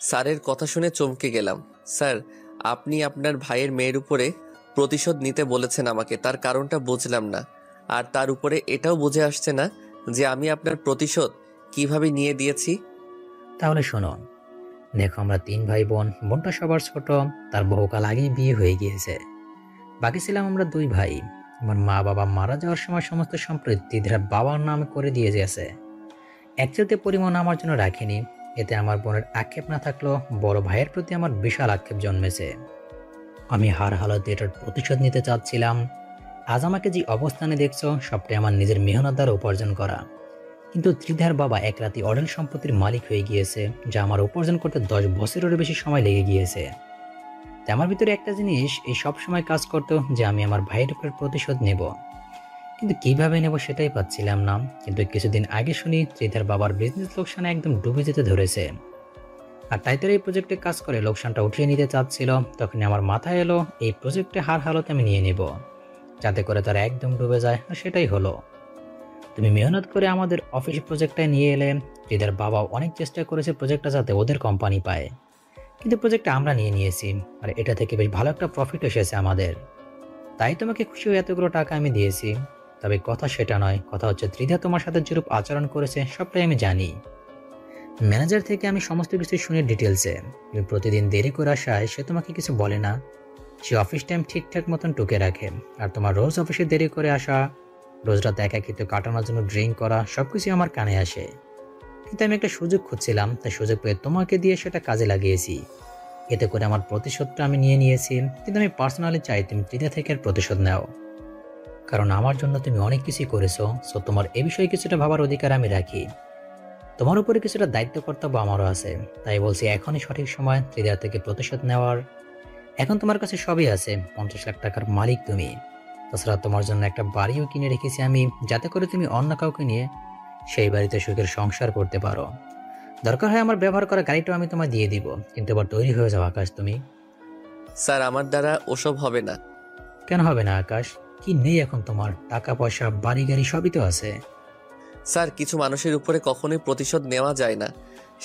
স্যারের কথা শুনে চমকে গেলাম। স্যার, আপনি আপনার ভাইয়ের মেয়ের উপরে প্রতিশোধ নিতে বলেছেন আমাকে, তার কারণটা বুঝলাম না। আর তার উপরে এটাও বুঝে আসছে না যে আমি আপনার প্রতিশোধ কিভাবে নিয়ে দিয়েছি। তাহলে শোনো, দেখো আমরা 3 ভাই বোন, বোনটা সবার ছোট, তার বহুকাল আগেই বিয়ে হয়ে গিয়েছে। বাকি ছিলাম আমরা 2 ভাই। আমার মা বাবা মারা যাওয়ার সময় সমস্ত সম্পত্তি ত্রিধার বাবার নামে করে দিয়ে গেছে। এক চলতে পরিমাণ আমার জন্য রাখিনি। এতে আমার বোনের আক্ষেপ না থাকলেও বড় ভাইয়ের প্রতি আমার বিশাল আক্ষেপ জন্মেছে। আমি হার হালতে এটার প্রতিশোধ নিতে চাচ্ছিলাম। আজ আমাকে যে অবস্থানে দেখছো সবটাই আমার নিজের মেহনত দ্বারা উপার্জন করা। কিন্তু ত্রিধার বাবা এক রাতে অঢেল সম্পত্তির মালিক হয়ে গিয়েছে, যা আমার উপার্জন করতে 10 বছরেরও বেশি সময় লেগে গিয়েছে। তাই আমার ভিতরে একটা জিনিস এই সব সময় কাজ করতো, যে আমি আমার ভাইয়ের উপর প্রতিশোধ নেব। কিন্তু কিভাবে নেব সেটাই পাচ্ছিলাম না। কিন্তু কিছুদিন আগে শুনি ত্রিধার বাবার বিজনেস লোকসানে একদম ডুবে যেতে ধরেছে। আর তাই তার এই প্রজেক্টে কাজ করে লোকসানটা উঠিয়ে নিতে চাচ্ছিল। তখনই আমার মাথায় এলো এই প্রজেক্টে হার হালতে আমি নিয়ে নেব, যাতে করে তারা একদম ডুবে যায়। আর সেটাই হলো। তুমি মেহনত করে আমাদের অফিস প্রজেক্টটা নিয়ে এলে। ত্রিধার বাবা অনেক চেষ্টা করেছে প্রজেক্টটা যাতে ওদের কোম্পানি পায়, কিন্তু প্রজেক্টটা আমরা নিয়ে নিয়েছি। আর এটা থেকে বেশ ভালো একটা প্রফিট এসেছে আমাদের। তাই তোমাকে খুশি হয়ে এতগুলো টাকা আমি দিয়েছি। তবে কথা সেটা নয়, কথা হচ্ছে ত্রিধা তোমার সাথে যেরূপ আচরণ করেছে সবটাই আমি জানি। ম্যানেজার থেকে আমি সমস্ত কিছু শুনে ডিটেলসে। তুমি প্রতিদিন দেরি করে আসায় সে তোমাকে কিছু বলে না। সে অফিস টাইম ঠিকঠাক মতন টুকে রাখে। আর তোমার রোজ অফিসে দেরি করে আসা, রোজ রাতে একাকিত্ব কাটানোর জন্য ড্রিঙ্ক করা, সবকিছু আমার কানে আসে। কিন্তু আমি একটা সুযোগ খুঁজছিলাম, তাই সুযোগ পেয়ে তোমাকে দিয়ে সেটা কাজে লাগিয়েছি। এতে করে আমার প্রতিশোধটা আমি নিয়ে নিয়েছি। কিন্তু আমি পার্সোনালি চাই তুমি ত্রিধা থেকে এর প্রতিশোধ নাও, কারণ আমার জন্য তুমি অনেক কিছুই করেছো। সো তোমার এ বিষয়ে কিছুটা ভাবার অধিকার আমি রাখি। তোমার উপরে কিছুটা দায়িত্ব কর্তব্য আমারও আছে। তাই বলছি এখনই সঠিক সময় ত্রিধা থেকে প্রতিশোধ নেওয়ার। এখন তোমার কাছে সবই আছে, 50 লাখ টাকার মালিক তুমি। তাছাড়া তোমার জন্য একটা বাড়িও কিনে রেখেছি আমি, যাতে করে তুমি অন্য কাউকে নিয়ে সেই বাড়িতে সুখের সংসার করতে পারো। দরকার হয় আমার ব্যবহার করা গাড়িটাও আমি তোমায় দিয়ে দিব, কিন্তু এবার তৈরি হয়ে যাও আকাশ তুমি। স্যার, আমার দ্বারা ওসব হবে না। কেন হবে না আকাশ? কি নেই এখন তোমার? টাকা পয়সা বাড়ি গাড়ি সবই তো আছে। স্যার, কিছু মানুষের উপরে কখনোই প্রতিশোধ নেওয়া যায় না।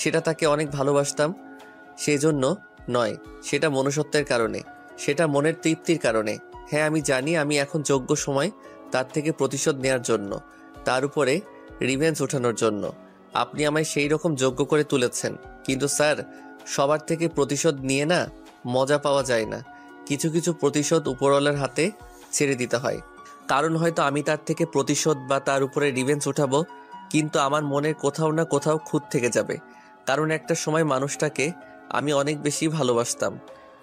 সেটা তাকে অনেক ভালোবাসতাম সেই জন্য নয়, সেটা মনুষ্যত্বের কারণে, সেটা মনের তৃপ্তির কারণে। হ্যাঁ, আমি জানি আমি এখন যোগ্য সময় তার থেকে প্রতিশোধ নেওয়ার জন্য, তার উপরে রিভেঞ্জ ওঠানোর জন্য। আপনি আমায় সেই রকম যোগ্য করে তুলেছেন। কিন্তু স্যার, সবার থেকে প্রতিশোধ নিয়ে না মজা পাওয়া যায় না। কিছু কিছু প্রতিশোধ উপরওয়ালার হাতে ছেড়ে দিতে হয়। কারণ হয়তো আমি তার থেকে প্রতিশোধ বা তার উপরে রিভেঞ্জ উঠাবো, কিন্তু আমার মনের কোথাও না কোথাও খুঁত থেকে যাবে। কারণ একটা সময় মানুষটাকে আমি অনেক বেশি ভালোবাসতাম।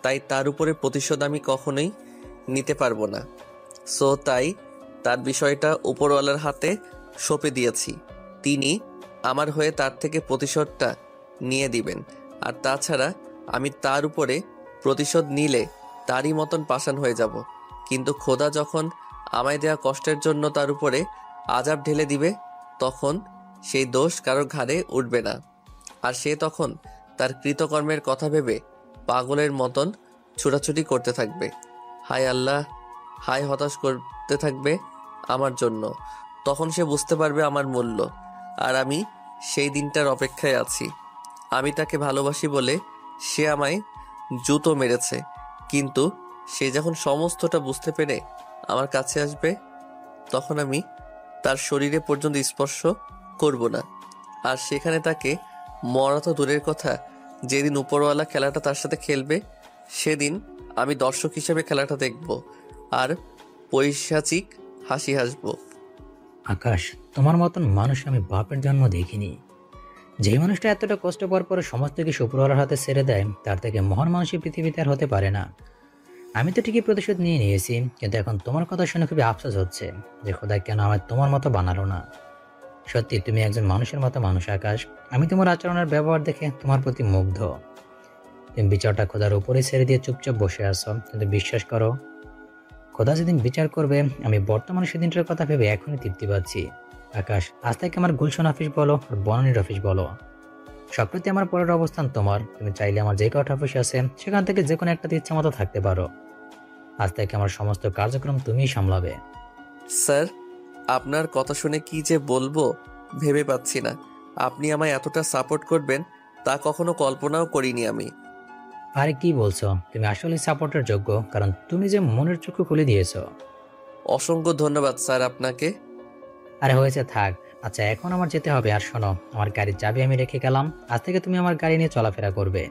তাই তার উপরে প্রতিশোধ আমি কখনোই নিতে পারবো না। সো তাই তার বিষয়টা উপরওয়ালার হাতে সঁপে দিয়েছি। তিনি আমার হয়ে তার থেকে প্রতিশোধটা নিয়ে দিবেন। আর তাছাড়া আমি তার উপরে প্রতিশোধ নিলে তারই মতন পাষাণ হয়ে যাব। কিন্তু খোদা যখন আমায় দেয়া কষ্টের জন্য তার উপরে আযাব ঢেলে দিবে, তখন সেই দোষ কারোর ঘাড়ে উঠবে না। আর সে তখন তার কৃতকর্মের কথা ভেবে পাগলের মতন ছুটাছুটি করতে থাকবে। হায় আল্লাহ, হায় হতাশ করতে থাকবে আমার জন্য। তখন সে বুঝতে পারবে আমার মূল্য। আর আমি সেই দিনটার অপেক্ষায় আছি। আমি তাকে ভালোবাসি বলে সে আমায় জুতো মেরেছে, কিন্তু সে যখন সমস্তটা বুঝতে পেরে আমার কাছে আসবে, তখন আমি তার শরীরে পর্যন্ত স্পর্শ করব না। আর সেখানে তাকে মরা তো দূরের কথা, যেদিন উপরওয়ালা খেলাটা তার সাথে খেলবে, সেদিন আমি দর্শক হিসেবে খেলাটা দেখব আর পৈশাচিক হাসি হাসবো। আকাশ, তোমার মতন মানুষ আমি বাপের জন্ম দেখিনি। যে মানুষটা এতটা কষ্ট পাওয়ার পরে সমস্ত কিছু উপরওয়ালার হাতে ছেড়ে দেয়, তার থেকে মহান মানুষই পৃথিবীতে আর হতে পারে না। আমি তো ঠিকই প্রতিশোধ নিয়ে নিয়েছি, কিন্তু এখন তোমার কথা শুনে খুবই আফসোস হচ্ছে যে খোদা কেন আমায় তোমার মতো বানালো না। সত্যি তুমি একজন মানুষের মতো মানুষ আকাশ। আমি তোমার আচরণের ব্যবহার দেখে তোমার প্রতি মুগ্ধ। তুমি বিচারটা খোদার উপরে ছেড়ে দিয়ে চুপচাপ বসে আছো, কিন্তু বিশ্বাস করো, খোদা যেদিন বিচার করবে, আমি বর্তমানে সেদিনটার কথা ভেবে এখনই তৃপ্তি পাচ্ছি। আকাশ, আজ থেকে আমার গুলশন অফিস বলো আর বনানীর অফিস বলো, সবটাতে আমার পরের অবস্থান তোমার। তুমি চাইলে আমার যে কটা অফিস আছে সেখান থেকে যে কোনো একটাতে ইচ্ছা মতো থাকতে পারো। আজ থেকে আমার সমস্ত কার্যক্রম তুমিই সামলাবে। স্যার, আপনার কথা শুনে কি যে বলবো ভেবে পাচ্ছি না। আপনি আমায় এতটা সাপোর্ট করবেন তা কখনো কল্পনাও করিনি আমি। আরে কি বলছো, তুমি আসলে সাপোর্টের যোগ্য, কারণ তুমি যে মনের চক্ষু খুলে দিয়েছো। অসংখ্য ধন্যবাদ স্যার আপনাকে। আরে হয়েছে, থাক। আচ্ছা, এখন আমার যেতে হবে। আর শোনো, আমার গাড়ির চাবি আমি রেখে গেলাম। আজ থেকে তুমি আমার গাড়ি নিয়ে চলাফেরা করবে,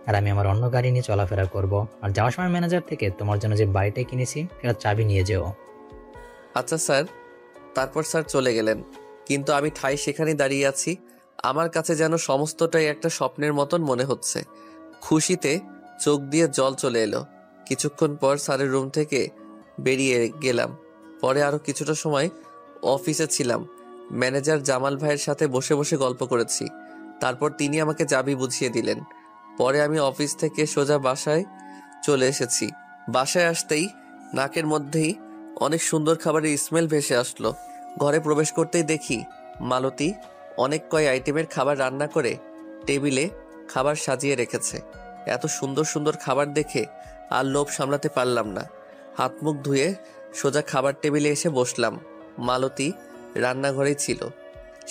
আর আমি আমার অন্য গাড়ি নিয়ে চলাফেরা করব। আর যাওয়ার সময় ম্যানেজার থেকে তোমার জন্য যে বাড়িটা কিনেছি সেটা চাবি নিয়ে যেও। আচ্ছা স্যার। তারপর স্যার চলে গেলেন, কিন্তু আমি ঠাই সেখানেই দাঁড়িয়ে আছি। আমার কাছে যেন সমস্তটাই একটা স্বপ্নের মতন মনে হচ্ছে। খুশিতে চোখ দিয়ে জল চলে এলো। কিছুক্ষণ পর স্যারের রুম থেকে বেরিয়ে গেলাম। পরে আরও কিছুটা সময় অফিসে ছিলাম। ম্যানেজার জামাল ভাইয়ের সাথে বসে বসে গল্প করেছি। তারপর তিনি আমাকে চাবি বুঝিয়ে দিলেন। পরে আমি অফিস থেকে সোজা বাসায় চলে এসেছি। বাসায় আসতেই নাকের মধ্যেই অনেক সুন্দর খাবারের স্মেল ভেসে আসলো। ঘরে প্রবেশ করতেই দেখি মালতী অনেক কয় আইটেমের খাবার রান্না করে টেবিলে খাবার সাজিয়ে রেখেছে। এত সুন্দর সুন্দর খাবার দেখে আর লোভ সামলাতে পারলাম না। হাত মুখ ধুয়ে সোজা খাবার টেবিলে এসে বসলাম। মালতী রান্নাঘরেই ছিল।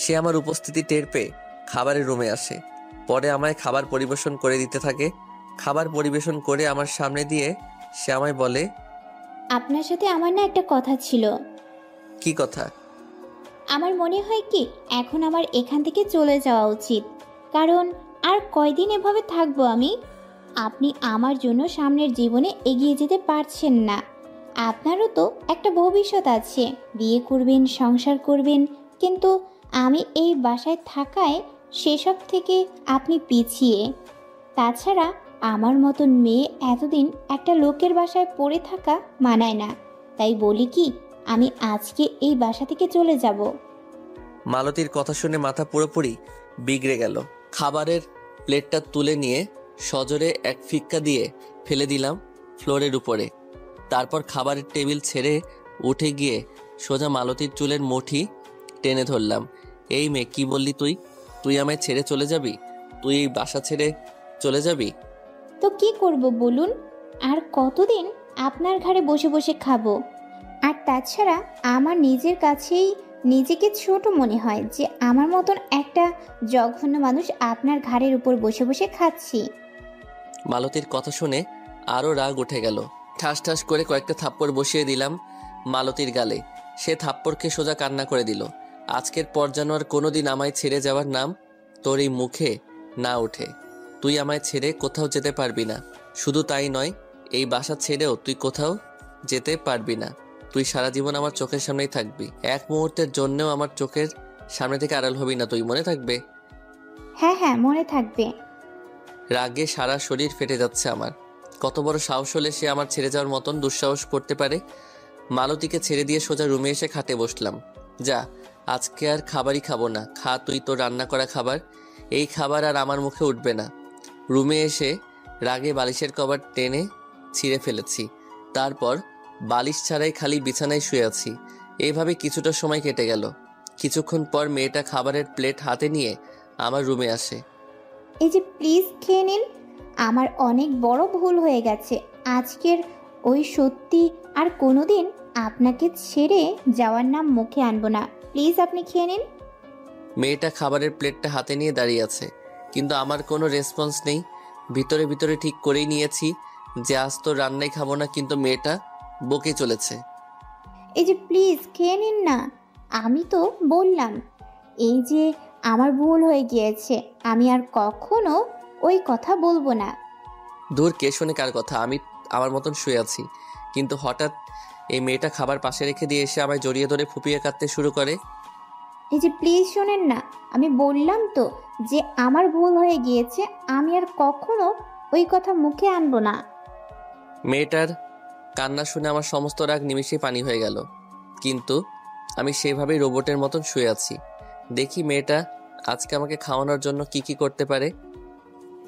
সে আমার উপস্থিতি টের পেয়ে খাবারের রুমে আসে। পরে আমায় খাবার পরিবেশন করে দিতে থাকে। খাবার পরিবেশন করে আমার সামনে দিয়ে সে আমায় বলে, আপনার সাথে আমার না একটা কথা ছিল। কি কথা? আমার মনে হয় কি এখন আমার এখান থেকে চলে যাওয়া উচিত, কারণ আর কয়দিন এভাবে থাকবো আমি। আপনি আমার জন্য সামনের জীবনে এগিয়ে যেতে পারছেন না। আপনারও তো একটা ভবিষ্যৎ আছে, বিয়ে করবেন, সংসার করবেন, কিন্তু আমি এই বাসায় থাকায় সেসব থেকে আপনি পিছিয়ে। তাছাড়া আমার মতন মেয়ে এতদিন একটা লোকের বাসায় পড়ে থাকা মানায় না। তাই বলি কি, আমি আজকে এই বাসা থেকে চলে যাব। মালতীর কথা শুনে মাথা পুরোপুরি বিগড়ে গেল। খাবারের প্লেটটা তুলে নিয়ে সজোরে এক ফিক্কা দিয়ে ফেলে দিলাম ফ্লোরের উপরে। তারপর খাবারের টেবিল ছেড়ে উঠে গিয়ে সোজা মালতীর চুলের মুঠি টেনে ধরলাম। এই মেয়ে, কি বললি তুই? তুই আমায় ছেড়ে চলে যাবি? তুই এই বাসা ছেড়ে চলে যাবি? তো কি করব বলুন? আর কতদিন আপনার ঘরে বসে বসে খাবো? আর তাছাড়া আমার নিজের কাছেই নিজেকে ছোট মনে হয় যে আমার মতন একটা জঘন্য মানুষ আপনার ঘাড়ের উপর বসে বসে খাচ্ছি। মালতীর কথা শুনে আরও রাগ উঠে গেল। ঠাস ঠাস করে কয়েকটা থাপ্পড় বসিয়ে দিলাম মালতীর গালে। সে থাপ্পড়কে সোজা কান্না করে দিল। আজকের পর যেন আর কোনোদিন আমায় ছেড়ে যাওয়ার নাম তোর এই মুখে না ওঠে। তুই আমায় ছেড়ে কোথাও যেতে পারবি না। শুধু তাই নয়, এই বাসা ছেড়েও তুই কোথাও যেতে পারবি না। তুই সারা জীবন আমার চোখের সামনেই থাকবি। এক মুহূর্তের জন্যও আমার চোখের সামনে থেকে আড়াল হবি না তুই, মনে থাকবে? হ্যাঁ হ্যাঁ, মনে থাকবে। রাগে সারা শরীর ফেটে যাচ্ছে আমার। কত বড় সাহস হলে সে আমার ছেড়ে যাওয়ার মতন দুঃসাহস করতে পারে? মালতীকে ছেড়ে দিয়ে সোজা রুমে এসে খাটে বসলাম। যা, আজকে আর খাবারই খাবো না। খা তুই তোর রান্না করা খাবার। এই খাবার আর আমার মুখে উঠবে না। রুমে এসে রাগে বালিশের কভার টেনে ছিঁড়ে ফেলেছি। তারপর বালিশ ছাড়াই খালি বিছানায় শুয়ে আছি। এইভাবে কিছুটা সময় কেটে গেল। কিছুক্ষণ পর মেয়েটা খাবারের প্লেট হাতে নিয়ে আমার রুমে আসে। এই যে প্লিজ খেয়ে নিন, আমার অনেক বড় ভুল হয়ে গেছে আজকের। ওই সত্যি আর কোনোদিন আপনাকে ছেড়ে যাওয়ার নাম মুখে আনবো না। প্লিজ আপনি খেয়ে নিন। মেয়েটা খাবারের প্লেটটা হাতে নিয়ে দাঁড়িয়ে আছে, কিন্তু আমার কোনো রেসপন্স নেই। ভিতরে ভিতরে ঠিক করেই নিয়েছি যে আজ তো রান্নাই খাবো না, কিন্তু মেয়েটা বকে চলেছে। এই যে প্লিজ খেয়ে নিন না। আমি তো বললাম, এই যে আমার ভুল হয়ে গিয়েছে, আমি আর কখনো ওই কথা বলবো না। দূর, কে শোনে কার কথা? আমি আমার মতন শুয়ে আছি, কিন্তু হঠাৎ এই মেয়েটা খাবার পাশে রেখে দিয়ে এসে আমায় জড়িয়ে ধরে ফুপিয়ে কাঁদতে শুরু করে। এই যে প্লিজ শোনেন না, আমি বললাম তো যে আমার ভুল হয়ে গিয়েছে, আমি আর কখনো ওই কথা মুখে আনবো না। মেয়েটার কান্না শুনে আমার সমস্ত রাগ নিমিষেই পানি হয়ে গেল। কিন্তু আমি সেভাবেই রোবটের মতন শুয়ে আছি। দেখি মেয়েটা আজকে আমাকে খাওয়ানোর জন্য কি কি করতে পারে।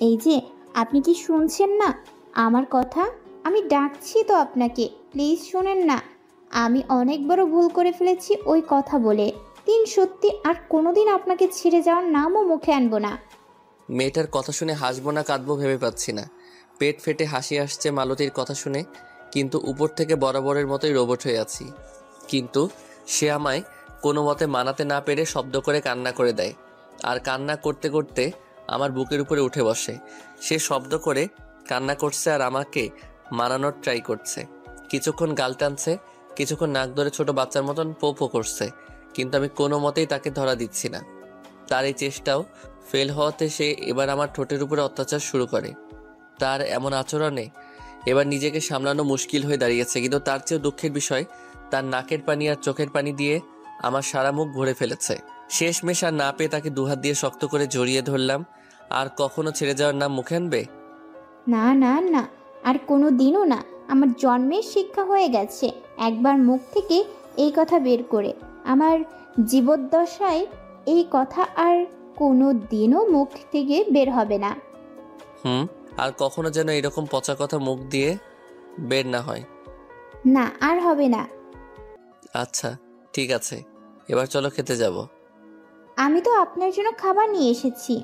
এই যে আপনি কি শুনছেন না আমার কথা? আমি ডাকছি তো আপনাকে, প্লিজ শোনেন না। আমি অনেক বড় ভুল করে ফেলেছি ওই কথা বলে। সত্যি আর কোনোদিন আপনাকে ছেড়ে যাওয়ার নামও মুখে আনবো না। মেয়েটার কথা শুনে হাসবো না কাঁদবো ভেবে পাচ্ছি না। পেট ফেটে হাসি আসছে মালতীর কথা শুনে, কিন্তু উপর থেকে বরাবরের মতোই রোবট হয়ে আছি। কিন্তু সে আমায় কোনো মতে মানাতে না পেরে শব্দ করে কান্না করে দেয়। আর কান্না করতে করতে আমার বুকের উপরে উঠে বসে। সে শব্দ করে কান্না করছে আর আমাকে মানানোর ট্রাই করছে। কিছুক্ষণ গাল টানছে, কিছুক্ষণ নাক ধরে ছোট বাচ্চার মতন পো পো করছে, কিন্তু আমি কোনো মতেই তাকে ধরা দিচ্ছি না। তার এই চেষ্টাও ফেল হওয়াতে সে এবার আমার ঠোঁটের উপরে অত্যাচার শুরু করে। তার এমন আচরণে এবার নিজেকে সামলানো মুশকিল হয়ে দাঁড়িয়েছে, কিন্তু তার চেয়েও দুঃখের বিষয়, তার নাকের পানি আর চোখের পানি দিয়ে আমার সারা মুখ ভরে ফেলেছে। শেষমেশ আর না পেয়ে তাকে দুহাত দিয়ে শক্ত করে জড়িয়ে ধরলাম। আর কখনো ছেড়ে যাওয়ার নাম মুখে আনবে? না না না, আর কোনো দিনও না। আমার জন্মের শিক্ষা হয়ে গেছে, একবার মুখ থেকে এই কথা বের করে আমার জীবদ্দশায় এই কথা আর কোনো দিনও মুখ থেকে বের হবে না। আর কখনো যেন এরকম পচা কথা মুখ দিয়ে বের না হয়। না, আর হবে না। আচ্ছা ঠিক আছে, এবার চলো খেতে যাব। আমি তো আপনার জন্য খাবার নিয়ে এসেছি।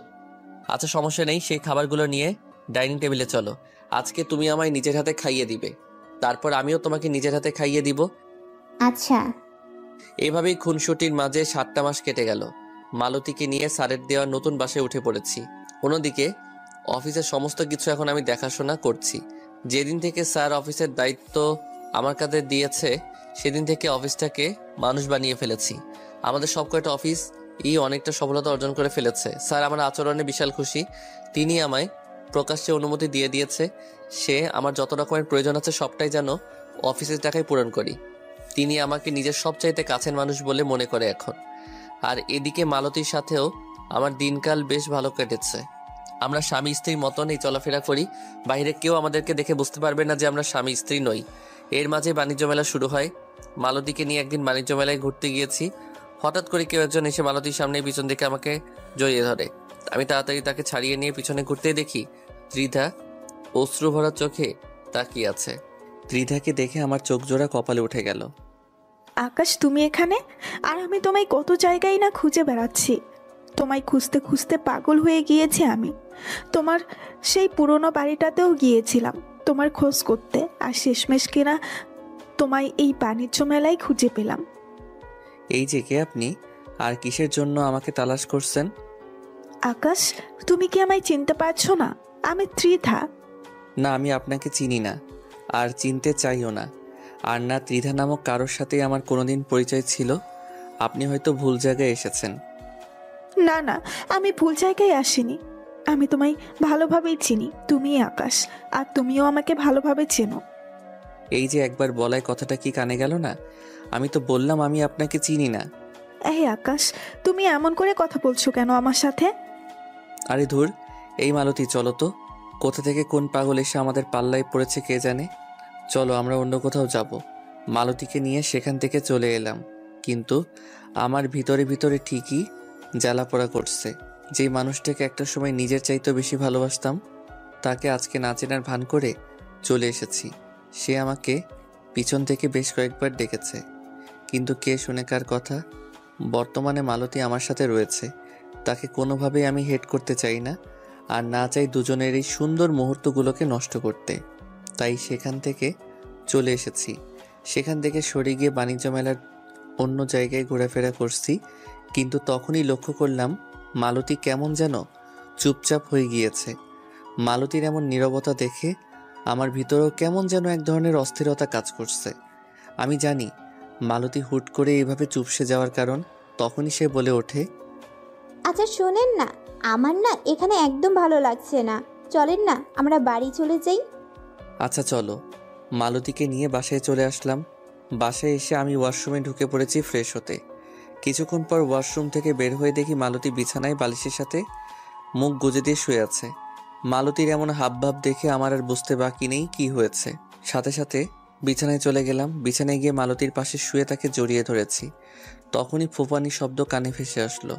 আচ্ছা সমস্যা নেই, সেই খাবারগুলো নিয়ে ডাইনিং টেবিলে চলো। আজকে তুমি আমায় নিজের হাতে খাইয়ে দিবে, তারপর আমিও তোমাকে নিজের হাতে খাইয়ে দিব। আচ্ছা। এভাবেই খুনসুটির মাঝে 7টা মাস কেটে গেল। মালতীকে নিয়ে স্যারের দেওয়া নতুন বাসায় উঠে পড়েছি। অন্যদিকে অফিসের সমস্ত কিছু এখন আমি দেখাশোনা করছি। যেদিন থেকে স্যার অফিসের দায়িত্ব আমার কাছে দিয়েছে, সেদিন থেকে অফিসটাকে মানুষ বানিয়ে ফেলেছি। আমাদের সব কয়টা অফিস অনেকটা সফলতা অর্জন করে ফেলেছে। স্যার আমার আচরণে বিশাল খুশি। তিনি আমায় প্রকাশ্যে অনুমতি দিয়ে দিয়েছে সে আমার যত রকমের প্রয়োজন আছে সবটাই যেন অফিসের টাকায় পূরণ করি। তিনি আমাকে নিজের সবচাইতে কাছের মানুষ বলে মনে করে এখন। আর এদিকে মালতীর সাথেও আমার দিনকাল বেশ ভালো কেটেছে। আমরা স্বামী স্ত্রীর মতনই চলাফেরা করি। বাইরে কেউ আমাদেরকে দেখে বুঝতে পারবে না যে আমরা স্বামী স্ত্রী নই। এর মাঝে বাণিজ্য মেলা শুরু হয়। মালতীকে নিয়ে একদিন বাণিজ্য মেলায় ঘুরতে গিয়েছি। হঠাৎ করে কেউ একজন এসে মালতীর সামনে পিছন দিকে আমাকে জড়িয়ে ধরে। আমি তাড়াতাড়ি তাকে ছাড়িয়ে নিয়ে পিছনে ঘুরতেই দেখি ত্রিধা অশ্রু ভরা চোখে তাকিয়ে আছে। ত্রিধাকে দেখে আমার চোখ জোড়া কপালে উঠে গেল। আকাশ, তুমি এখানে? আর আমি তোমায় কত জায়গায় না খুঁজে বেড়াচ্ছি। তোমায় খুঁজতে খুঁজতে পাগল হয়ে গিয়েছি আমি। তোমার সেই পুরনো বাড়িটাতেও গিয়েছিলাম তোমার খোঁজ করতে, আর শেষমেশ কিনা তোমায় এই বাণিজ্য মেলায় খুঁজে পেলাম। এই যে কে আপনি, আর কিসের জন্য আমাকে তালাশ করছেন? আকাশ, তুমি কি আমায় চিনতে পারছো না? আমি ত্রিধা। না, আমি আপনাকে চিনি না, আর চিনতে চাইও না। আর না ত্রিধা নামক কারোর সাথেই আমার কোনোদিন পরিচয় ছিল। আপনি হয়তো ভুল জায়গায় এসেছেন। না না, আমি ভুল জায়গায় আসিনি। আমি তোমায় ভালোভাবেই চিনি। তুমি আকাশ, আর তুমিও আমাকে ভালোভাবে চেনো। এই যে একবার বলায় কথাটা কি কানে গেল না? আমি তো বললাম আমি আপনাকে চিনি না। এই আকাশ, তুমি এমন করে কথা বলছো কেন আমার সাথে? আরে ধুর, এই মালতী চলো তো। কোথা থেকে কোন পাগল এসে আমাদের পাল্লায় পড়েছে কে জানে। চলো আমরা অন্য কোথাও যাব। মালতীকে নিয়ে সেখান থেকে চলে এলাম, কিন্তু আমার ভিতরে ভিতরে ঠিকই জ্বালাপোড়া করছে। যেই মানুষটাকে একটা সময় নিজের চাইতেও বেশি ভালোবাসতাম, তাকে আজকে না চেনার ভান করে চলে এসেছি। সে আমাকে পিছন থেকে বেশ কয়েকবার ডেকেছে, কিন্তু কে শুনে কার কথা। বর্তমানে মালতী আমার সাথে রয়েছে, তাকে কোনোভাবেই আমি হেট করতে চাই না, আর না চাই দুজনের এই সুন্দর মুহূর্তগুলোকে নষ্ট করতে। তাই সেখান থেকে চলে এসেছি। সেখান থেকে সরে গিয়ে বাণিজ্য মেলার অন্য জায়গায় ঘোরাফেরা করছি, কিন্তু তখনই লক্ষ্য করলাম মালতী কেমন যেন চুপচাপ হয়ে গিয়েছে। মালতীর এমন নীরবতা দেখে আমার ভিতরেও কেমন যেন এক ধরনের অস্থিরতা কাজ করছে। আমি জানি মালতী হুট করে এইভাবে চুপসে যাওয়ার কারণ। তখনই সে বলে ওঠে, আচ্ছা শোনেন না, আমার না এখানে একদম ভালো লাগছে না, চলেন না আমরা বাড়ি চলে যাই। আচ্ছা চলো। মালতীকে নিয়ে বাসায় চলে আসলাম। বাসায় এসে আমি ওয়াশরুমে ঢুকে পড়েছি ফ্রেশ হতে। কিছুক্ষণ পর ওয়াশরুম থেকে বের হয়ে দেখি মালতী বিছানায় বালিশের সাথে মুখ গুজে দিয়ে শুয়ে আছে। মালতীর এমন হাবভাব দেখে আমার আর বুঝতে বাকি নেই কি হয়েছে। সাথে সাথে বিছানায় চলে গেলাম। বিছানায় গিয়ে মালতীর পাশে শুয়ে তাকে জড়িয়ে ধরেছি। তখনই ফুপানি শব্দ কানে ভেসে আসলো।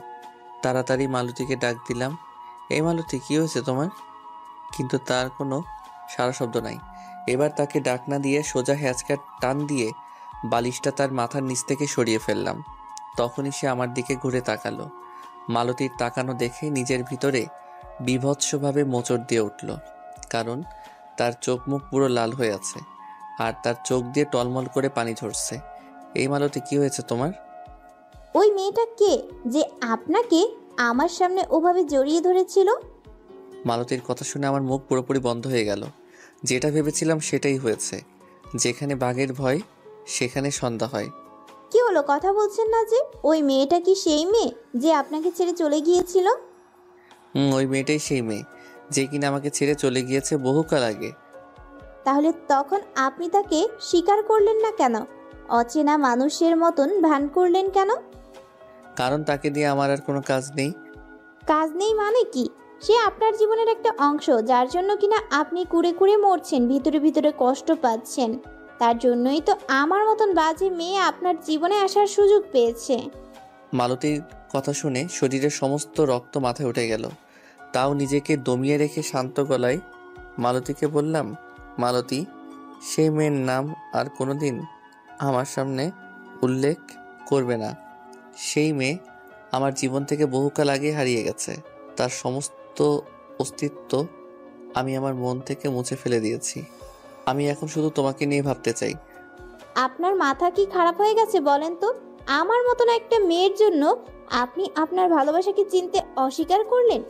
তাড়াতাড়ি মালতীকে ডাক দিলাম, এই মালতী, কি হয়েছে তোমার? কিন্তু তার কোনো সারা শব্দ নাই। এবার তাকে ডাক না দিয়ে সোজা হ্যাচকার টান দিয়ে বালিশটা তার মাথার নিচ থেকে সরিয়ে ফেললাম। তখনই সে আমার দিকে ঘুরে তাকালো। মালতীর তাকানো দেখে নিজের ভিতরে বীভৎসভাবে মোচড় দিয়ে উঠল, কারণ তার চোখ মুখ পুরো লাল হয়ে আছে, আর তার চোখ দিয়ে টলমল করে পানি ঝরছে। এই মালতী, কি হয়েছে তোমার? ওই মেয়েটা কে যে আপনাকে আমার সামনে ওভাবে জড়িয়ে ধরেছিল? মালতীর কথা শুনে আমার মুখ পুরোপুরি বন্ধ হয়ে গেল। যেটা ভেবেছিলাম সেটাই হয়েছে। যেখানে বাঘের ভয় সেখানে সন্ধ্যা হয়। কি হলো, কথা বলছেন না যে? ওই মেয়েটা কি সেই মেয়ে যে আপনাকে ছেড়ে চলে গিয়েছিল? ওই মেয়েটাই সেই মেয়ে যে কিনা আমাকে ছেড়ে চলে গিয়েছে বহুকাল আগে। তাহলে তখন আপনি তাকে স্বীকার করলেন না কেন? অচেনা মানুষের মতন ভান করলেন কেন? কারণ তাকে দিয়ে আমার আর কোনো কাজ নেই। কাজ নেই মানে কি? সে আপনার জীবনের একটা অংশ, যার জন্য কিনা আপনি কুড়ে কুড়ে মরছেন, ভিতরে ভিতরে কষ্ট পাচ্ছেন। তার জন্যই তো আমার মতন বাজে মেয়ে আপনার জীবনে আসার সুযোগ পেয়েছে। মালতীর কথা শুনে শরীরের সমস্ত রক্ত মাথায় উঠে গেল। তাও নিজেকে দমিয়ে রেখে শান্ত গলায় মালতীকে বললাম, মালতী, সেই মেয়ের নাম আর কোনোদিন আমার সামনে উল্লেখ করবে না। সেই মেয়ে আমার জীবন থেকে বহুকাল আগে হারিয়ে গেছে। তার সমস্ত অস্তিত্ব আমি আমার মন থেকে মুছে ফেলে দিয়েছি। আমি এখন শুধু তোমাকে নিয়ে ভাবতে চাই। আপনার মাথা কি খারাপ হয়ে গেছে বলেন তো? আমার মতন একটা মেয়ের জন্য আপনি আপনার ভালোবাসাকে চিনতে অস্বীকার করলেন?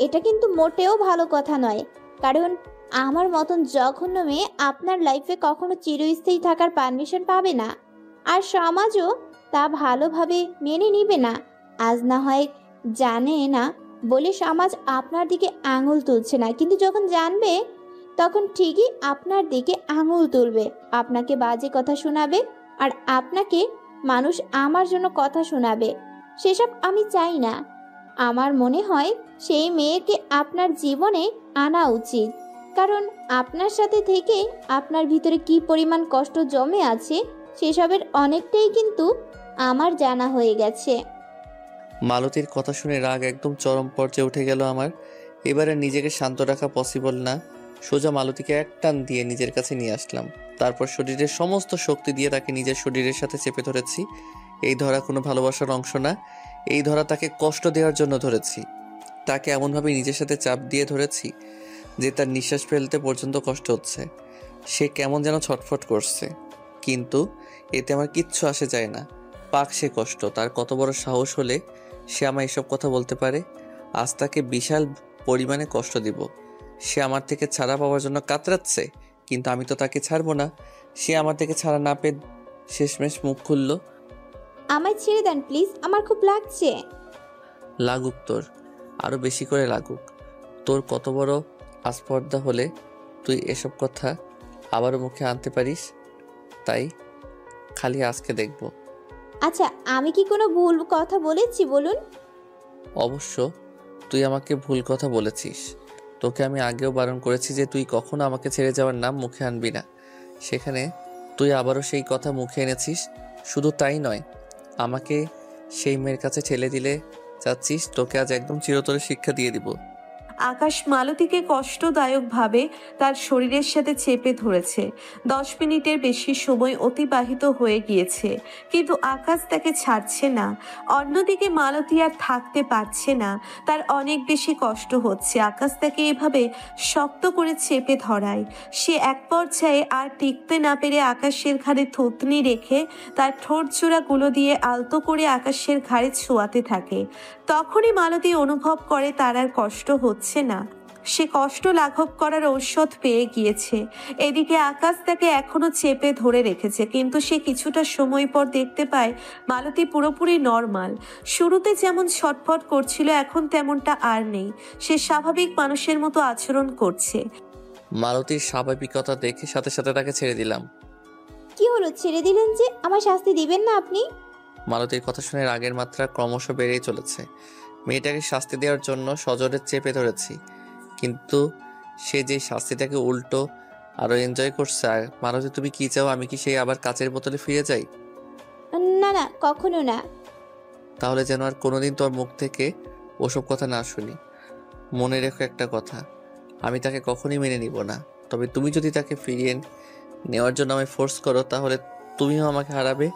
এটা কিন্তু মোটেও ভালো কথা নয়। কারণ আমার মতন জঘন্য মেয়ে আপনার লাইফে কখনো চিরস্থায়ী থাকার পারমিশন পাবে না, আর সমাজও তা ভালোভাবে মেনে নিবে না। আজ না হয় জানে না বলে সমাজ আপনার দিকে আঙুল তুলছে না, কিন্তু যখন জানবে তখন ঠিকই আপনার দিকে আঙুল তুলবে, আপনাকে বাজে কথা শোনাবে, আর আপনাকে মানুষ আমার জন্য কথা শোনাবে। সেসব আমি চাই না। আমার মনে হয় সেই মেয়েকে আপনার জীবনে আনা উচিত। কারণ আপনার সাথে থেকে আপনার ভিতরে কি পরিমাণ কষ্ট জমে আছে সেসবের অনেকটাই কিন্তু আমার জানা হয়ে গেছে। মালতীর কথা শুনে রাগ একদম চরম পর্যায়ে উঠে গেল আমার। এবারে নিজেকে শান্ত রাখা পসিবল না। সোজা মালতীকে এক টান দিয়ে নিজের কাছে নিয়ে আসলাম। তারপর শরীরের সমস্ত শক্তি দিয়ে তাকে নিজের শরীরের সাথে চেপে ধরেছি। এই ধরা কোনো ভালোবাসার অংশ না। এই ধরা তাকে কষ্ট দেওয়ার জন্য ধরেছি। তাকে এমনভাবে নিজের সাথে চাপ দিয়ে ধরেছি যে তার নিঃশ্বাস ফেলতে পর্যন্ত কষ্ট হচ্ছে। সে কেমন যেন ছটফট করছে, কিন্তু এতে আমার কিচ্ছু আসে যায় না। পাক সে কষ্ট। তার কত বড় সাহস হলে সে আমায় এসব কথা বলতে পারে। আজ তাকে বিশাল পরিমাণে কষ্ট দিব। সে আমার থেকে ছাড়া পাওয়ার জন্য কাতরাচ্ছে, কিন্তু আমি তো তাকে ছাড়বো না। সে আমার থেকে ছাড়া না পেয়ে শেষমেশ মুখ খুলল। আমায় ছেড়ে দেন প্লিজ, আমার খুব লাগছে। লাগুক তোর, আরো বেশি করে লাগুক। তোর কত বড় আস্পর্ধা হলে তুই এসব কথা আবারও মুখে আনতে পারিস? তাই খালি আজকে দেখব। আচ্ছা, আমি কি কোনো ভুল কথা বলেছি বলুন? অবশ্য তুই আমাকে ভুল কথা বলেছিস। তোকে আমি আগেও বারণ করেছি যে তুই কখনো আমাকে ছেড়ে যাওয়ার নাম মুখে আনবি না। সেখানে তুই আবারও সেই কথা মুখে এনেছিস। শুধু তাই নয়, আমাকে সেই মেয়ের কাছে ঠেলে দিলে চাচ্ছিস। তোকে আজ একদম চিরতরে শিক্ষা দিয়ে দিব। আকাশ মালতীকে কষ্টদায়কভাবে তার শরীরের সাথে চেপে ধরেছে। 10 মিনিটের বেশি সময় অতিবাহিত হয়ে গিয়েছে, কিন্তু আকাশ তাকে ছাড়ছে না। অন্যদিকে মালতী আর থাকতে পারছে না, তার অনেক বেশি কষ্ট হচ্ছে। আকাশ তাকে এভাবে শক্ত করে চেপে ধরায়। সে এক পর্যায়ে আর টিকতে না পেরে আকাশের ঘাড়ে থুতনি রেখে তার ঠোঁট জোড়াগুলো দিয়ে আলতো করে আকাশের ঘাড়ে ছোঁয়াতে থাকে। তখনই মালতী অনুভব করে তার আর কষ্ট হচ্ছে না। সে কষ্ট লাঘব করার ঔষধ পেয়ে গিয়েছে। এদিকে আকাশ তাকে এখনো চেপে ধরে রেখেছে, কিন্তু সে কিছুটা সময় পর দেখতে পায় মালতী পুরোপুরি নর্মাল। শুরুতে যেমন ছটফট করছিল এখন তেমনটা আর নেই। সে স্বাভাবিক মানুষের মতো আচরণ করছে। মালতীর স্বাভাবিকতা দেখে সাথে সাথে তাকে ছেড়ে দিলাম। কি হলো, ছেড়ে দিলেন যে? আমার শাস্তি দিবেন না আপনি? মালতীর কথা শুনে রাগের মাত্রা ক্রমশ বেড়েই চলেছে। মেয়েটাকে শাস্তি দেওয়ার জন্য সজোরে চেপে ধরেছি, কিন্তু সে যে শাস্তিটাকে উল্টো আরো এনজয় করছে। আর মালতী, তুমি কি চাও? আমি কি সেই আবার কাচের বোতলে ফিরে যাই? না না, কখনো না। তাহলে যেন আর কোনোদিন তোর মুখ থেকে ওসব কথা না শুনি। মনে রেখো একটা কথা, আমি তাকে কখনই মেনে নিব না। তবে তুমি যদি তাকে ফিরিয়ে নেওয়ার জন্য আমায় ফোর্স করো, তাহলে তুমিও আমাকে হারাবে।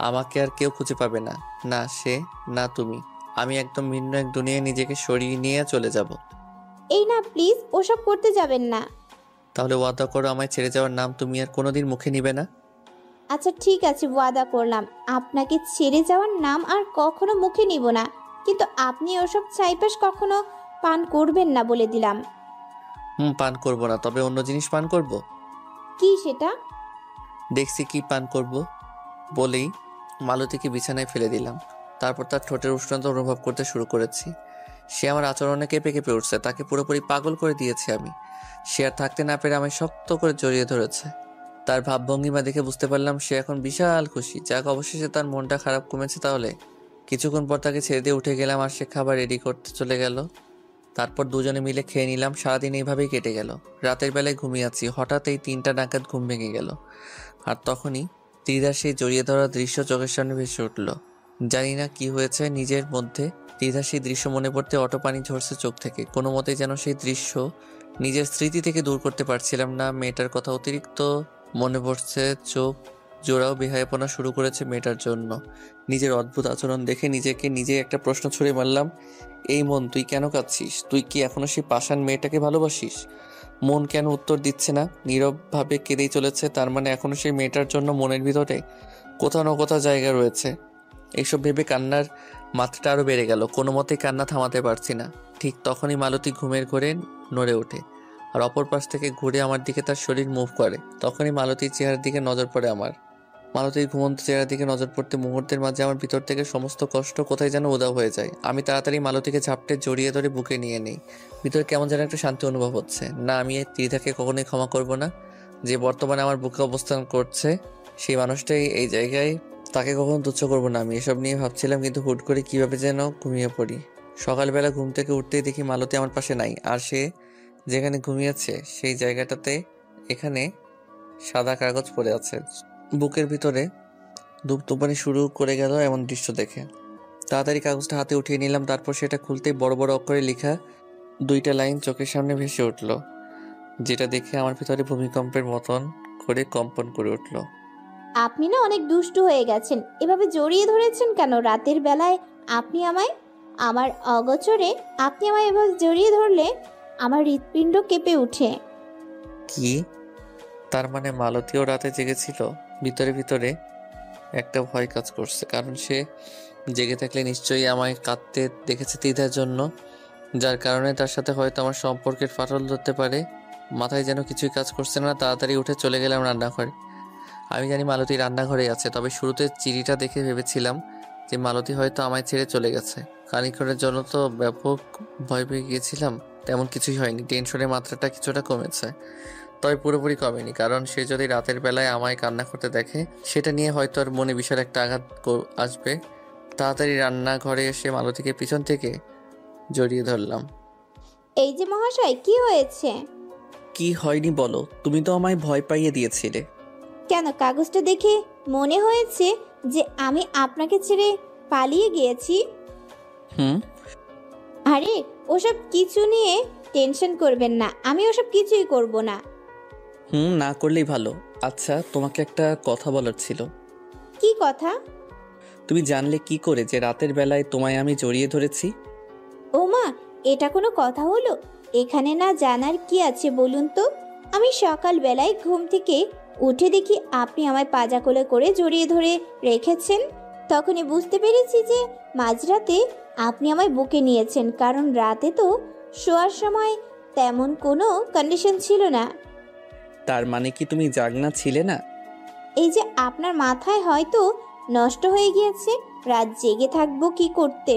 আমাকে আর কেউ খুঁজে পাবে না, না সে না তুমি। আমি একদম ভিন্ন এক দুনিয়ায় নিজেকে সরিয়ে নিয়ে চলে যাব। এই না, প্লিজ ওসব করতে যাবেন না। তাহলে ওয়াদা করো, আমায় ছেড়ে যাওয়ার নাম তুমি আর কোনোদিন মুখে নিবে না। আচ্ছা ঠিক আছে, ওয়াদা করলাম আপনাকে ছেড়ে যাওয়ার নাম আর কখনো মুখে নিব না। কিন্তু আপনি ওসব চাইপাস কখনো পান করবেন না বলে দিলাম। পান করব না, তবে অন্য জিনিস পান করব। কি সেটা? দেখছি কি পান করব। বলেই মালতীকে বিছানায় ফেলে দিলাম। তারপর তার ঠোঁটের উষ্ণতা অনুভব করতে শুরু করেছি। সে আমার আচরণে কেঁপে কেঁপে উঠছে। তাকে পুরোপুরি পাগল করে দিয়েছি আমি। সে আর থাকতে না পেরে আমায় শক্ত করে জড়িয়ে ধরেছে। তার ভাবভঙ্গিমা দেখে বুঝতে পারলাম সে এখন বিশাল খুশি। যাক, অবশেষে তার মনটা খারাপ কমেছে তাহলে। কিছুক্ষণ পর তাকে ছেড়ে দিয়ে উঠে গেলাম আর সে খাবার রেডি করতে চলে গেল। তারপর দুজনে মিলে খেয়ে নিলাম। সারাদিন এইভাবেই কেটে গেল। রাতের বেলায় ঘুমিয়ে আছি, হঠাৎ এই 3টা নাগাদ ঘুম ভেঙে গেল। আর তখনই ত্রিধার সেই জড়িয়ে ধরা দৃশ্য চোখের সামনে ভেসে উঠল। জানি না কি হয়েছে নিজের মধ্যে। ত্রিধার সেই দৃশ্য মনে পড়তে অটো পানি ঝরছে চোখ থেকে। কোনো মতেই যেন সেই দৃশ্য নিজের স্মৃতি থেকে দূর করতে পারছিলাম না। মেয়েটার কথা অতিরিক্ত মনে পড়ছে। চোখ জোড়াও বেহায়াপনা শুরু করেছে মেয়েটার জন্য। নিজের অদ্ভুত আচরণ দেখে নিজেকে নিজে একটা প্রশ্ন ছুড়ে মারলাম। এই মন, তুই কেন কাঁদছিস? তুই কি এখনো সেই পাষাণ মেয়েটাকে ভালোবাসিস? মন কেন উত্তর দিচ্ছে না? নীরবভাবে কেঁদেই চলেছে। তার মানে এখনো সেই মেয়েটার জন্য মনের ভিতরে কোথাও না কোথাও জায়গা রয়েছে। এইসব ভেবে কান্নার মাত্রাটা আরো বেড়ে গেল। কোনো মতেই কান্না থামাতে পারছি না। ঠিক তখনই মালতী ঘুমের ঘোরে নড়ে ওঠে আর অপর পাশ থেকে ঘুরে আমার দিকে তার শরীর মুভ করে। তখনই মালতীর চেহারার দিকে নজর পড়ে আমার। মালতীর ঘুমন্ত চেহারার দিকে নজর পড়তে মুহূর্তের মাঝে আমার ভিতর থেকে সমস্ত কষ্ট কোথায় যেন উধাও হয়ে যায়। আমি তাড়াতাড়ি মালতীকে ঝাপটে জড়িয়ে ধরে বুকে নিয়ে নিই। ভিতরে কেমন যেন একটা শান্তি অনুভব হচ্ছে। না, আমি এই ত্রিধাকে কখনোই ক্ষমা করব না। যে বর্তমানে আমার বুকে অবস্থান করছে সেই মানুষটাই এই জায়গায়, তাকে কখনো তুচ্ছ করবো না আমি। এসব নিয়ে ভাবছিলাম, কিন্তু হুট করে কিভাবে যেন ঘুমিয়ে পড়ি। সকালবেলা ঘুম থেকে উঠতেই দেখি মালতী আমার পাশে নাই। আর সে যেখানে ঘুমিয়েছে সেই জায়গাটাতে এখানে সাদা কাগজ পড়ে আছে। বুকের ভিতরে ধূপধুপানি শুরু করে গেল এমন দৃশ্য দেখে তাড়াতাড়ি কাগজটা হাতে উঠিয়ে নিলাম। তারপর সেটা খুলতেই বড় বড় অক্ষরে লেখা 2টা লাইন চোখের সামনে ভেসে উঠল, যেটা দেখে আমার ভিতরে ভূমিকম্পের মতন করে কম্পন করে উঠল। আপনি না অনেক দুষ্টু হয়ে গেছেন। এভাবে জড়িয়ে ধরেছেন কেন রাতের বেলায়? আপনি আমায়, আমার অগোচরে আপনি আমায় এভাবে জড়িয়ে ধরলে আমার হৃৎপিণ্ড কেঁপে উঠে। কি? তার মানে মালতীও রাতে জেগেছিল? ভিতরে ভিতরে একটা ভয় কাজ করছে, কারণ সে জেগে থাকলে নিশ্চয়ই আমায় কাঁদতে দেখেছে ত্রিধার জন্য, যার কারণে তার সাথে হয়তো আমার সম্পর্কের ফাটল ধরতে পারে। মাথায় যেন কিছুই কাজ করছে না। তাড়াতাড়ি উঠে চলে গেলাম রান্নাঘরে। আমি জানি মালতী রান্নাঘরে আছে, তবে শুরুতে চিঠিটা দেখে ভেবেছিলাম যে মালতী হয়তো আমায় ছেড়ে চলে গেছে। খানিকক্ষণের জন্য তো ব্যাপক ভয় পেয়ে গিয়েছিলাম। তেমন কিছুই হয়নি। টেনশনের মাত্রাটা কিছুটা কমেছে, তবে পুরোপুরি কমেনি। কারণ সে যদি রাতের বেলায় আমায় কান্না করতে দেখে, সেটা নিয়ে হয়তো আর মনে বিশাল একটা আঘাত আসবে। তাড়াতাড়ি রান্নাঘরে এসে মালতীকে পিছন থেকে জড়িয়ে ধরলাম। এই যে মহাশয়, কি হয়েছে? কি হয়নি বলো? তুমি তো আমায় ভয় পাইয়ে দিয়েছিলে। কেন, কাগজটা দেখে মনে হয়েছে যে আমি আপনাকে ছেড়ে পালিয়ে গিয়েছি? হুম। আরে ওসব কিছু নিয়ে টেনশন করবেন না, আমি ওসব কিছুই করব না। না করলেই ভালো। আচ্ছা, তোমাকে একটা কথা বলার ছিল। কি কথা? তুমি জানলে কি করে যে রাতের বেলায় তোমায় আমি জড়িয়ে ধরেছি? ওমা, এটা কোনো কথা হলো? এখানে না জানার কি আছে বলুন তো? আমি সকালবেলায় ঘুম থেকে উঠে দেখি আপনি আমায় পাজা কোলে করে জড়িয়ে ধরে রেখেছেন। তখনই বুঝতে পেরেছি যে মাঝরাতে আপনি আমায় বুকে নিয়েছেন, কারণ রাতে তো শোয়ার সময় তেমন কোনো কন্ডিশন ছিল না। তার মানে কি তুমি জাগনা ছিলে না? এই যে আপনার মাথায় হয়তো নষ্ট হয়ে গিয়েছে। রাত জেগে থাকবো কি করতে?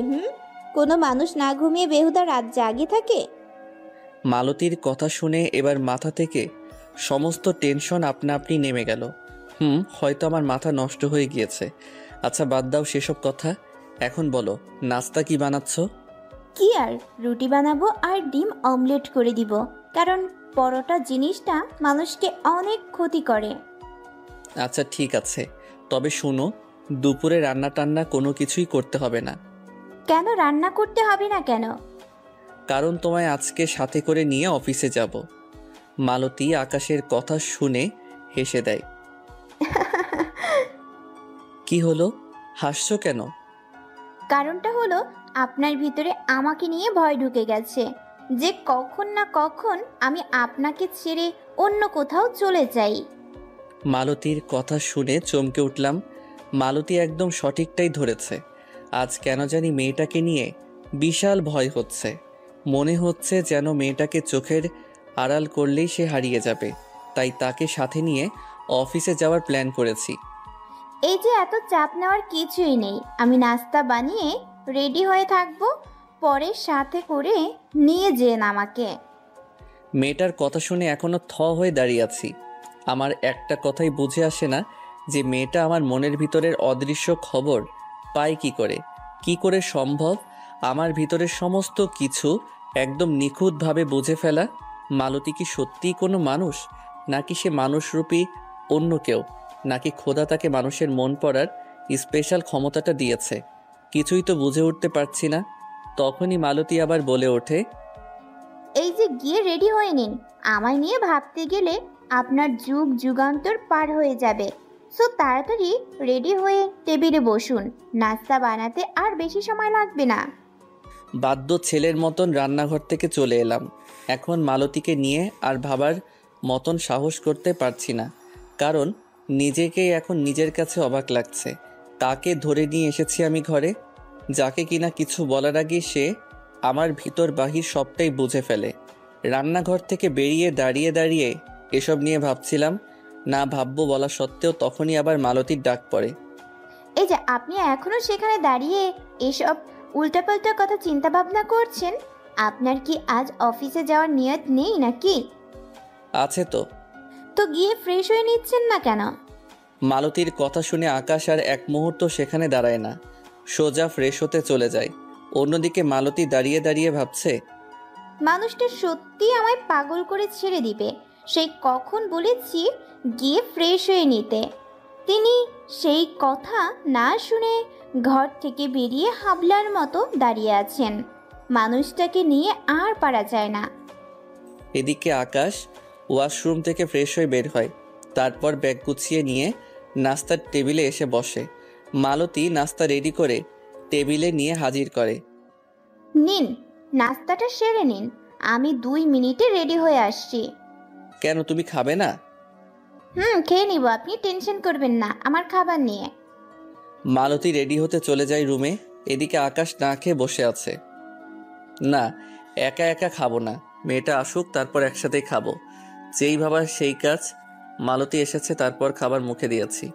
কোনো মানুষ না ঘুমিয়ে বেহুদা রাত জাগে থাকে? মালতীর কথা শুনে এবার মাথা থেকে সমস্ত টেনশন আপনা আপনি নেমে গেল। হয়তো আমার মাথা নষ্ট হয়ে গিয়েছে। আচ্ছা, বাদ দাও সেসব কথা। এখন বলো, নাস্তা কি বানাচ্ছ? কি আর, রুটি বানাবো আর ডিম অমলেট করে দিব, কারণ পরোটা জিনিসটা মানুষকে অনেক ক্ষতি করে। আচ্ছা ঠিক আছে, তবে শোনো, দুপুরে রান্না টান্না কোনো কিছুই করতে হবে না। কেন রান্না করতে হবে না কেন? কারণ তোমায় আজকে সাথে করে নিয়ে অফিসে যাব। মালতী আকাশের কথা শুনে হেসে দেয়। কি হলো, হাসছো কেন? কারণটা হলো আপনার ভিতরে আমাকে নিয়ে ভয় ঢুকে গেছে, যে কখন না কখন আমি আপনাকে ছেড়ে অন্য কোথাও চলে যাই। মালতীর কথা শুনে চমকে উঠলাম। মালতী একদম সঠিকটাই ধরেছে। আজ কেন জানি মেয়েটাকে নিয়ে বিশাল ভয় হচ্ছে। মনে হচ্ছে যেন মেয়েটাকে চোখের আড়াল করলেই সে হারিয়ে যাবে। তাই তাকে সাথে নিয়ে অফিসে যাওয়ার প্ল্যান করেছি। এই যে এত চাপ নেওয়ার কিছুই নেই, আমি নাস্তা বানিয়ে রেডি হয়ে থাকবো, পরে সাথে করে নিয়ে যেন আমাকে। মেয়েটার কথা শুনে এখনো হয়ে দাঁড়িয়ে আছি। আমার একটা কথাই বুঝে আসে না যে মেয়েটা আমার মনের ভিতরের অদৃশ্য খবর পায় কি করে সম্ভব আমার ভিতরের সমস্ত কিছু একদম নিখুঁতভাবে বুঝে ফেলা। মালতী কি সত্যিই কোনো মানুষ, নাকি সে মানুষরূপী অন্য কেউ, নাকি খোদা তাকে মানুষের মন পড়ার স্পেশাল ক্ষমতাটা দিয়েছে? কিছুই তো বুঝে উঠতে পারছি না। তখনই মালতী আবার বলে ওঠে, এই যে গিয়ে রেডি হয়ে নিন, আমায় নিয়ে ভাবতে গেলে আপনার যুগ যুগান্তর পার হয়ে যাবে। সো তাড়াতাড়ি রেডি হয়ে টেবিলে বসুন, নাস্তা বানাতে আর বেশি সময় লাগবে না। বাধ্য ছেলের মতন রান্নাঘর থেকে চলে এলাম। এখন মালতীকে নিয়ে আর ভাবার মতন সাহস করতে পারছি না, কারণ নিজেকেই এখন নিজের কাছে অবাক লাগছে। তাকে ধরে নিয়ে এসেছি আমি ঘরে, যাকে কিনা কিছু বলার আগে সে আমার ভিতর বাহির সবটাই বুঝে ফেলে। রান্নাঘর থেকে বেরিয়ে দাঁড়িয়ে দাঁড়িয়ে এসব নিয়ে ভাবছিলাম, না ভাববো বলা সত্ত্বেও তখনই আবার মালতীর ডাক পড়ে। এই যে আপনি এখনো সেখানে দাঁড়িয়ে এসব উল্টাপাল্টা কথা চিন্তা ভাবনা করছেন, আপনার কি আজ অফিসে যাওয়ার নিয়ত নেই নাকি? আছে তো। তো গিয়ে ফ্রেশ হয়ে নিচ্ছেন না কেন? মালতীর কথা শুনে আকাশ আর এক মুহূর্ত সেখানে দাঁড়ায় না, সোজা ফ্রেশ হতে চলে যায়। অন্যদিকে মালতী দাঁড়িয়ে দাঁড়িয়ে ভাবছে, মানুষটা সত্যি আমায় পাগল করে ছেড়ে দিবে। সেই কখন বলেছি গিয়ে ফ্রেশ হয়ে নিতে, তিনি সেই কথা না শুনে ঘর থেকে বেরিয়ে হাবলার মতো দাঁড়িয়ে আছেন। মানুষটাকে নিয়ে আর পারা যায় না। এদিকে আকাশ ওয়াশরুম থেকে ফ্রেশ হয়ে বের হয়, তারপর ব্যাগ গুছিয়ে নিয়ে নাস্তার টেবিলে এসে বসে। মালতী নাস্তা রেডি করে টেবিলে নিয়ে হাজির করে। নিন, নাস্তাটা সেরে নিন, আমি 2 মিনিটে রেডি হয়ে আসছি। কেন, তুমি খাবে না? খেয়ে নিব, আপনি টেনশন করবেন না আমার খাবার নিয়ে। মালতী রেডি হতে চলে যায় রুমে। এদিকে আকাশ না খেয়ে বসে আছে। না, একা একা খাবো না, মেয়েটা আসুক তারপর একসাথেই খাবো। যেই ভাবার সেই কাজ। মালতী এসেছে, তারপর খাবার মুখে দিয়েছি।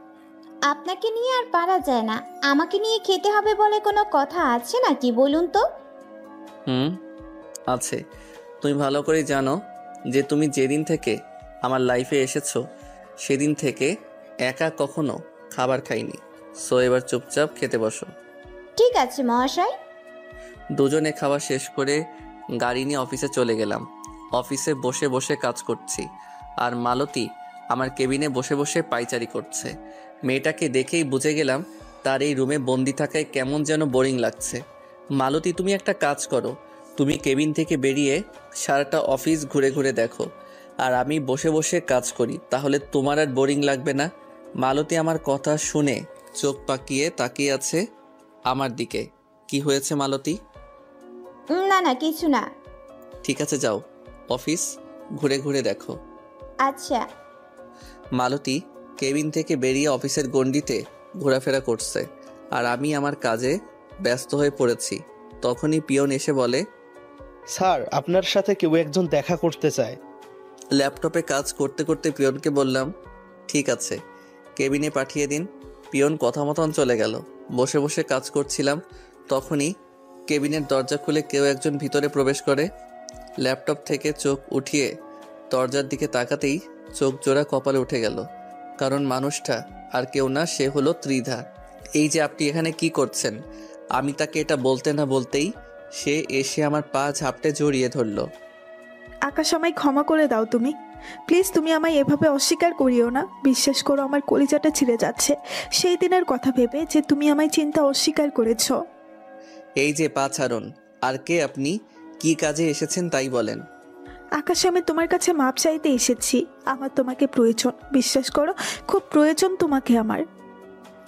আপনাকে নিয়ে আর পারা যায় না, আমাকে নিয়ে খেতে হবে বলে কোনো কথা আছে নাকি বলুন তো? আছে। তুমি ভালো করে জানো যে তুমি যেদিন থেকে আমার লাইফে এসেছো সেদিন থেকে একা কখনো খাবার খাইনি। সো এবার চুপচাপ খেতে বসো। ঠিক আছে মহাশয়। দুজনে খাওয়া শেষ করে গাড়ি নিয়ে অফিসে চলে গেলাম। অফিসে বসে বসে কাজ করছি, আর মালতী আমার কেবিনে বসে বসে পায়চারি করছে। মেয়েটাকে দেখেই বুঝে গেলাম তার এই রুমে বন্দি থাকায় কেমন যেন বোরিং লাগছে। মালতী, তুমি একটা কাজ করো, তুমি কেবিন থেকে বেরিয়ে সারাটা অফিস ঘুরে ঘুরে দেখো, আর আমি বসে বসে কাজ করি, তাহলে তোমার আর বোরিং লাগবে না। মালতী আমার কথা শুনে চোখ পাকিয়ে তাকিয়ে আছে আমার দিকে। কি হয়েছে মালতী? না না, কিছু না। ঠিক আছে, যাও অফিস ঘুরে ঘুরে দেখো। আচ্ছা। মালতী কেবিন থেকে বেরিয়ে অফিসের গণ্ডিতে ঘোরাফেরা করছে, আর আমি আমার কাজে ব্যস্ত হয়ে পড়েছি। তখনই পিয়ন এসে বলে, স্যার, আপনার সাথে কেউ একজন দেখা করতে চায়। ল্যাপটপে কাজ করতে করতে পিয়নকে বললাম, ঠিক আছে, কেবিনে পাঠিয়ে দিন। পিয়ন কথা মতন চলে গেল। বসে বসে কাজ করছিলাম, তখনই কেবিনের দরজা খুলে কেউ একজন ভিতরে প্রবেশ করে। ল্যাপটপ থেকে চোখ উঠিয়ে দরজার দিকে তাকাতেই চোখ জোড়া কপালে উঠে গেল, কারণ মানুষটা আর কেউ না, সে হলো ত্রিধা। এই যে আপনি এখানে কি করছেন? আমি তাকে এটা বলতে না বলতেই সে এসে আমার পা ঝাপটে জড়িয়ে ধরল। আকাশ, আমায় ক্ষমা করে দাও তুমি। প্লিজ, তুমি আমায় এভাবে অস্বীকার করিও না। বিশ্বাস করো, আমার কলিজাটা ছিঁড়ে যাচ্ছে সেই দিনের কথা ভেবে যে তুমি আমায় চিন্তা অস্বীকার করেছো। এই যে পা ছাড়ুন। আর কে আপনি? কি কাজে এসেছেন তাই বলেন। আকাশ, আমি তোমার কাছে মাপ চাইতে এসেছি। আমার তোমাকে প্রয়োজন, বিশ্বাস করো, খুব প্রয়োজন তোমাকে আমার।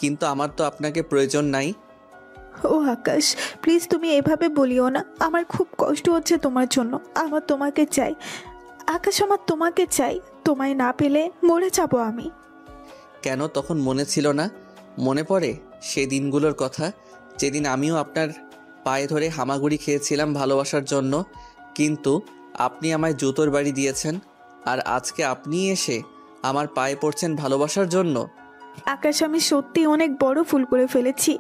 কিন্তু আমার তো আপনাকে প্রয়োজন নাই। ও আকাশ, প্লিজ তুমি এভাবে বলিও না। আমার খুব কষ্ট হচ্ছে তোমার জন্য। আমার তোমাকে চাই আকাশ, আমার তোমাকে চাই। তোমায় না পেলে মরে যাবো আমি। কেন তখন মনে ছিল না? মনে পড়ে সেই দিনগুলোর কথা? যেদিন আমিও আপনার পায়ে ধরে হামাগুড়ি খেয়েছিলাম ভালোবাসার জন্য, কিন্তু আপনি আমায় জুতোর বাড়ি দিয়েছেন। আর আজকে আপনি এসে আমার পায়ে পড়ছেন ভালোবাসার জন্য। আকাশ, আমি সত্যি অনেক বড় ভুল করে ফেলেছি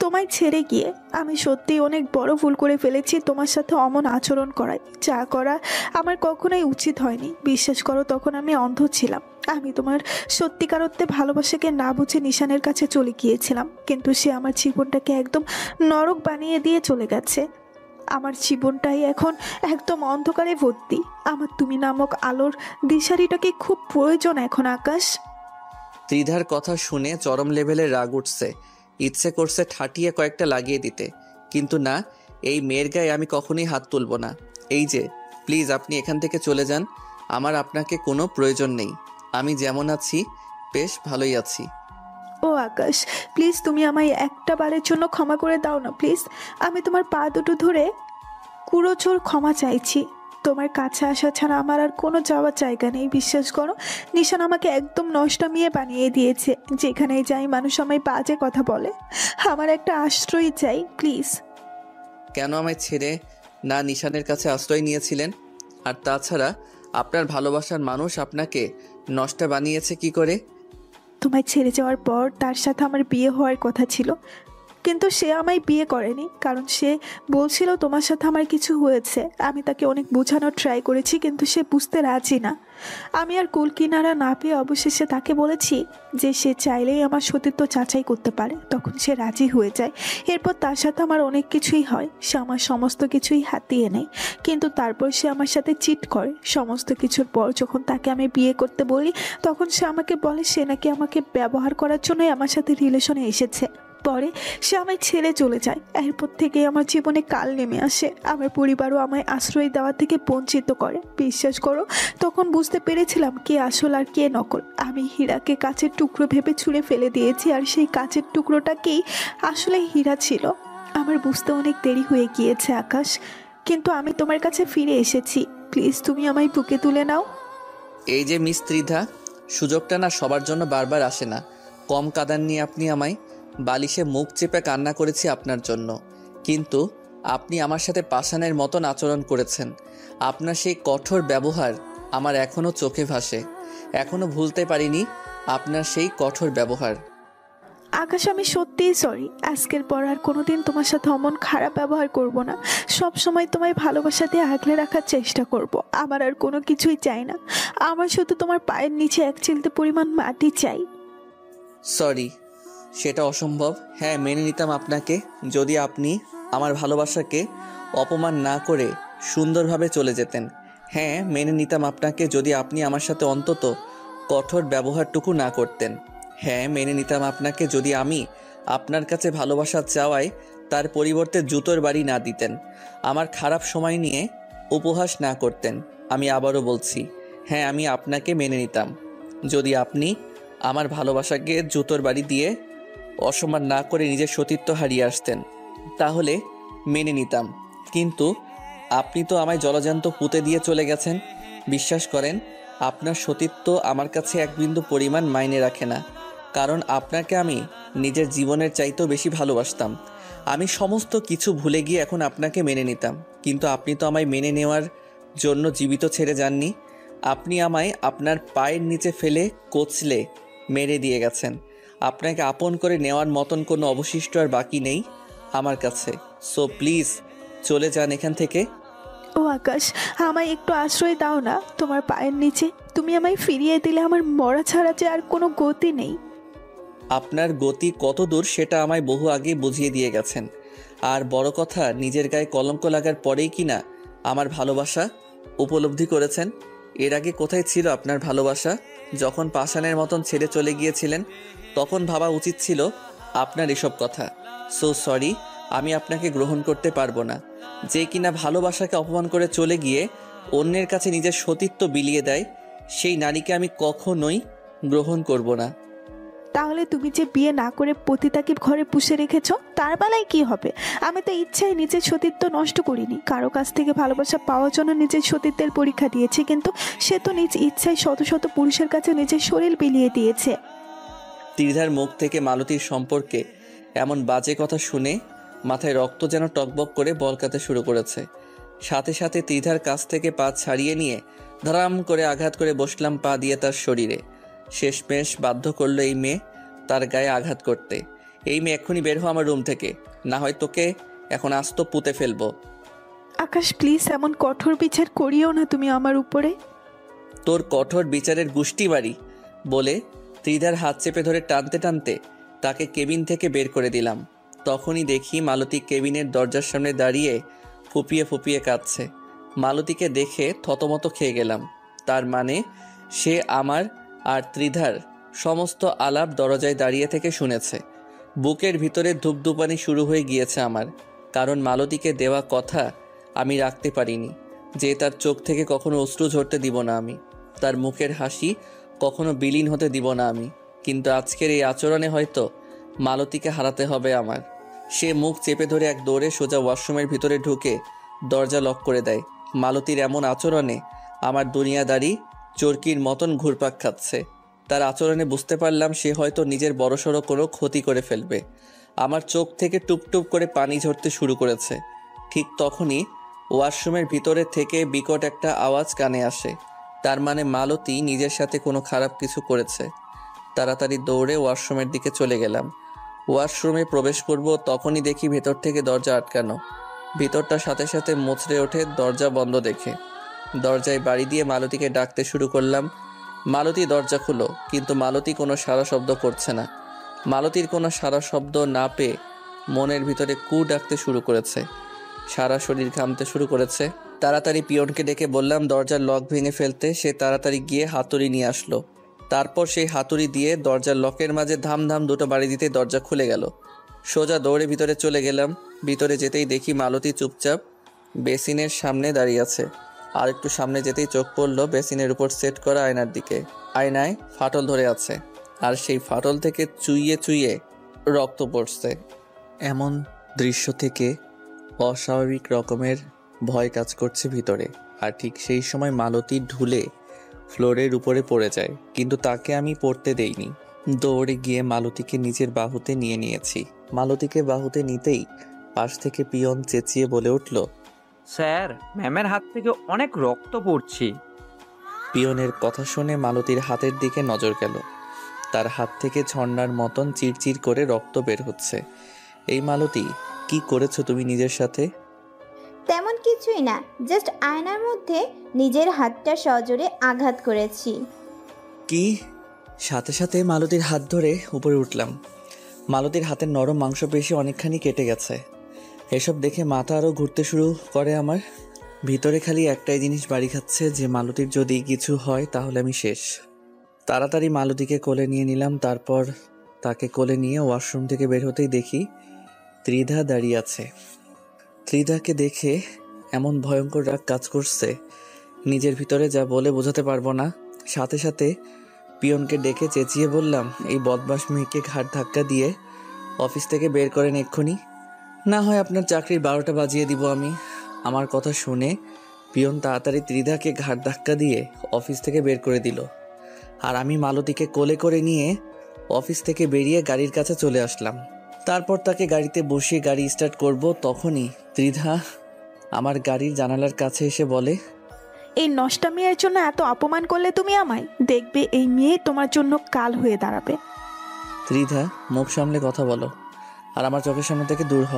তোমায় ছেড়ে গিয়ে। আমি সত্যি অনেক বড় ভুল করে ফেলেছি তোমার সাথে অমন আচরণ করায়। যা করা আমার কখনোই উচিত হয়নি। বিশ্বাস করো, তখন আমি অন্ধ ছিলাম। আমি তোমার সত্যিকার অর্থে ভালোবাসাকে না বুঝে নিশানের কাছে চলে গিয়েছিলাম, কিন্তু সে আমার জীবনটাকে একদম নরক বানিয়ে দিয়ে চলে গেছে। আমার জীবনটাই এখন একদম অন্ধকারে ভর্তি। আমার তুমি নামক আলোর দিশারিটাকে খুব প্রয়োজন এখন আকাশ। ত্রিধার কথা শুনে চরম লেভেলের রাগ উঠছে। ইচ্ছে করছে ঠাটিয়ে কয়েকটা লাগিয়ে দিতে, কিন্তু না, এই মেয়ের গায়ে আমি কখনোই হাত তুলব না। এই যে, প্লিজ আপনি এখান থেকে চলে যান। আমার আপনাকে কোনো প্রয়োজন নেই। আমি যেমন আছি বেশ ভালোই আছি। ও আকাশ, প্লিজ তুমি আমায় একটা বারের জন্য ক্ষমা করে দাও না প্লিজ। আমি তোমার পা দুটো ধরে কুড়োচোর ক্ষমা চাইছি। তোমার কাছে আসা ছাড়া আমার আর কোনো যাওয়ার জায়গা নেই। বিশ্বাস করো, নিশান আমাকে একদম নষ্টামিয়ে বানিয়ে দিয়েছে। যেখানেই যাই মানুষ আমায় বাজে কথা বলে। আমার একটা আশ্রয় চাই প্লিজ। কেন আমায় ছেড়ে না নিশানের কাছে আশ্রয় নিয়েছিলেন? আর তাছাড়া আপনার ভালোবাসার মানুষ আপনাকে নষ্ট বানিয়েছে কি করে? তোমায় ছেড়ে যাওয়ার পর তার সাথে আমার বিয়ে হওয়ার কথা ছিল, কিন্তু সে আমায় বিয়ে করেনি। কারণ সে বলছিল তোমার সাথে আমার কিছু হয়েছে। আমি তাকে অনেক বোঝানোর ট্রাই করেছি, কিন্তু সে বুঝতে রাজি না। আমি আর কুল কিনারা না পেয়ে অবশেষে তাকে বলেছি যে সে চাইলেই আমার সতীত্ব যাচাই করতে পারে। তখন সে রাজি হয়ে যায়। এরপর তার সাথে আমার অনেক কিছুই হয়। সে আমার সমস্ত কিছুই হাতিয়ে নেয়, কিন্তু তারপর সে আমার সাথে চিট করে। সমস্ত কিছুর পর যখন তাকে আমি বিয়ে করতে বলি, তখন সে আমাকে বলে সে নাকি আমাকে ব্যবহার করার জন্যই আমার সাথে রিলেশনে এসেছে। পরে সে আমায় ছেড়ে চলে যায়। এরপর থেকে আমার জীবনে কাল নেমে আসে। আমার পরিবারও আমায় আশ্রয় দেওয়া থেকে বঞ্চিত করে। বিশ্বাস করো, তখন বুঝতে পেরেছিলাম কে আসল আর কে নকল। আমি হীরাকে কাচের টুকরো ভেবে ছুঁড়ে ফেলে দিয়েছি, আর সেই কাচের টুকরোটাকেই আসলে হীরা ছিল। আমার বুঝতে অনেক দেরি হয়ে গিয়েছে আকাশ, কিন্তু আমি তোমার কাছে ফিরে এসেছি। প্লিজ তুমি আমায় বুকে তুলে নাও। এই যে মিস ত্রিধা, সুযোগটা না সবার জন্য বারবার আসে না। কম কাঁদাননি আপনি আমায়। বালিশে মুখ চেপে কান্না করেছি আপনার জন্য, কিন্তু আপনি আমার সাথে পাষাণের মতন আচরণ করেছেন। আপনার সেই কঠোর ব্যবহার আমার এখনও চোখে ভাসে। এখনও ভুলতে পারিনি আপনার সেই কঠোর ব্যবহার। আকাশ, আমি সত্যিই সরি। আজকের পর আর কোনোদিন তোমার সাথে অমন খারাপ ব্যবহার করব না। সব সময় তোমায় ভালোবাসা দিয়ে আগলে রাখার চেষ্টা করব। আমার আর কোনো কিছুই চাই না। আমার শুধু তোমার পায়ের নিচে এক চিলতে পরিমাণ মাটি চাই। সরি, সেটা অসম্ভব। হ্যাঁ, মেনে নিতাম আপনাকে যদি আপনি আমার ভালোবাসাকে অপমান না করে সুন্দরভাবে চলে যেতেন। হ্যাঁ, মেনে নিতাম আপনাকে যদি আপনি আমার সাথে অন্তত কঠোর ব্যবহারটুকু না করতেন। হ্যাঁ, মেনে নিতাম আপনাকে যদি আমি আপনার কাছে ভালোবাসা চাওয়ায় তার পরিবর্তে জুতোর বাড়ি না দিতেন, আমার খারাপ সময় নিয়ে উপহাস না করতেন। আমি আবারও বলছি, হ্যাঁ, আমি আপনাকে মেনে নিতাম যদি আপনি আমার ভালোবাসাকে জুতোর বাড়ি দিয়ে অসম্মান না করে নিজের সতীত্ব হারিয়ে আসতেন, তাহলে মেনে নিতাম। কিন্তু আপনি তো আমায় জলজান্ত পুঁতে দিয়ে চলে গেছেন। বিশ্বাস করেন, আপনার সতীত্ব আমার কাছে এক বিন্দু পরিমাণ মাইনে রাখে না, কারণ আপনাকে আমি নিজের জীবনের চাইতেও বেশি ভালোবাসতাম। আমি সমস্ত কিছু ভুলে গিয়ে এখন আপনাকে মেনে নিতাম, কিন্তু আপনি তো আমায় মেনে নেওয়ার জন্য জীবিত ছেড়ে যাননি। আপনি আমায় আপনার পায়ের নিচে ফেলে কোচলে মেরে দিয়ে গেছেন। আপনাকে আপন করে নেওয়ার মতন কোনো অবশিষ্ট আর বাকি নেই আমার কাছে। সো প্লিজ চলে যান এখান থেকে। ও আকাশ, আমায় একটু আশ্রয় দাও না তোমার পায়ের নিচে। তুমি আমায় ফিরিয়ে দিলে আমার মরা ছাড়া যে আর কোনো গতি নেই। আপনার গতি কত দূর সেটা আমায় বহু আগে বুঝিয়ে দিয়ে গেছেন। আর বড় কথা, নিজের গায়ে কলঙ্ক লাগার পরেই কিনা আমার ভালোবাসা উপলব্ধি করেছেন। এর আগে কোথায় ছিল আপনার ভালোবাসা? যখন পাষাণের মতন ছেড়ে চলে গিয়েছিলেন, তখন ভাবা উচিত ছিল আপনার এসব কথা। সো সরি, আমি আপনাকে গ্রহণ করতে পারবো না। যে কিনা ভালোবাসাকে অপমান করে চলে গিয়ে অন্যের কাছে নিজের সতীত্ব বিলিয়ে দেয়, সেই নারীকে আমি কখনোই গ্রহণ করব না। তাহলে তুমি যে বিয়ে না করে পতিতাকে ঘরে পুষে রেখেছ, তার বেলায় কি হবে? আমি তো ইচ্ছায় নিজের সতীত্ব নষ্ট করিনি। কারো কাছ থেকে ভালোবাসা পাওয়ার জন্য নিজের সতীত্বের পরীক্ষা দিয়েছি, কিন্তু সে তো নিজ ইচ্ছায় শত শত পুরুষের কাছে নিজের শরীর বিলিয়ে দিয়েছে। ত্রিধার মুখ থেকে মালতীর সম্পর্কে এমন বাজে কথা শুনে মাথায় রক্ত যেন টকবক করে বলকাতে শুরু করেছে। সাথে সাথে ত্রিধার কাছ থেকে পা ছাড়িয়ে নিয়ে ধারাম করে আঘাত করে বসলাম পা দিয়ে তার শরীরে। শেষমেশ বাধ্য করলো এই মেয়ে তার গায়ে আঘাত করতে। এই মেয়ে এক্ষুনি বের হো আমার রুম থেকে, না হয় তোকে এখন আস্ত পুঁতে ফেলবো। আকাশ প্লিজ এমন কঠোর বিচার করিও না তুমি আমার উপরে। তোর কঠোর বিচারের গুষ্টি বাড়ি বলে ত্রিধার হাত চেপে ধরে টানতে টানতে তাকে কেবিন থেকে বের করে দিলাম। তখনই দেখি মালতী কেবিনের দরজার সামনে দাঁড়িয়ে ফুপিয়ে ফুপিয়ে কাঁদছে। মালতীকে দেখে থতমত খেয়ে গেলাম। তার মানে সে আমার আর ত্রিধার সমস্ত আলাপ দরজায় দাঁড়িয়ে থেকে শুনেছে। বুকের ভিতরে ধূপধুপানি শুরু হয়ে গিয়েছে আমার, কারণ মালতীকে দেওয়া কথা আমি রাখতে পারিনি যে তার চোখ থেকে কখনো অশ্রু ঝরতে দিব না আমি, তার মুখের হাসি কখনো বিলীন হতে দিব না আমি। কিন্তু আজকের এই আচরণে হয়তো মালতীকে হারাতে হবে আমার। সে মুখ চেপে ধরে এক দৌড়ে সোজা ওয়াশরুমের ভিতরে ঢুকে দরজা লক করে দেয়। মালতীর এমন আচরণে আমার দুনিয়াদারি চরকির মতন ঘুরপাক খাচ্ছে। তার আচরণে বুঝতে পারলাম সে হয়তো নিজের বড়সড় কোনো ক্ষতি করে ফেলবে। আমার চোখ থেকে টুপটুপ করে পানি ঝরতে শুরু করেছে। ঠিক তখনই ওয়াশরুমের ভিতরে থেকে বিকট একটা আওয়াজ কানে আসে। তার মানে মালতী নিজের সাথে কোনো খারাপ কিছু করেছে। তাড়াতাড়ি দৌড়ে ওয়াশরুমের দিকে চলে গেলাম। ওয়াশরুমে প্রবেশ করব, তখনই দেখি ভেতর থেকে দরজা আটকানো। ভিতরটা সাথে সাথে মুচড়ে ওঠে দরজা বন্ধ দেখে। দরজায় বাড়ি দিয়ে মালতীকে ডাকতে শুরু করলাম। মালতী দরজা খুলো, কিন্তু মালতী কোনো সাড়া শব্দ করছে না। মালতীর কোনো সাড়া শব্দ না পেয়ে মনের ভিতরে কু ডাকতে শুরু করেছে। সারা শরীর ঘামতে শুরু করেছে। তাড়াতাড়ি পিয়নকে ডেকে বললাম দরজার লক ভেঙে ফেলতে। সে তাড়াতাড়ি গিয়ে হাতুড়ি নিয়ে আসলো। তারপর সেই হাতুড়ি দিয়ে দরজার লকের মাঝে ধাম ধাম দুটো বাড়ি দিতে দরজা খুলে গেল। সোজা দৌড়ে ভিতরে চলে গেলাম। ভিতরে যেতেই দেখি মালতী চুপচাপ বেসিনের সামনে দাঁড়িয়ে আছে। আর একটু সামনে যেতেই চোখ পড়ল বেসিনের উপর সেট করা আয়নার দিকে। আয়নায় ফাটল ধরে আছে, আর সেই ফাটল থেকে চুইয়ে চুইয়ে রক্ত পড়ছে। এমন দৃশ্য থেকে অস্বাভাবিক রকমের ভয় কাজ করছে ভিতরে। আর ঠিক সেই সময় মালতী ঢুলে ফ্লোরের উপরে পড়ে যায়, কিন্তু তাকে আমি পড়তে দেইনি। দৌড়ে গিয়ে মালতীকে নিজের বাহুতে নিয়ে নিয়েছি। মালতীকে বাহুতে নিতেই পাশ থেকে পিয়ন চেঁচিয়ে বলে উঠল, স্যার, ম্যামের হাত থেকে অনেক রক্ত পড়ছে। পিয়নের কথা শুনে মালতীর হাতের দিকে নজর গেল। তার হাত থেকে ঝর্ণার মতন চিরচির করে রক্ত বের হচ্ছে। এই মালতী, কি করেছো তুমি নিজের সাথে? তেমন কিছুই না, জাস্ট আয়নার মধ্যে নিজের হাতটা সজোরে আঘাত করেছি। কি? সাথে সাথে মালতীর হাত ধরে উপরে উঠলাম। মালতীর হাতের নরম মাংসপেশি অনেকখানি কেটে গেছে। এসব দেখে মাথা আরও ঘুরতে শুরু করে আমার। ভিতরে খালি একটাই জিনিস বাড়ি খাচ্ছে, যে মালতীর যদি কিছু হয় তাহলে আমি শেষ। তাড়াতাড়ি মালতীকে কোলে নিয়ে নিলাম। তারপর তাকে কোলে নিয়ে ওয়াশরুম থেকে বের হতেই দেখি ত্রিধা দাঁড়িয়ে আছে। ত্রিধাকে দেখে এমন ভয়ঙ্কর রাগ কাজ করছে, নিজের ভিতরে যা বলে বোঝাতে পারবো না। সাথে সাথে পিয়নকে ডেকে চেঁচিয়ে বললাম, এই বদমাশ মেয়েকে ঘাট ধাক্কা দিয়ে অফিস থেকে বের করেন এক্ষুনি, না হয় আপনার চাকরির 12টা বাজিয়ে দিব আমি। আমার কথা শুনে পিয়ন তাড়াতাড়ি ত্রিধাকে ঘাট ধাক্কা দিয়ে অফিস থেকে বের করে দিল। আর আমি মালতীকে কোলে করে নিয়ে অফিস থেকে বেরিয়ে গাড়ির কাছে চলে আসলাম। তারপর তাকে গাড়িতে বসিয়ে গাড়ি স্টার্ট করব, তখনই ত্রিধা আমার গাড়ির জানালার কাছে এসে বলে, এই নষ্টা মেয়ের জন্য এত অপমান করলে তুমি আমায়, দেখবে এই মেয়ে তোমার জন্য কাল হয়ে দাঁড়াবে। ত্রিধা, মুখ সামলে কথা বলো, আর আমার চোখের সামনে থেকে দূর হ,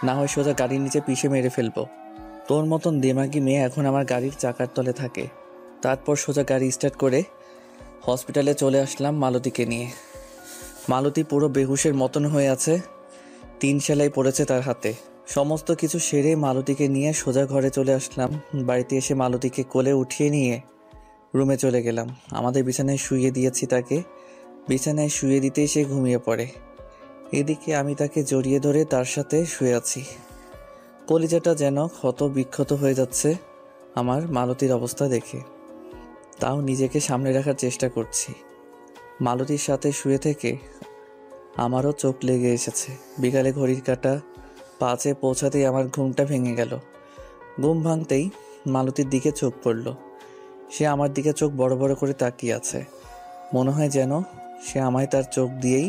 না হয় সোজা গাড়ির নিচে পিষে মেরে ফেলবো। তোর মতন দেমাগি মেয়ে এখন আমার গাড়ির চাকার তলে থাকে। তারপর সোজা গাড়ি স্টার্ট করে হসপিটালে চলে আসলাম মালতীকে নিয়ে। মালতী পুরো বেহুশের মতন হয়ে আছে, 3 সেলাই পড়েছে তার হাতে। সমস্ত কিছু সেরে মালতীকে নিয়ে সোজা ঘরে চলে আসলাম। বাড়িতে এসে মালতীকে কোলে উঠিয়ে নিয়ে রুমে চলে গেলাম। আমাদের বিছানায় শুইয়ে দিয়েছি তাকে। বিছানায় শুয়ে দিতেই সে ঘুমিয়ে পড়ে। এদিকে আমি তাকে জড়িয়ে ধরে তার সাথে শুয়ে আছি। কলিজাটা যেন ক্ষত বিক্ষত হয়ে যাচ্ছে আমার মালতীর অবস্থা দেখে। তাও নিজেকে সামনে রাখার চেষ্টা করছি। মালতীর সাথে শুয়ে থেকে আমারও চোখ লেগে এসেছে। বিকালে ঘড়ির কাঁটা 5-এ পৌঁছাতেই আমার ঘুমটা ভেঙে গেল। ঘুম ভাঙতেই মালতীর দিকে চোখ পড়ল। সে আমার দিকে চোখ বড় বড় করে তাকিয়ে আছে। মনে হয় যেন সে আমায় তার চোখ দিয়েই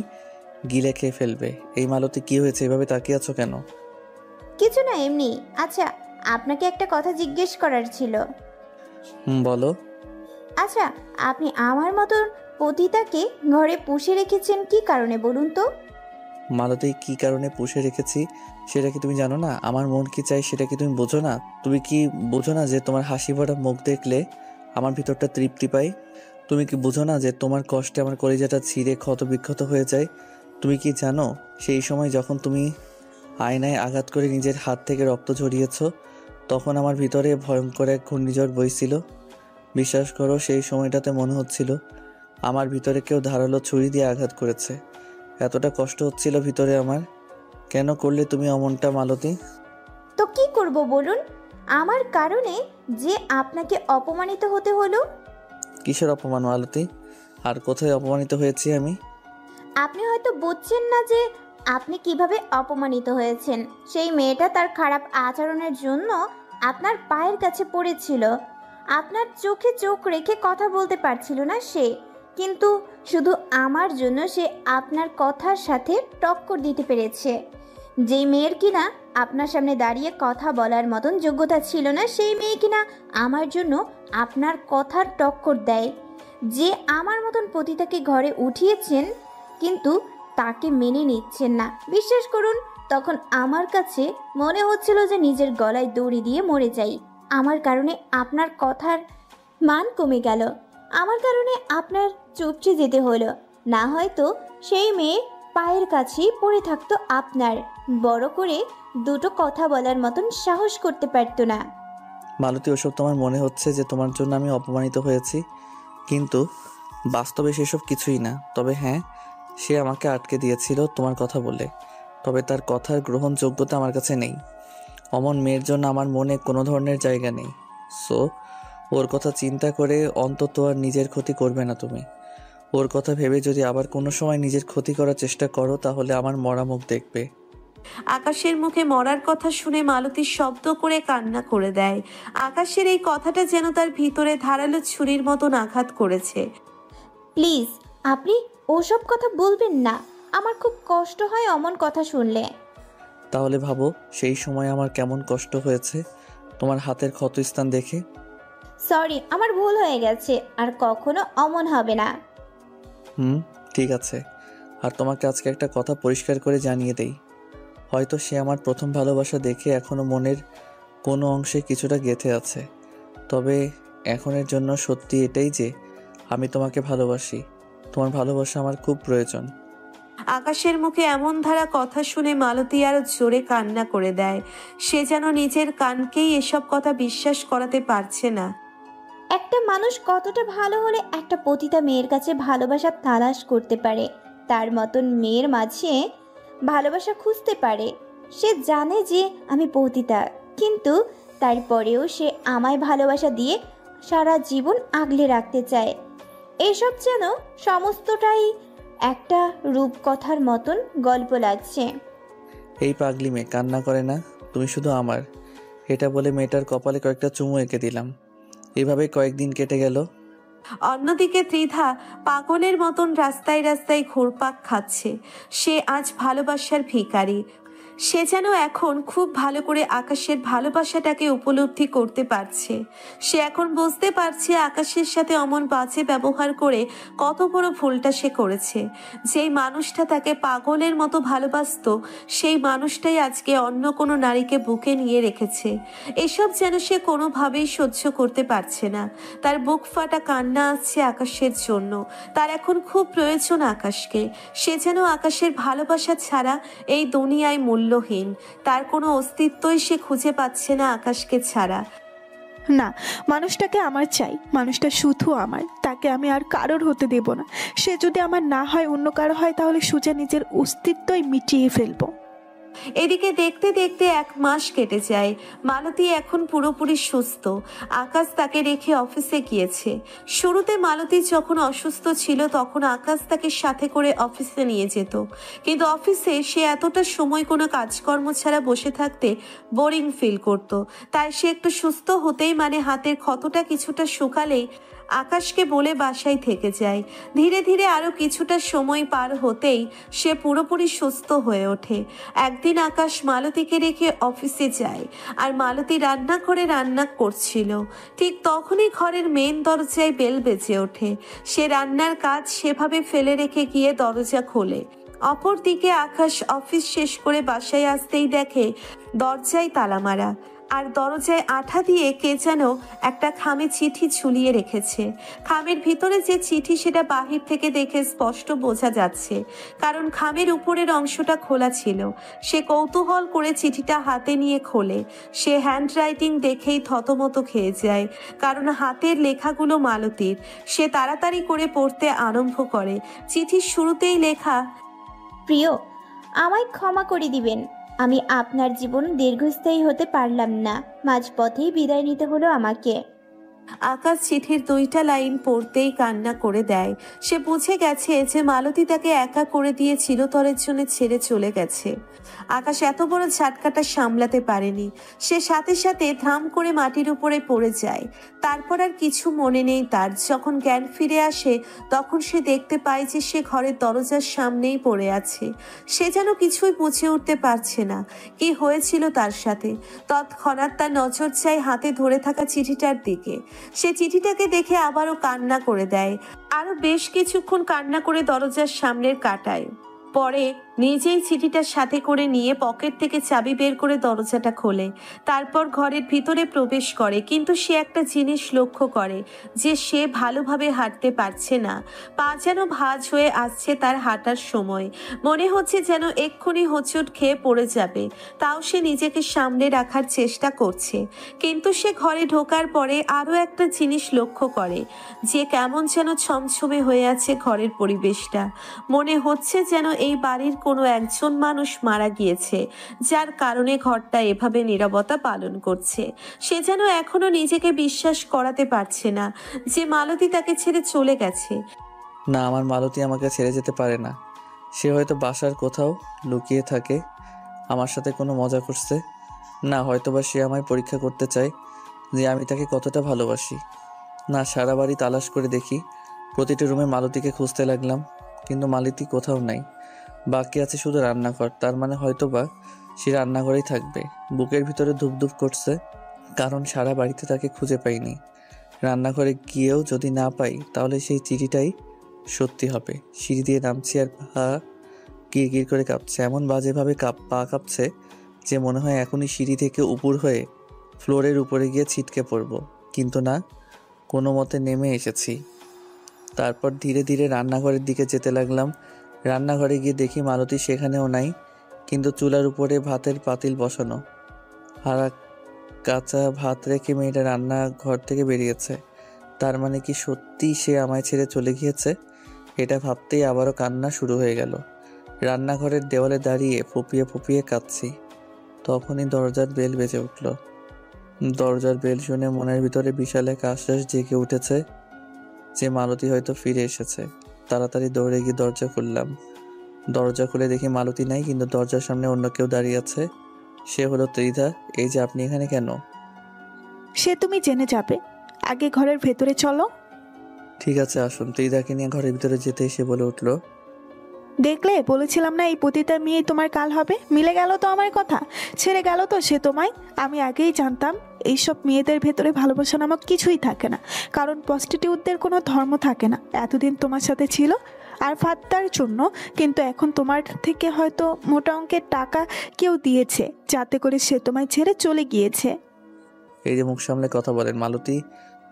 গিলে খেয়ে ফেলবে। এই মালতী, কি হয়েছে? এভাবে তাকিয়ে আছো কেন? কিছু না, এমনি। আচ্ছা, আপনাকে একটা কথা জিজ্ঞেস করার ছিল। বলো। আচ্ছা, আপনি আমার মতন পতিতাকে ঘরে পুষে রেখেছেন কি কারণে বলুন তো? মালতী, কি কারণে পুষে রেখেছি সেটা কি তুমি জানো না? আমার মন কি চাই সেটা কি তুমি বোঝো না? তুমি কি বোঝো না যে তোমার হাসি ভরা মুখ দেখলে আমার ভিতরটা তৃপ্তি পাই? তুমি কি বোঝো না যে তোমার কষ্টে আমার কলিজাটা ছিঁড়ে ক্ষত বিক্ষত হয়ে যায়? তুমি কি জানো সেই সময় যখন তুমি আয়নায় আঘাত করে নিজের হাত থেকে রক্ত ঝরিয়েছ, তখন আমার ভিতরে ভয়ঙ্কর এক ঘূর্ণিঝড় বইছিল। বিশ্বাস করো, সেই সময়টাতে মনে হচ্ছিল আমার ভিতরে কেউ ধারালো ছুরি দিয়ে আঘাত করেছে। এতটা কষ্ট হচ্ছিল ভিতরে আমার। কেন করলে তুমি অমনটা মালতী? তো কি করব বলুন? আমার কারণে যে আপনাকে অপমানিত হতে হলো। কিসের অপমান মালতী? আর কোথায় অপমানিত হয়েছি আমি? আপনি হয়তো বুঝছেন না যে আপনি কিভাবে অপমানিত হয়েছেন। সেই মেয়েটা তার খারাপ আচরণের জন্য আপনার পায়ের কাছে পড়েছিল। আপনার চোখে চোখ রেখে কথা বলতে পারছিল না সে, কিন্তু শুধু আমার জন্য সে আপনার কথার সাথে টক্কর দিতে পেরেছে। যেই মেয়ের কিনা আপনার সামনে দাঁড়িয়ে কথা বলার মতন যোগ্যতা ছিল না, সেই মেয়ে কিনা আমার জন্য আপনার কথার টক্কর দেয়। যে আমার মতন পতিতাকে ঘরে উঠিয়েছেন কিন্তু তাকে মেনে নিচ্ছেন না। বিশ্বাস করুন, তখন আমার কাছে মনে হচ্ছিল যে নিজের গলায় দড়ি দিয়ে মরে যাই। আমার কারণে আপনার কথার মান কমে গেল, আমার কারণে আপনার চুপচে যেতে হলো। না হয়তো সেই মেয়ে পায়ের কাছেই পড়ে থাকতো, আপনার বড় করে দুটো কথা বলার মতন সাহস করতে পারতো না। মালতী, ওসব তোমার মনে হচ্ছে যে তোমার জন্য আমি অপমানিত হয়েছি, কিন্তু বাস্তবে সেসব কিছুই না। তবে হ্যাঁ, সে আমাকে আটকে দিয়েছিল তোমার কথা বলে, তবে তার কথার গ্রহণযোগ্যতা আমার কাছে নেই। অমন মেয়ের জন্য আমার মনে কোনো ধরনের জায়গা নেই। সো ওর কথা চিন্তা করে অন্তত আর নিজের ক্ষতি করবে না তুমি। ওর কথা ভেবে যদি আবার কোনো সময় নিজের ক্ষতি করার চেষ্টা করো, তাহলে আমার মরা মুখ দেখবে। আকাশের মুখে মরার কথা শুনে মালতী শব্দ করে কান্না করে দেয়। আকাশের এই কথাটা যেন তার ভিতরে ধারালো ছুরির মতন আঘাত করেছে। প্লিজ, আপনি ওসব কথা বলবেন না। আমার খুব কষ্ট হয় অমন কথা শুনলে। তাহলে ভাবো সেই সময় আমার কেমন কষ্ট হয়েছে তোমার হাতের ক্ষতস্থান দেখে। সরি, আমার ভুল হয়ে গেছে, আর কখনো অমন হবে না। ঠিক আছে। আর তোমাকে আজকে একটা কথা পরিষ্কার করে জানিয়ে দেই। হয়তো সে আমার প্রথম ভালোবাসা দেখে এখনো মনের কোনো অংশে কিছুটা গেঁথে আছে, তবে এখনের জন্য সত্যি এটাই যে আমি তোমাকে ভালোবাসি। তোমার ভালোবাসা আমার খুব প্রয়োজন। আকাশের মুখে এমন ধারা কথা শুনে মালতী আরো জোরে কান্না করে দেয়। সে যেন নিজের কানকেই এসব কথা বিশ্বাস করাতে পারছে না। একটা মানুষ কতটা ভালো হলে একটা পতিতা মেয়ের কাছে ভালোবাসা তালাশ করতে পারে, তার মতন মেয়ের মাঝে ভালোবাসা খুঁজতে পারে। সে জানে যে আমি পতিতা, কিন্তু তারপরেও সে আমায় ভালোবাসা দিয়ে সারা জীবন আগলে রাখতে চায়। এসব যেন সমস্তটাই একটা রূপকথার মতন গল্প লাগছে। এই পাগলি মেয়ে কান্না করে না, তুমি শুধু আমার। এটা বলে মেয়েটার কপালে কয়েকটা চুমু এঁকে দিলাম। এভাবে কয়েকদিন কেটে গেল। অন্যদিকে ত্রিধা পাগলের মতন রাস্তায় রাস্তায় ঘুরপাক খাচ্ছে। সে আজ ভালোবাসার ভিখারি। সে যেন এখন খুব ভালো করে আকাশের ভালোবাসাটাকে উপলব্ধি করতে পারছে। সে এখন বুঝতে পারছে আকাশের সাথে অমন বাজে ব্যবহার করে কত বড় ভুলটা সে করেছে। যেই মানুষটা তাকে পাগলের মতো ভালোবাসতো, সেই মানুষটাই আজকে অন্য কোনো নারীকে বুকে নিয়ে রেখেছে। এসব যেন সে কোনোভাবেই সহ্য করতে পারছে না। তার বুক ফাটা কান্না আসছে আকাশের জন্য। তার এখন খুব প্রয়োজন আকাশকে। সে যেন আকাশের ভালোবাসা ছাড়া এই দুনিয়ায় মূল্যহীন। তার কোনো অস্তিত্বই সে খুঁজে পাচ্ছে না আকাশকে ছাড়া। না, মানুষটাকে আমার চাই, মানুষটা শুধু আমার, তাকে আমি আর কারোর হতে দেব না। সে যদি আমার না হয়, অন্য কারো হয়, তাহলে সুজা নিজের অস্তিত্বই মিটিয়ে ফেলবো। এদিকে দেখতে দেখতে 1 মাস কেটে যায়। মালতী এখন পুরোপুরি সুস্থ। আকাশ তাকে রেখে অফিসে গিয়েছে। শুরুতে মালতী যখন অসুস্থ ছিল তখন আকাশ তাকে সাথে করে অফিসে নিয়ে যেত, কিন্তু অফিসে সে এতটা সময় কোনো কাজকর্ম ছাড়া বসে থাকতে বোরিং ফিল করত। তাই সে একটু সুস্থ হতেই, মানে হাতের ক্ষতটা কিছুটা শুকালেই আকাশকে বলে বাসায় থেকে যায়। ধীরে ধীরে আরো কিছুটা সময় পার হতেই সে পুরোপুরি সুস্থ হয়ে ওঠে। একদিন আকাশ মালতীকে রেখে অফিসে যায়, আর মালতী রান্না করে রান্না করছিল। ঠিক তখনই ঘরের মেন দরজায় বেল বেজে ওঠে। সে রান্নার কাজ সেভাবে ফেলে রেখে গিয়ে দরজা খোলে। অপরদিকে আকাশ অফিস শেষ করে বাসায় আসতেই দেখে দরজায় তালা মারা, আর দরজায় আঠা দিয়ে কে যেন একটা খামে চিঠি ঝুলিয়ে রেখেছে। খামের ভিতরে যে চিঠি সেটা বাহির থেকে দেখে স্পষ্ট বোঝা যাচ্ছে, কারণ খামের উপরের অংশটা খোলা ছিল। সে কৌতূহল করে চিঠিটা হাতে নিয়ে খোলে। সে হ্যান্ডরাইটিং দেখেই থতমত খেয়ে যায়, কারণ হাতের লেখাগুলো মালতীর। সে তাড়াতাড়ি করে পড়তে আরম্ভ করে। চিঠির শুরুতেই লেখা, প্রিয়, আমায় ক্ষমা করে দিবেন। আমি আপনার জীবন দীর্ঘস্থায়ী হতে পারলাম না, মাঝপথেই বিদায় নিতে হলো আমাকে। আকাশ চিঠির 2টা লাইন পড়তেই কান্না করে দেয়। সে বুঝে গেছে যে মালতী তাকে একা করে দিয়ে চিরতরের জন্য ছেড়ে চলে গেছে। আকাশ এত বড় ঝাটকাটা সামলাতে পারেনি। সে সাথে সাথে ধাম করে মাটির উপরে পড়ে যায়। তারপর আর কিছু মনে নেই তার। যখন জ্ঞান ফিরে আসে তখন সে দেখতে পায় যে সে ঘরের দরজার সামনেই পড়ে আছে। সে যেন কিছুই বুঝে উঠতে পারছে না কি হয়েছিল তার সাথে। তৎক্ষণাৎ তার নজর যায় হাতে ধরে থাকা চিঠিটার দিকে। সে চিঠিটাকে দেখে আবারও কান্না করে দেয়। আরো বেশ কিছুক্ষণ কান্না করে দরজার সামনের কাটায়। পরে নিজেই চিঠিটা সাথে করে নিয়ে পকেট থেকে চাবি বের করে দরজাটা খোলে। তারপর ঘরের ভিতরে প্রবেশ করে, কিন্তু সে একটা জিনিস লক্ষ্য করে যে সে ভালোভাবে হাঁটতে পারছে না। পা যেন ভাঁজ হয়ে আসছে তার হাঁটার সময়। মনে হচ্ছে যেন এক্ষুনি হোঁচট খেয়ে পড়ে যাবে। তাও সে নিজেকে সামলে রাখার চেষ্টা করছে। কিন্তু সে ঘরে ঢোকার পরে আরও একটা জিনিস লক্ষ্য করে যে কেমন যেন ছমছমে হয়ে আছে ঘরের পরিবেশটা। মনে হচ্ছে যেন এই বাড়ির কোনো একজন মানুষ মারা গিয়েছে, যার কারণে ঘরটা এভাবে নীরবতা পালন করছে। সে যেন এখনো নিজেকে বিশ্বাস করাতে পারছে না যে মালতী তাকে ছেড়ে চলে গেছে। না, আমার মালতী আমাকে ছেড়ে যেতে পারে না। সে হয়তো বাসার কোথাও লুকিয়ে থাকে, আমার সাথে কোনো মজা করছে। না, হয়তোবা সে আমায় পরীক্ষা করতে চায় যে আমি তাকে কতটা ভালোবাসি। না, সারা বাড়ি তালাশ করে দেখি, প্রতিটি রুমে মালতীকে খুঁজতে লাগলাম, কিন্তু মালতী কোথাও নাই। বাকি আছে শুধু রান্নাঘর। তার মানে হয়তোবা সে রান্নাঘরেই থাকবে। বুকের ভিতরে ধুপধুপ করছে, কারণ সারা বাড়িতে তাকে খুঁজে পাইনি। রান্নাঘরে গিয়েও যদি না পাই তাহলে সেই চিঠিটাই সত্যি হবে। সিঁড়ি দিয়ে নামছি আর পা গির করে কাঁপছে, এমন বাজেভাবে পা কাঁপছে যে মনে হয় এখনই সিঁড়ি থেকে উপর হয়ে ফ্লোরের উপরে গিয়ে ছিটকে পড়ব। কিন্তু না, কোনো মতে নেমে এসেছি। তারপর ধীরে ধীরে রান্নাঘরের দিকে যেতে লাগলাম। রান্নাঘরে গিয়ে দেখি মালতী সেখানেও নাই, কিন্তু চুলার উপরে ভাতের পাতিল বসানো, আর কাঁচা ভাত রেখে মেয়েটা রান্নাঘর থেকে বেরিয়েছে। তার মানে কি সত্যি সে আমায় ছেড়ে চলে গিয়েছে? এটা ভাবতেই আবারও কান্না শুরু হয়ে গেল। রান্নাঘরের দেওয়ালে দাঁড়িয়ে ফুপিয়ে ফুপিয়ে কাঁদছি। তখনই দরজার বেল বেজে উঠল। দরজার বেল শুনে মনের ভিতরে বিশাল এক আশ্বাস জেগে উঠেছে যে মালতী হয়তো ফিরে এসেছে। তাড়াতাড়ি দৌড়ে গিয়ে দরজা খুললাম। দরজা খুলে দেখি মালতী নাই, কিন্তু দরজার সামনে অন্য কেউ দাঁড়িয়ে আছে। সে হলো ত্রিধা। এই যে, আপনি এখানে কেন? সে তুমি জেনে যাবে, আগে ঘরের ভেতরে চলো। ঠিক আছে, আসুন। ত্রিধাকে নিয়ে ঘরের ভিতরে যেতে এসে বলে উঠল, দেখলে, বলেছিলাম না এই পতিতার মেয়ে তোমার কাল হবে। মিলে গেল তো আমার কথা, ছেড়ে গেল তো সে তোমায়। আমি আগেই জানতাম এইসব মেয়েদের ভেতরে ভালোবাসা নামক কিছুই থাকে না, কারণ প্রস্টিটিউটদের কোনো ধর্ম থাকে না। এতদিন তোমার সাথে ছিল আর ফাত্তার জন্য, কিন্তু এখন তোমার থেকে হয়তো মোটা অঙ্কের টাকা কেউ দিয়েছে যাতে করে সে তোমায় ছেড়ে চলে গিয়েছে। এই যে মুখ সামলে কথা বলেন, মালতী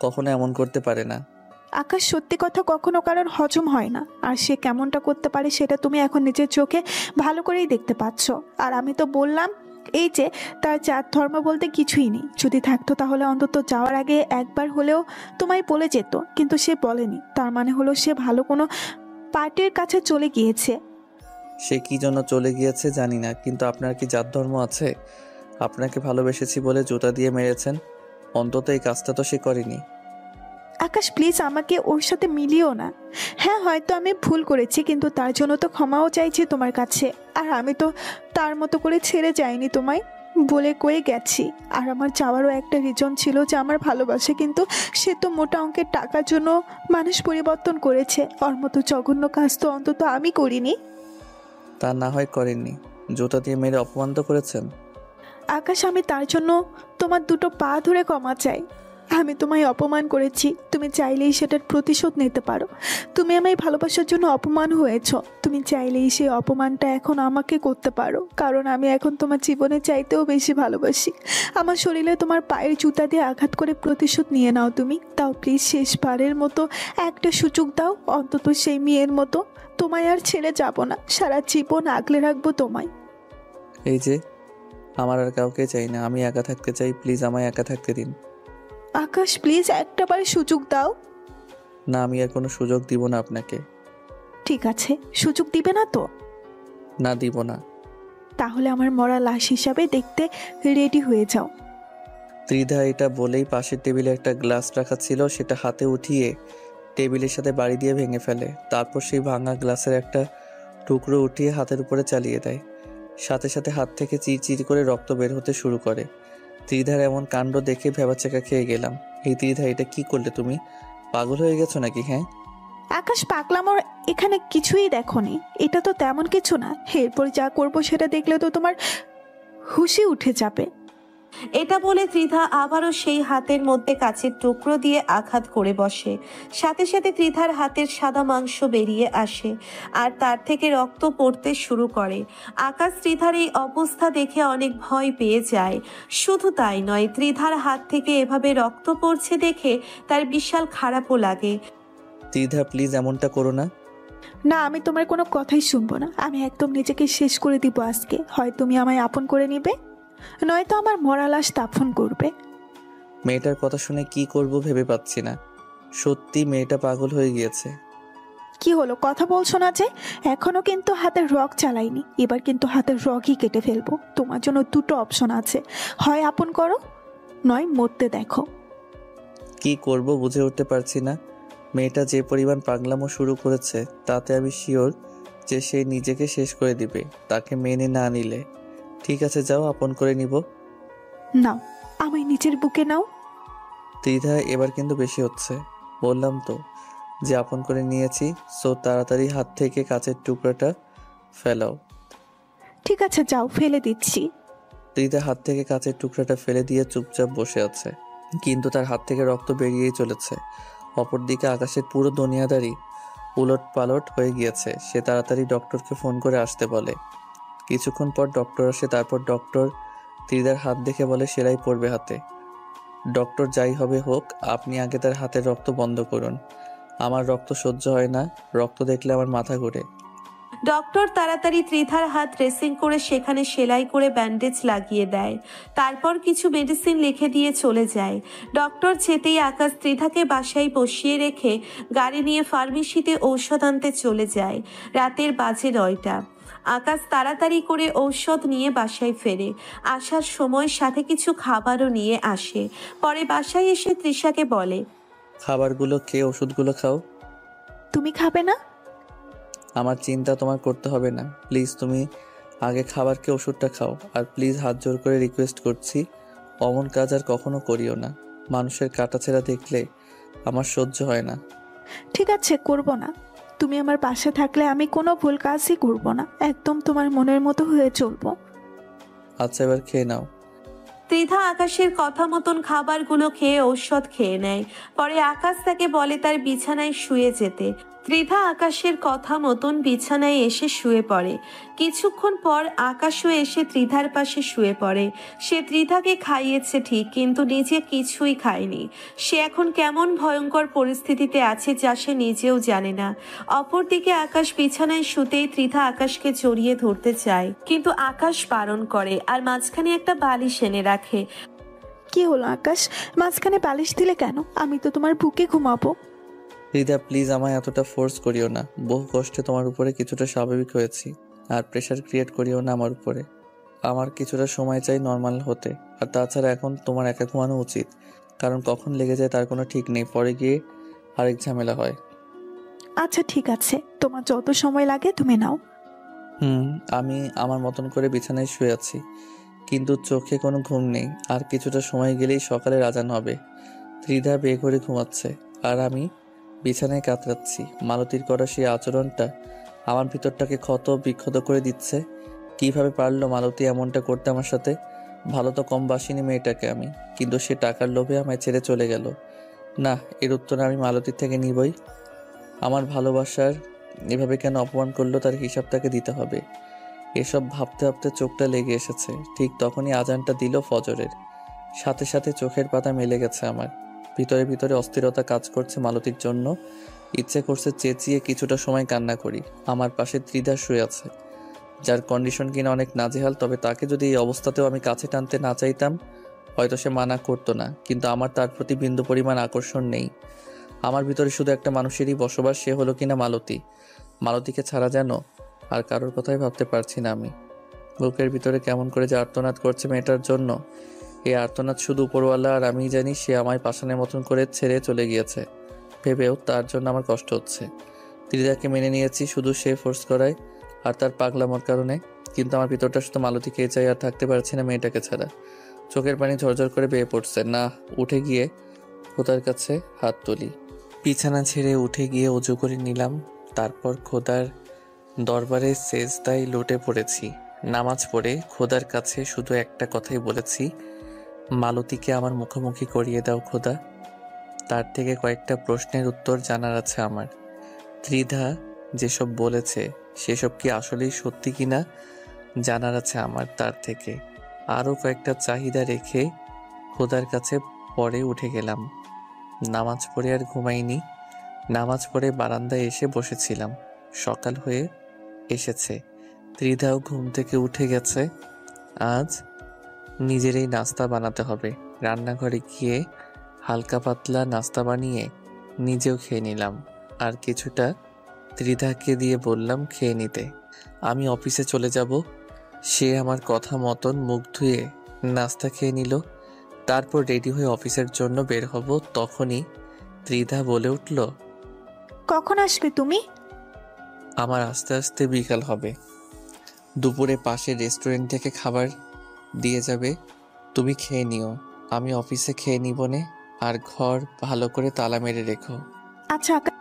কখনো এমন করতে পারে না। আকাশ, সত্যি কথা কখনো কারোর হজম হয় না, আর সে কেমনটা করতে পারে সেটা তুমি এখন নিজের চোখে ভালো করেই দেখতে পাচ্ছ। আর আমি তো বললাম এই যে তার জাত ধর্ম বলতে কিছুই নেই। যদি থাকতো তাহলে অন্তত যাওয়ার আগে একবার হলেও তোমায় বলে যেত, কিন্তু সে বলেনি। তার মানে হলো সে ভালো কোনো পার্টির কাছে চলে গিয়েছে। সে কি জন্য চলে গিয়েছে জানি না, কিন্তু আপনার কি জাত ধর্ম আছে? আপনাকে ভালোবেসেছি বলে জুতা দিয়ে মেরেছেন, অন্তত এই কাজটা তো সে করেনি। আকাশ, প্লিজ আমাকে ওর সাথে মিলিও না। হ্যাঁ, হয়তো আমি ভুল করেছি, কিন্তু তার জন্য তো ক্ষমাও চাইছি তোমার কাছে। আর আমি তো তার মতো করে ছেড়ে যাইনি তোমায়। বলে কয়ে গেছি। আর আমার যাওয়ারও একটা রিজন ছিল যে আমার ভালোবাসে, কিন্তু সে তো মোটা অঙ্কের টাকার জন্য মানুষ পরিবর্তন করেছে। ওর মতো জঘন্য কাজ তো অন্তত আমি করিনি। তা না হয় করেননি, জুতা দিয়ে মেরে অপমান তো করেছেন। আকাশ, আমি তার জন্য তোমার দুটো পা ধরে ক্ষমা চাই। আমি তোমায় অপমান করেছি, তুমি চাইলেই সেটার প্রতিশোধ নিতে পারো। তুমি আমায় ভালোবাসার জন্য অপমান হয়েছ, তুমি চাইলেই সেই অপমানটা এখন আমাকে করতে পারো, কারণ আমি এখন তোমার জীবনে চাইতেও বেশি ভালোবাসি। আমার শরীরে তোমার পায়ের জুতা দিয়ে আঘাত করে প্রতিশোধ নিয়ে নাও তুমি। তাও প্লিজ শেষবারের মতো একটা সুযোগ দাও, অন্তত সেই মেয়ের মতো। তোমায় আর ছেড়ে যাব না, সারা জীবন আগলে রাখবো তোমায়। এই যে, আমার আর কাউকে চাই না, আমি একা থাকতে চাই, প্লিজ আমায় একা থাকতে দিন। আকাশ, প্লিজ একটাবার সুযোগ দাও। না, আমি আর কোনো সুযোগ দিব না আপনাকে। ঠিক আছে, সুযোগ দিবে না তো? না, দিব না। তাহলে আমার মরা লাশ হিসাবে দেখতে রেডি হয়ে যাও। ত্রিধা এটা বলেই পাশের টেবিলে একটা গ্লাস রাখা ছিল, সেটা হাতে উঠিয়ে টেবিলের সাথে বাড়ি দিয়ে ভেঙে ফেলে। তারপর সেই ভাঙা গ্লাসের একটা টুকরো উঠিয়ে হাতের উপরে চালিয়ে দেয়। সাথে সাথে হাত থেকে চিরচির করে রক্ত বের হতে শুরু করে। ত্রিধার এমন কাণ্ড দেখে ভেবাচেকা খেয়ে গেলাম। এই ত্রিধা, এটা কি করলে তুমি? পাগল হয়ে গেছো নাকি? হ্যাঁ আকাশ, পাগলামোর এখানে কিছুই দেখোনি, এটা তো তেমন কিছু না। এরপর যা করবো সেটা দেখলে তো তোমার হুঁশি উঠে যাবে। এটা বলে ত্রিধা আবারও সেই হাতের মধ্যে কাচের টুকরো দিয়ে আঘাত করে বসে। সাথে সাথে ত্রিধার হাতের সাদা মাংস বেরিয়ে আসে আর তার থেকে রক্ত পড়তে শুরু করে। আকাশ ত্রিধার এই অবস্থা দেখে অনেক ভয় পেয়ে যায়। শুধু তাই নয়, ত্রিধার হাত থেকে এভাবে রক্ত পড়ছে দেখে তার বিশাল খারাপও লাগে। ত্রিধা, প্লিজ এমনটা করো না। না, আমি তোমার কোনো কথাই শুনবো না। আমি একদম নিজেকে শেষ করে দিব আজকে। হয় তুমি আমায় আপন করে নিবে, নয়তো আমার মরা লাশ দাফন করবে। মেয়েটার কথা শুনে কি করব ভেবে পাচ্ছি না। সত্যি মেয়েটা পাগল হয়ে গিয়েছে। কি হলো, কথা বলছো না যে? এখনো কিন্তু হাতের রগ চালাইনি, এবার কিন্তু হাতের রগই কেটে ফেলবো। তোমার জন্য দুটো অপশন আছে, হয় আপন করো, নয় মরতে দেখো। কি করব বুঝে উঠতে পারছি না। মেয়েটা যে পরিমাণ পাগলামো শুরু করেছে, তাতে আমি শিওর যে সে নিজেকে শেষ করে দিবে তাকে মেনে না নিলে। ঠিক আছে, যাও, আপন করে নিব। নাও, আমায় নিজের বুকে নাও। ত্রিধা, এবার কিন্তু বেশি হচ্ছে। বললাম তো যে আপন করে নিয়েছি, সো তাড়াতাড়ি হাত থেকে কাচের টুকরাটা ফেলাও। ঠিক আছে, যাও, ফেলে দিচ্ছি। ত্রিধা হাত থেকে কাচের টুকরাটা ফেলে দিয়ে চুপচাপ বসে আছে, কিন্তু তার হাত থেকে রক্ত বেরিয়েই চলেছে। অপরদিকে আকাশের পুরো দুনিয়াদারি উলট পালট হয়ে গিয়েছে। সে তাড়াতাড়ি ডক্টরকে ফোন করে আসতে বলে। কিছুক্ষণ পর ডক্টর আসে। তারপর ডক্টর ত্রিধার হাত দেখে বলে, সেলাই পড়বে হাতে। ডক্টর, যাই হবে হোক, আপনি আগে তার হাতের রক্ত বন্ধ করুন। আমার রক্ত সহ্য হয় না, রক্ত দেখলে আমার মাথা ঘোরে। ডক্টর তাড়াতাড়ি ত্রিধার হাত ড্রেসিং করে সেখানে সেলাই করে ব্যান্ডেজ লাগিয়ে দেয়। তারপর কিছু মেডিসিন লিখে দিয়ে চলে যায়। ডক্টর যেতেই আকাশ ত্রিধাকে বাসায় বসিয়ে রেখে গাড়ি নিয়ে ফার্মেসিতে ঔষধ আনতে চলে যায়। রাতের বাজে 9টা। আকাশ তাড়াতাড়ি করে ঔষধ নিয়ে বাসায় ফেরে। আসার সময় সাথে কিছু খাবারও নিয়ে আসে। পরে বাসায় এসে তৃষাকে বলে, খাবারগুলো খেয়ে ওষুধগুলো খাও। তুমি খাবে না? আমার চিন্তা তোমার করতে হবে না, প্লিজ তুমি আগে খাবার খেয়ে ওষুধটা খাও। আর প্লিজ হাত জোর করে রিকোয়েস্ট করছি, অমন কাজ আর কখনো করিও না। মানুষের কাটাছেঁড়া দেখলে আমার সহ্য হয় না। ঠিক আছে, করব না। তুমি আমার পাশে থাকলে আমি কোনো ভুল কাজই করব না, একদম তোমার মনের মতো হয়ে চলবো। আচ্ছা, এবার খেয়ে নাও। ত্রিধা আকাশের কথা মতন খাবারগুলো খেয়ে ঔষধ খেয়ে নেয়। পরে আকাশ তাকে বলে তার বিছানায় শুয়ে যেতে। ত্রিধা আকাশের কথা মতন বিছানায় এসে শুয়ে পড়ে। কিছুক্ষণ পর আকাশও এসে ত্রিধার পাশে শুয়ে পড়ে। সে ত্রিধাকে খাইয়েছে ঠিক, কিন্তু নিজে কিছুই খায়নি। সে এখন কেমন ভয়ঙ্কর পরিস্থিতিতে আছে যা সে নিজেও জানে না। অপরদিকে আকাশ বিছানায় শুতেই ত্রিধা আকাশকে জড়িয়ে ধরতে চায়, কিন্তু আকাশ বারণ করে আর মাঝখানে একটা বালিশ এনে রাখে। কি হলো আকাশ, মাঝখানে বালিশ দিলে কেন? আমি তো তোমার বুকে ঘুমাবো। রিদা, প্লিজ আমায় এতটা ফোর্স করিও না। বহু কষ্টে তোমার উপরে কিছুটা স্বাভাবিক হয়েছি, আর প্রেশার ক্রিয়েট করিও না আমার উপরে। আমার কিছুটা সময় চাই নর্মাল হতে। আর তাছাড়া এখন তোমার একা ঘুমানো উচিত, কারণ কখন লেগে যায় তার কোনো ঠিক নেই, পরে গিয়ে আরেক ঝামেলা হয়। আচ্ছা ঠিক আছে, তোমার যত সময় লাগে তুমি নাও। আমি আমার মতন করে বিছানায় শুয়ে আছি। কিন্তু চোখে কোনো ঘুম নেই। আর কিছুটা সময় গেলেই সকালের আজান হবে। ত্রিধা বেয়ে করে ঘুমাচ্ছে আর আমি বিছানায় কাতরাচ্ছি। মালতীর করা সেই আচরণটা আমার ভিতরটাকে ক্ষত বিক্ষত করে দিচ্ছে। কিভাবে পারলো মালতী এমনটা করতে আমার সাথে? ভালো তো কম বাসিনি মেয়েটাকে আমি, কিন্তু সে টাকার লোভে আমায় ছেড়ে চলে গেল। না, এর উত্তর আমি মালতীর থেকে নিবই। আমার ভালোবাসার এভাবে কেন অপমান করলো তার হিসাব তাকে দিতে হবে। এসব ভাবতে ভাবতে চোখটা লেগে এসেছে। ঠিক তখনই আজানটা দিল ফজরের। সাথে সাথে চোখের পাতা মেলে গেছে আমার। ভিতরে ভিতরে অস্থিরতা কাজ করছে মালতীর জন্য। ইচ্ছে করছে চেঁচিয়ে কিছুটা সময় কান্না করি। আমার পাশে ত্রিধা শুয়ে আছে, যার কন্ডিশন কিনা অনেক নাজেহাল। তবে তাকে যদি এই অবস্থাতেও আমি কাছে টানতে না চাইতাম, হয়তো সে মানা করতো না। কিন্তু আমার তার প্রতি বিন্দু পরিমাণ আকর্ষণ নেই। আমার ভিতরে শুধু একটা মানুষেরই বসবাস, সে হলো কিনা মালতী। মালতীকে ছাড়া যেন আর কারোর কথাই ভাবতে পারছি না আমি। বুকের ভিতরে কেমন করে যে আর্তনাদ করছে মেয়েটার জন্য। এই আর্তনাদ শুধু উপরওয়ালা আর আমিই জানি। সে আমায় পাষাণের মতন করে ছেড়ে চলে গিয়েছে ভেবেও তার জন্য আমার কষ্ট হচ্ছে। ত্রিধাকে মেনে নিয়েছি শুধু সে ফোর্স করায় আর তার পাগলামোর কারণে। কিন্তু আমার ভিতরটা শুধু মালতীকে চাই, আর থাকতে পারছি না মেয়েটাকে ছাড়া। চোখের পানি ঝরঝর করে বেয়ে পড়ছে। না, উঠে গিয়ে খোদার কাছে হাত তুলি। বিছানা ছেড়ে উঠে গিয়ে অজু করে নিলাম। তারপর খোদার দরবারে সেজদায় লুটে পড়েছি। নামাজ পড়ে খোদার কাছে শুধু একটা কথাই বলেছি, মালতীকে আমার মুখোমুখি করিয়ে দাও খোদা। তার থেকে কয়েকটা প্রশ্নের উত্তর জানার আছে আমার। ত্রিধা যেসব বলেছে সেসব কি আসলেই সত্যি কিনা জানার আছে আমার তার থেকে। আরও কয়েকটা চাহিদা রেখে খোদার কাছে পরে উঠে গেলাম। নামাজ পড়ে আর ঘুমাইনি। নামাজ পড়ে বারান্দায় এসে বসেছিলাম। সকাল হয়ে এসেছে, ত্রিধাও ঘুম থেকে উঠে গেছে। আজ নিজেরই নাস্তা বানাতে হবে। রান্নাঘরে গিয়ে হালকা পাতলা নাস্তা বানিয়ে নিজেও খেয়ে নিলাম। আর কিছুটা ত্রিধাকে দিয়ে বললাম খেয়ে নিতে। আমি অফিসে চলে যাব। সে আমার কথা মতন মুখ ধুয়ে নাস্তা খেয়ে নিল। তারপর রেডি হয়ে অফিসের জন্য বের হব। তখনই ত্রিধা বলে উঠল, কখন আসবে তুমি? আমার আস্তে আস্তে বিকাল হবে। দুপুরে পাশের রেস্টুরেন্ট থেকে খাবার দিয়ে যাবে, তুমি খেয়ে নিও। আমি অফিসে খেয়ে নিব নে। আর ঘর ভালো করে তালা মেরে রেখো। আচ্ছা আকাশ।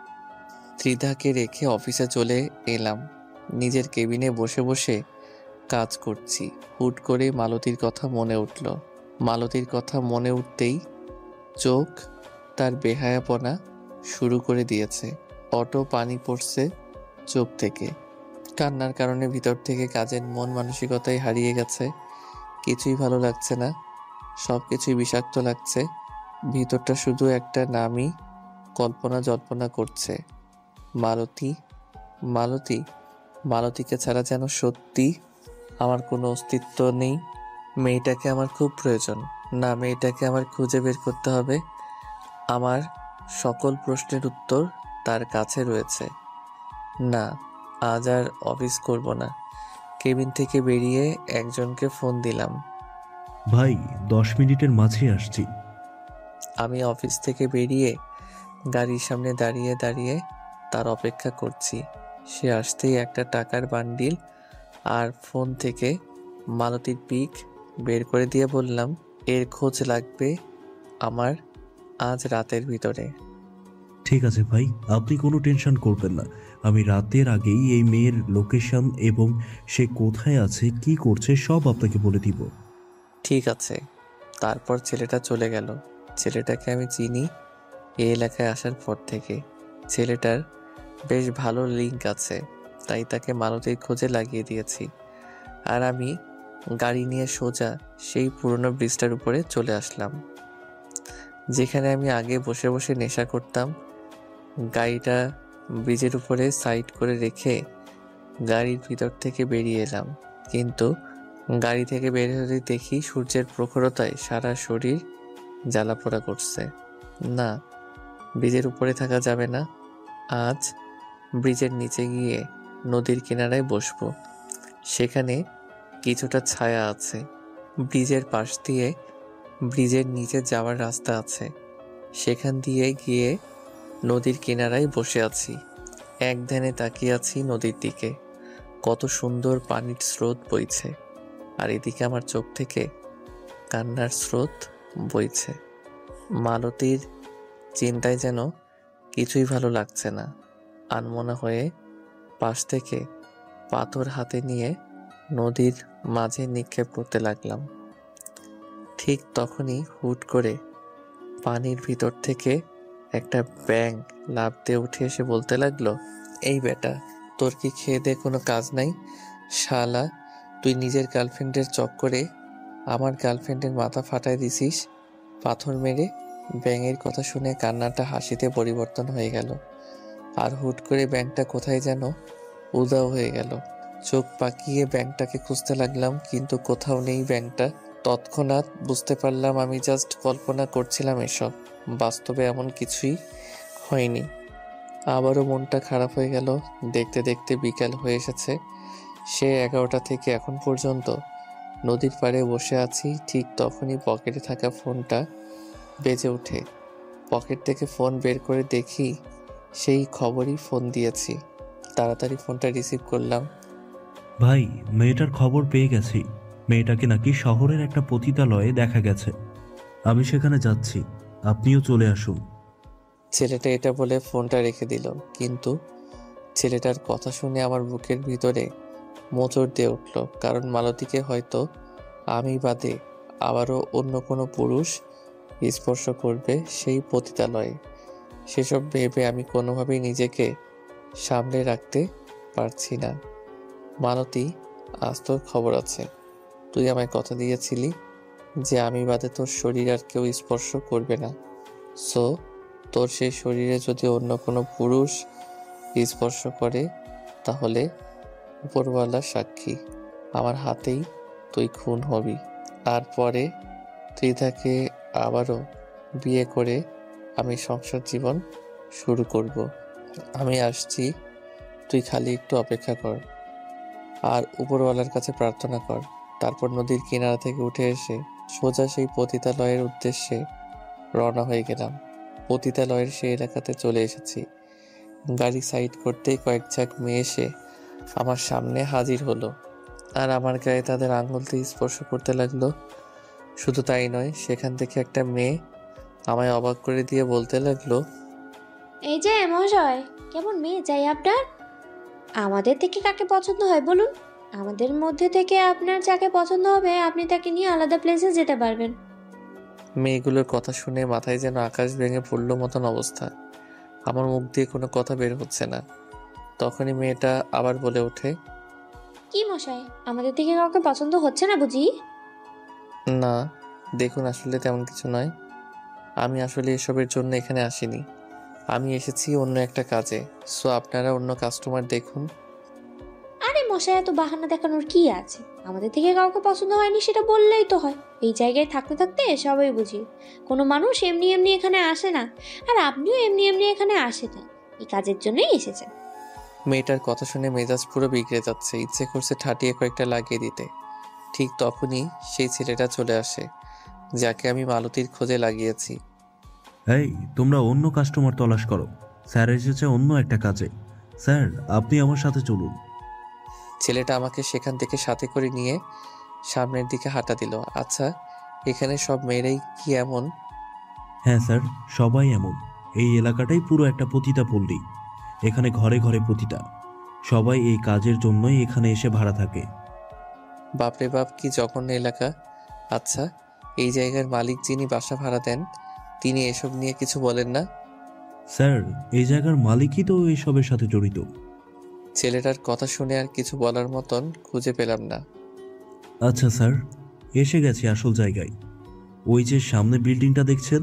ত্রিধাকে রেখে অফিসে চলে এলাম। নিজের কেবিনে বসে বসে কাজ করছি। হুট করে মালতীর কথা মনে উঠল। মালতীর কথা মনে উঠতেই চোখ তার বেহায়াপনা শুরু করে দিয়েছে। অটো পানি পড়ছে চোখ থেকে। কান্নার কারণে ভিতর থেকে কাজের মন মানসিকতাই হারিয়ে গেছে। কিছুই ভালো লাগছে না, সব কিছুই বিষাক্ত লাগছে। ভিতরটা শুধু একটা নামই কল্পনা জল্পনা করছে। মালতী, মালতী, মালতীকে ছাড়া যেন সত্যি আমার কোনো অস্তিত্ব নেই। মেয়েটাকে আমার খুব প্রয়োজন। না, মেয়েটাকে আমার খুঁজে বের করতে হবে। আমার সকল প্রশ্নের উত্তর তার কাছে রয়েছে। না, আজ আর অফিস করব না। কেবিন থেকে বেরিয়ে একজনকে ফোন দিলাম। ভাই, 10 মিনিটের মাঝে আসছি। আমি অফিস থেকে বেরিয়ে গাড়ির সামনে দাঁড়িয়ে দাঁড়িয়ে তার অপেক্ষা করছি। সে আসতেই একটা টাকার বান্ডিল আর ফোন থেকে মালতীর পিক বের করে দিয়ে বললাম, এর খোঁজ লাগবে আমার আজ রাতের ভিতরে। ঠিক আছে ভাই, আপনি কোনো টেনশন করবেন না। আমি রাতের আগেই এই মেয়ের লোকেশন এবং সে কোথায় আছে কি করছে সব আপনাকে বলে দিব। ঠিক আছে। তারপর ছেলেটা চলে গেল। ছেলেটাকে আমি চিনি এই এলাকায় আসার পর থেকে। ছেলেটার বেশ ভালো লিঙ্ক আছে, তাই তাকে মালতীর খোঁজে লাগিয়ে দিয়েছি। আর আমি গাড়ি নিয়ে সোজা সেই পুরনো ব্রিজটার উপরে চলে আসলাম, যেখানে আমি আগে বসে বসে নেশা করতাম। গাড়িটা ব্রিজের উপরে সাইড করে রেখে গাড়ির ভিতর থেকে বেরিয়ে এলাম। কিন্তু গাড়ি থেকে বের হতে দেখি সূর্যের প্রখরতায় সারা শরীর জ্বালাপোড়া করছে। না, ব্রিজের উপরে থাকা যাবে না। আজ ব্রিজের নিচে গিয়ে নদীর কিনারায় বসবো। সেখানে কিছুটা ছায়া আছে। ব্রিজের পাশ দিয়ে ব্রিজের নিচে যাওয়ার রাস্তা আছে। সেখান দিয়ে গিয়ে নদীর কিনারায় বসে আছি। এক ধ্যানে তাকিয়ে আছি নদীর দিকে। কত সুন্দর পানির স্রোত বইছে। আর এদিকে আমার চোখ থেকে কান্নার স্রোত বইছে। মালতীর চিন্তায় যেন কিছুই ভালো লাগছে না। আনমনা হয়ে পাশ থেকে পাথর হাতে নিয়ে নদীর মাঝে নিক্ষেপ করতে লাগলাম। ঠিক তখনই হুট করে পানির ভিতর থেকে একটা ব্যাঙ লাফ দিয়ে উঠে এসে বলতে লাগলো, এই বেটা, তোর কি খেয়ে দে কোনো কাজ নাই? শালা, তুই নিজের গার্লফ্রেন্ডের চক্করে আমার গার্লফ্রেন্ডের মাথা ফাটায় দিছিস পাথর মেরে। ব্যাঙের কথা শুনে কান্নাটা হাসিতে পরিবর্তন হয়ে গেল। আর হুট করে ব্যাঙটা কোথায় যেন উধাও হয়ে গেল। চোখ পাকিয়ে ব্যাঙটাকে খুঁজতে লাগলাম, কিন্তু কোথাও নেই ব্যাঙটা। তৎক্ষণাৎ বুঝতে পারলাম আমি জাস্ট কল্পনা করছিলাম এসব, বাস্তবে এমন কিছুই হয়নি। আবারও মনটা খারাপ হয়ে গেল। দেখতে দেখতে বিকাল হয়ে এসেছে। সে 11টা থেকে এখন পর্যন্ত নদীর পাড়ে বসে আছি। ঠিক তখনই পকেটে থাকা ফোনটা বেজে ওঠে। পকেট থেকে ফোন বের করে দেখি সেই খবরই ফোন দিয়েছি। তাড়াতাড়ি ফোনটা রিসিভ করলাম। ভাই, মেয়েটার খবর পেয়ে গেছি। মেয়েটাকে নাকি শহরের একটা পতিতালয়ে দেখা গেছে। আমি সেখানে যাচ্ছি, আপনিও চলে আসুন। ছেলেটা এটা বলে ফোনটা রেখে দিল, কিন্তু ছেলেটার কথা শুনে আমার বুকের ভিতরে মোচড় দিয়ে উঠল। কারণ মালতীকে হয়তো আমি বাদে আবারও অন্য কোনো পুরুষ স্পর্শ করবে সেই পতিতালয়ে। সেসব ভেবে আমি কোনোভাবেই নিজেকে সামলে রাখতে পারছি না। মালতী, আজ তোর খবর আছে। তুই আমায় কথা দিয়েছিলি যে আমি বাদে তোর শরীর আর কেউ স্পর্শ করবে না। সো তোর সেই শরীরে যদি অন্য কোনো পুরুষ স্পর্শ করে, তাহলে উপরওয়ালা সাক্ষী, আমার হাতেই তুই খুন হবি। আর পরে ত্রিধাকে আবারও বিয়ে করে আমি সংসার জীবন শুরু করব। আমি আসছি, তুই খালি একটু অপেক্ষা কর আর উপরওয়ালার কাছে প্রার্থনা কর। তারপর নদীর কিনারা থেকে উঠে এসে সোজা সেই পতিতালয়ের উদ্দেশ্যে রওনা হয়ে গেলাম। পতিতালয়ের সেই এলাকাতে চলে এসেছি। গাড়ি সাইড করতেই কয়েক ঝাঁক মেয়ে এসে আমার সামনে হাজির হলো আর আমার গায়ে তাদের আঙুল দিয়ে স্পর্শ করতে লাগলো। শুধু তাই নয়, সেখান থেকে একটা মেয়ে আমায় অবাক করে দিয়ে বলতে লাগলো, এই যে মহাশয়, কেমন মেয়ে চাই আপনার? আমাদের থেকে কাকে পছন্দ হয় বলুন? আমাদের মধ্যে থেকে আপনার যাকে পছন্দ হবে আপনি তাকে নিয়ে আলাদা প্লেসে যেতে পারবেন। মেয়েগুলোর কথা শুনে মাথায় যেন আকাশ ভেঙে পড়লো মতন অবস্থা। আমার মুখ দিয়ে কোনো কথা বের হচ্ছে না। তখনই মেয়েটা আবার বলে ওঠে, কি মশাই, আমাদের থেকে কাউকে পছন্দ হচ্ছে না বুঝি? না, দেখুন, আসলে তেমন কিছু নয়। আমি আসলে এসবের জন্য এখানে আসিনি। আমি এসেছি অন্য একটা কাজে। সো আপনারা অন্য কাস্টমার দেখুন। আরে মশাই, এত বাহানা দেখানোর কি আছে? আমাদের থেকে কাউকে পছন্দ হয়নি সেটা বললেই তো হয়। এই জায়গায় থাকতে থাকতে সবাই বুঝি। কোনো মানুষ এমনি এমনি এখানে আসে না, আর আপনিও এমনি এমনি এখানে আসে না, এই কাজের জন্যই এসেছেন। মেয়েটার কথা শুনে মেজাজ পুরো বিগড়ে যাচ্ছে। ইচ্ছে করছে ঠাটিয়ে কয়েকটা লাগিয়ে দিতে। ঠিক তখনই সেই ছেলেটা চলে আসে যাকে আমি মালতীর খোঁজে লাগিয়েছি। এই, তোমরা অন্য কাস্টমার তলাশ করো। স্যার এসেছে অন্য একটা কাজে। স্যার, আপনি আমার সাথে চলুন। ছেলেটা আমাকে সেখান থেকে সাথে করে নিয়ে সামনের দিকে হাঁটা দিল। আচ্ছা, এখানে সব মেয়েরাই কি এমন? হ্যাঁ স্যার, সবাই এমন। এই এলাকাটাই পুরো একটা পতিতা পল্লী। এখানে ঘরে ঘরে পতিতা। সবাই এই কাজের জন্যই এখানে এসে ভাড়া থাকে। বাপরে বাপ, কি জঘন্য এলাকা। আচ্ছা, এই জায়গার মালিক যিনি বাসা ভাড়া দেন, তিনি এসব নিয়ে কিছু বলেন না? স্যার, এই জায়গার মালিকই তো এইসবের সাথে জড়িত। ছেলেটার কথা শুনে আর কিছু বলার মতন খুঁজে পেলাম না। আচ্ছা স্যার, এসে গেছি আসল জায়গায়। ওই যে সামনে বিল্ডিংটা দেখছেন,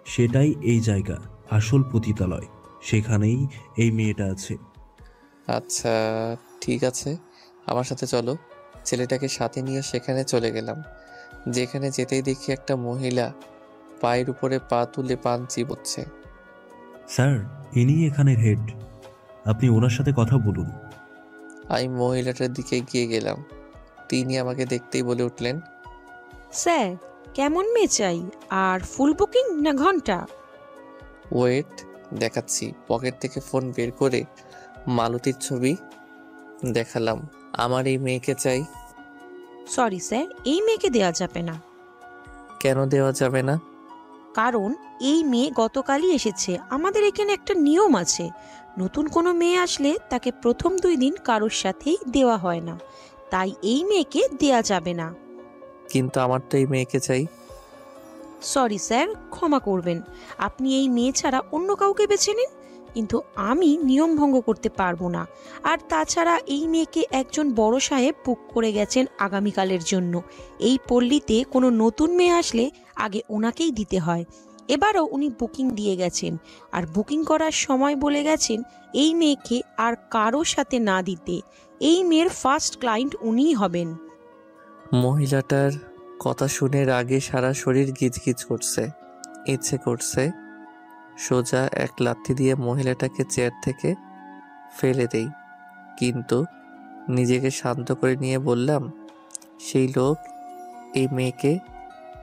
সেটাই এই জায়গা, আসল পতিতালয়। সেখানেই এই মেয়েটা আছে। আচ্ছা, ঠিক আছে, আমার সাথে চলো। ছেলেটাকে সাথে নিয়ে সেখানে চলে গেলাম। যেখানে যেতেই দেখি একটা মহিলা পায়ের উপরে পা তুলে পান চিবোচ্ছে। স্যার, ইনি এখানের হেড। আপনি ওনার সাথে কথা বলুন। আমি মহিলাটার দিকে গিয়ে গেলাম। তিনি আমাকে দেখতেই বলে উঠলেন, স্যার, কেমন মেয়ে চাই? আর ফুল বুকিং না ঘন্টা? ওয়েট, দেখাচ্ছি। পকেট থেকে ফোন বের করে মালতীর ছবি দেখালাম। আমার এই মেয়েকে চাই। সরি স্যার, এই মেয়েকে দেওয়া যাবে না। কেন দেওয়া যাবে না? কারণ এই মেয়ে গতকালই এসেছে। আমাদের এখানে একটা নিয়ম আছে, নতুন কোনো মেয়ে আসলে তাকে প্রথম 2 দিন কারোর সাথেই দেওয়া হয় না, তাই এই মেয়েকে দেয়া যাবে না। কিন্তু আমার তো এই মেয়েকে চাই। সরি স্যার, ক্ষমা করবেন, আপনি এই মেয়ে ছাড়া অন্য কাউকে বেছে নিন, কিন্তু আমি নিয়ম ভঙ্গ করতে পারবো না। আর তাছাড়া এই মেয়েকে একজন বড় সাহেব বুক করে গেছেন আগামীকালের জন্য। এই পল্লীতে কোনো নতুন মেয়ে আসলে আগে ওনাকেই দিতে হয়। এবারও উনি বুকিং দিয়ে গেছেন, আর বুকিং করার সময় বলে গেছেন এই মেয়েকে আর কারো সাথে না দিতে। এই মেয়ের ফার্স্ট ক্লায়েন্ট উনিই হবেন। মহিলাটার কথা শুনে রাগে সারা শরীর গিজগিজ করছে। ইচ্ছে করছে সোজা এক লাথি দিয়ে মহিলাটাকে চেয়ার থেকে ফেলে দেই, কিন্তু নিজেকে শান্ত করে নিয়ে বললাম, সেই লোক এই মেয়েকে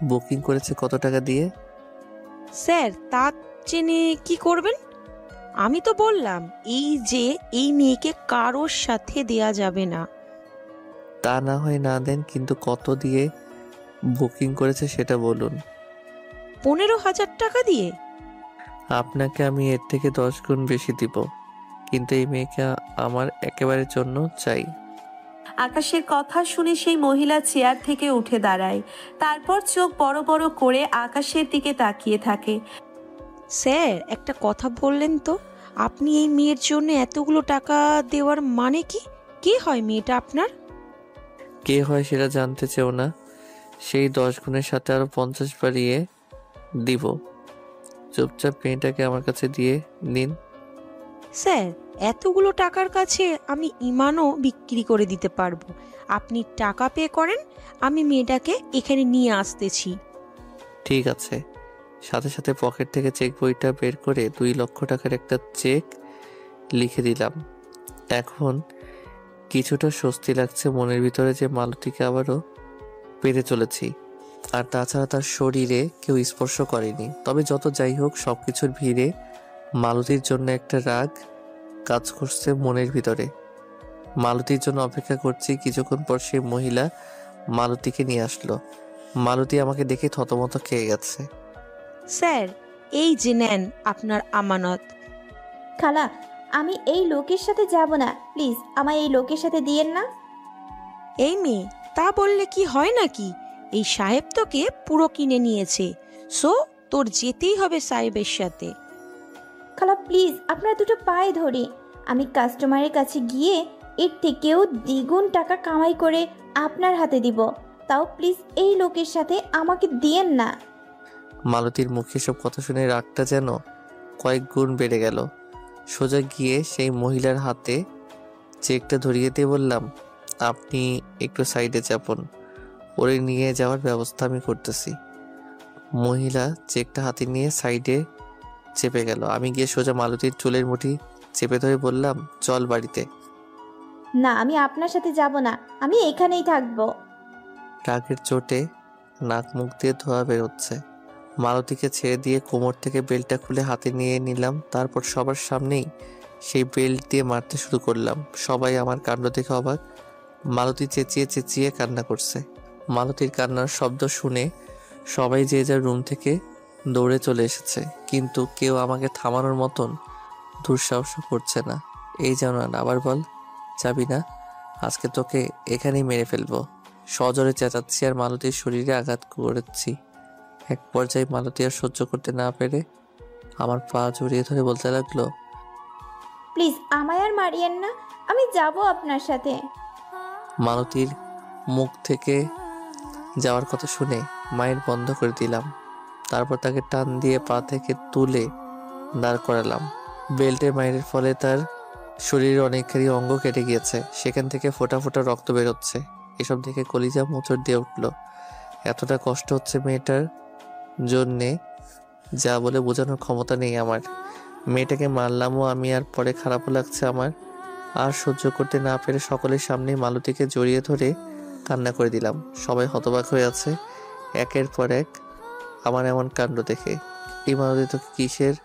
বুকিং করেছে কত টাকা দিয়ে? স্যার, তা জেনে কি করবেন? আমি তো বললাম এই মেয়েকে কারোর সাথে দেয়া যাবে না। তা না হয় না দেন, কিন্তু কত দিয়ে বুকিং করেছে সেটা বলুন। 15,000 টাকা দিয়ে। আপনাকে আমি এর থেকে 10 গুণ বেশি দিব, কিন্তু এই মেয়েকে আমার একেবারে জন্য চাই। আকাশের কথা শুনে সেই মহিলা চেয়ার থেকে উঠে দাঁড়ায়, তারপর চোখ বড় বড় করে আকাশের দিকে তাকিয়ে থাকে। স্যার, একটা কথা বললেন তো, আপনি এই মেয়ের জন্য এতগুলো টাকা দেওয়ার মানে কি? কে হয় মেয়েটা আপনার? কে হয় সেটা জানতে চেও না? সেই 10 গুণের সাথে আরো 50 বাড়িয়ে দিব। চুপচাপ মেয়েটাকে আমার কাছে দিয়ে দিন। স্যার, এতগুলো টাকার কাছে আমি ইমানও বিক্রি করে দিতে পারবো। আপনি টাকা পে করেন, আমি মেয়েটাকে এখানে নিয়ে আসতেছি। ঠিক আছে। সাথে সাথে পকেট থেকে চেক বইটা বের করে 2 লক্ষ টাকার একটা চেক লিখে দিলাম। এখন কিছুটা স্বস্তি লাগছে মনের ভিতরে যে মালতীকে আবারও পেতে চলেছি। আর তাছাড়া তার শরীরে কেউ স্পর্শ করেনি। তবে যত যাই হোক, সবকিছুর ভিড়ে মালতীর জন্য একটা রাগ কাজ করছে মনের ভিতরে। মালতীর জন্য অপেক্ষা করছি। কিছুক্ষণ পর সেই মহিলা মালতীকে নিয়ে আসলো। মালতী আমাকে দেখে থতমত খেয়ে গেছে। স্যার, এই যে নেন আপনার আমানত। খালা, আমি এই লোকের সাথে যাব না, প্লিজ আমায় এই লোকের সাথে দিয়েন না। এই মেয়ে, তা বললে কি হয় নাকি? এই সাহেব তোকে পুরো কিনে নিয়েছে, সো তোর যেতেই হবে সাহেবের সাথে। খালা প্লিজ, আপনার দুটো পায়ে ধরি, আমি কাস্টমারের কাছে গিয়ে এর থেকেও দ্বিগুণ টাকা কামাই করে আপনার হাতে দিব, তাও প্লিজ এই লোকের সাথে আমাকে দিয়েন না। মালতীর মুখে সব কথা শুনে রাগটা যেন কয়েক গুণ বেড়ে গেল। সোজা গিয়ে সেই মহিলার হাতে চেকটা ধরিয়ে দিয়ে বললাম, আপনি একটু সাইডে চাপুন, ওরে নিয়ে যাওয়ার ব্যবস্থা আমি করতেছি। মহিলা চেকটা হাতে নিয়ে সাইডে চেপে গেল। আমি গিয়ে সোজা মালতীর চুলের মুঠি চেপে ধরে বললাম, চল বাড়িতে। না, আমি আপনার সাথে যাব না, আমি এখানেই থাকবো। রাগের চোটে নাক মুখ দিয়ে ধোয়া বেরোচ্ছে। মালতীকে ছেড়ে দিয়ে কোমর থেকে বেল্টটা খুলে হাতে নিয়ে নিলাম। তারপর সবার সামনেই সেই বেল্ট দিয়ে মারতে শুরু করলাম। সবাই আমার কাণ্ড দেখে অবাক। মালতী চেঁচিয়ে চেঁচিয়ে কান্না করছে। মালতীর কান্নার শব্দ শুনে সবাই যে যার রুম থেকে দৌড়ে চলে এসেছে, কিন্তু কেউ আমাকে থামানোর মতন দুঃসাহস করছে না। এই যেন আবার বল, যাবি না? আজকে তোকে এখানেই মেরে ফেলবো। সজোরে চেঁচাচ্ছি আর মালতীর শরীরে আঘাত করেছি। এক পর্যায়ে মালতী আর সহ্য করতে না পেরে আমার পা জড়িয়ে ধরে বলতে লাগলো, প্লিজ আমায় আর মারিয়েন না, আমি যাব আপনার সাথে। মালতীর মুখ থেকে যাওয়ার কথা শুনে মায়ের বন্ধ করে দিলাম। তারপর তাকে টান দিয়ে পা থেকে তুলে দাঁড় করালাম। বেল্টের মায়ের ফলে তার শরীরের অনেকখানি অঙ্গ কেটে গিয়েছে, সেখান থেকে ফোঁটা ফোঁটা রক্ত বেরোচ্ছে। এসব দেখে কলিজা মোচড় দিয়ে উঠল। এতটা কষ্ট হচ্ছে মেয়েটার জন্যে যা বলে বোঝানোর ক্ষমতা নেই আমার। মেয়েটাকে মারলামও আমি, আর পরে খারাপও লাগছে আমার। আর সহ্য করতে না পেরে সকলের সামনে মালতীকে জড়িয়ে ধরে কান্না করে দিলাম। সবাই হতবাক হয়ে আছে একের পর এক আমার এমন কাণ্ড দেখে। এই মালতী তোকে কিসের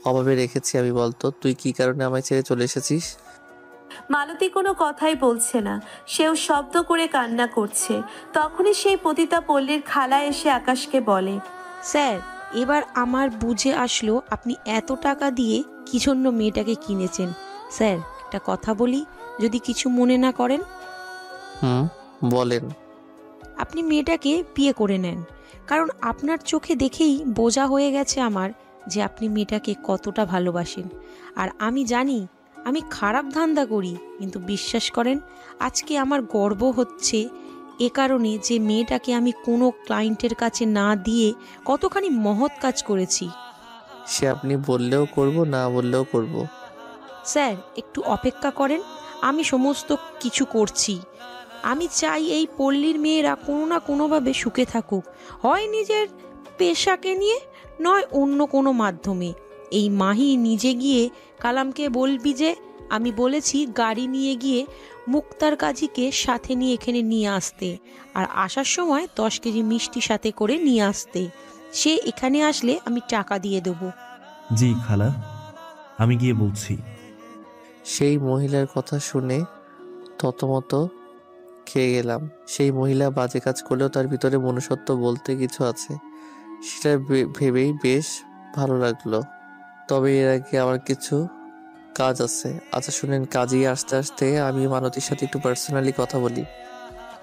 অভাবে রেখেছি আমি বলতো? তুই কি কারণে আমায় ছেড়ে চলে এসেছিস? মালতী কোনো কথাই বলছে না, সেও শব্দ করে কান্না করছে। তখনই সেই পতিতা পল্লীর খালা এসে আকাশকে বলে, স্যার, এবার আমার বুঝে আসলো আপনি এত টাকা দিয়ে কি জন্য মেয়েটাকে কিনেছেন। স্যার, একটা কথা বলি, যদি কিছু মনে না করেন। বলেন। আপনি মেয়েটাকে বিয়ে করে নেন, কারণ আপনার চোখে দেখেই বোঝা হয়ে গেছে আমার যে আপনি মেয়েটাকে কতটা ভালোবাসেন। আর আমি জানি আমি খারাপ ধান্দা করি, কিন্তু বিশ্বাস করেন আজকে আমার গর্ব হচ্ছে এ কারণে যে মেয়েটাকে আমি কোনো ক্লায়েন্টের কাছে না দিয়ে কতখানি মহৎ কাজ করেছি। সে আপনি বললেও করব, না বললেও করব। স্যার, একটু অপেক্ষা করেন, আমি সমস্ত কিছু করছি। আমি চাই এই পল্লীর মেয়েরা কোনো না কোনোভাবে সুখে থাকুক, হয় নিজের পেশাকে নিয়ে, নয় অন্য কোনো মাধ্যমে। এই মাহি নিজে গিয়ে কালামকে বলবি যে আমি বলেছি গাড়ি নিয়ে গিয়ে মুক্তার কাজীকে সাথে নিয়ে এখানে নিয়ে আসতে, আর আসার সময় 10 কেজি মিষ্টি সাথে করে নিয়ে আসতে। সে এখানে আসলে আমি টাকা দিয়ে দেবো। জি খালা, আমি গিয়ে বলছি। সেই মহিলার কথা শুনে থতমত খেয়ে গেলাম। সেই মহিলা বাজে কাজ করলেও তার ভিতরে মনুষ্যত্ব বলতে কিছু আছে, সেটা ভেবেই বেশ ভালো লাগলো। তবে এর আগে আমার কিছু কাজ আছে। আচ্ছা শুনেন, কাজে আসতে আসতে আমি মালতীর সাথে একটু পার্সোনালি কথা বলি।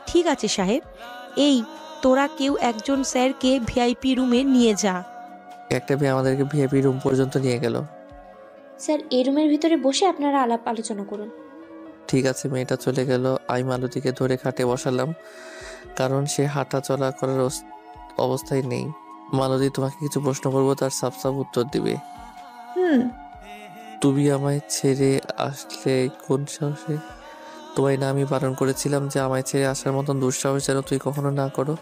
ঠিক আছে সাহেব, এই তোরা কেউ একজন স্যারকে ভিআইপি রুমে নিয়ে যা। একটা মেয়ে আমাদেরকে ভিআইপি রুম পর্যন্ত নিয়ে গেল। স্যার, এই রুমের ভিতরে বসে আপনারা আলাপ আলোচনা করুন। ঠিক আছে, মেয়েটা চলে গেল। আমি মালতীকে ধরে খাটে বসালাম, কারণ সে হাঁটা চলা করার অবস্থায় নেই। মালতী, তোমাকে কিছু প্রশ্ন করবো, তার সাফ সাফ উত্তর দিবে। তুমি আমায় ছেড়ে আসলে কোন সাহসে? তোমায় না আমি বারণ করেছিলাম যে আমায় ছেড়ে আসার মতন দুঃসাহস যেন তুই কখনো না করো?